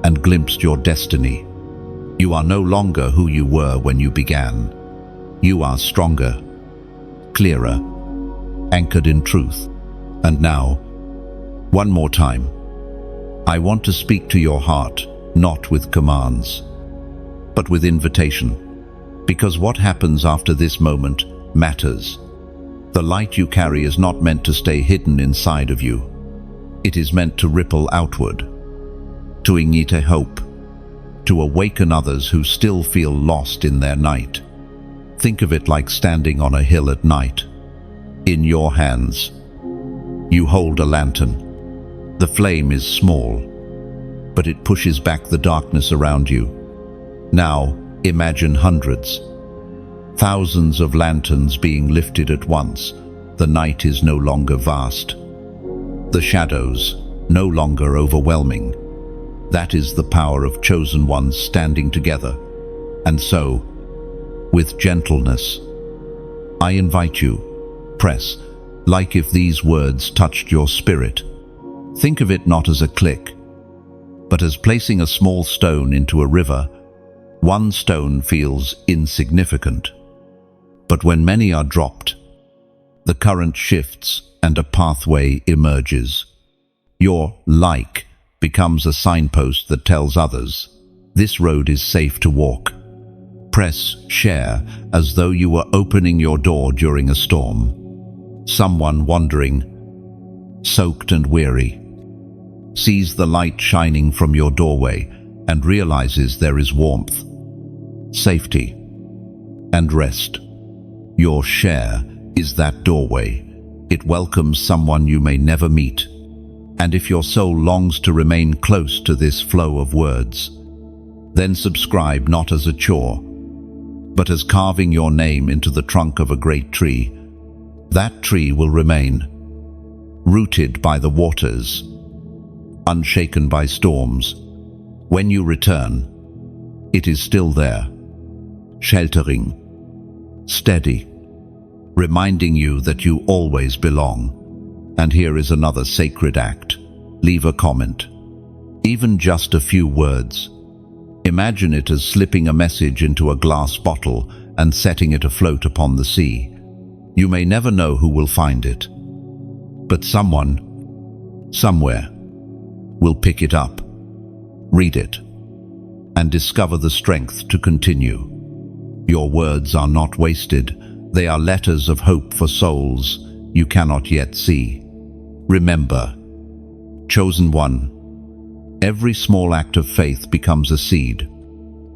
and glimpsed your destiny. You are no longer who you were when you began. You are stronger, clearer, anchored in truth. And now, one more time, I want to speak to your heart, not with commands, but with invitation. Because what happens after this moment matters. The light you carry is not meant to stay hidden inside of you. It is meant to ripple outward, to ignite a hope, to awaken others who still feel lost in their night. Think of it like standing on a hill at night. In your hands, you hold a lantern. The flame is small, but it pushes back the darkness around you. Now, imagine hundreds, thousands of lanterns being lifted at once. The night is no longer vast. The shadows, no longer overwhelming. That is the power of chosen ones standing together. And so, with gentleness, I invite you, press, like if these words touched your spirit. Think of it not as a click, but as placing a small stone into a river. One stone feels insignificant, but when many are dropped, the current shifts and a pathway emerges. Your like becomes a signpost that tells others, this road is safe to walk. Press share as though you were opening your door during a storm. Someone wandering, soaked and weary, sees the light shining from your doorway and realizes there is warmth, safety, and rest. Your share is that doorway. It welcomes someone you may never meet. And if your soul longs to remain close to this flow of words, then subscribe not as a chore, but as carving your name into the trunk of a great tree. That tree will remain, rooted by the waters, unshaken by storms. When you return, it is still there, sheltering, steady, reminding you that you always belong. And here is another sacred act. Leave a comment, even just a few words. Imagine it as slipping a message into a glass bottle and setting it afloat upon the sea. You may never know who will find it, but someone, somewhere, will pick it up, read it, and discover the strength to continue. Your words are not wasted. They are letters of hope for souls you cannot yet see. Remember, chosen one, every small act of faith becomes a seed.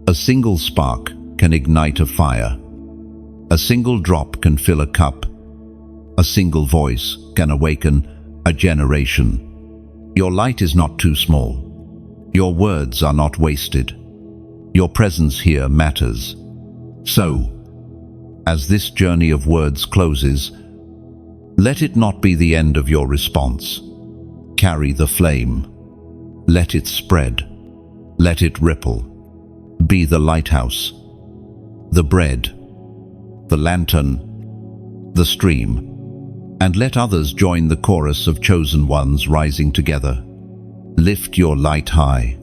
A single spark can ignite a fire. A single drop can fill a cup. A single voice can awaken a generation. Your light is not too small. Your words are not wasted. Your presence here matters. So, as this journey of words closes, let it not be the end of your response. Carry the flame. Let it spread. Let it ripple. Be the lighthouse, the bread, the lantern, the stream, and let others join the chorus of chosen ones rising together. Lift your light high.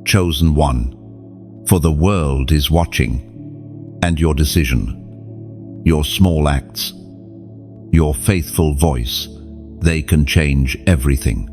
Chosen one, for the world is watching, and your decision, your small acts, your faithful voice, they can change everything.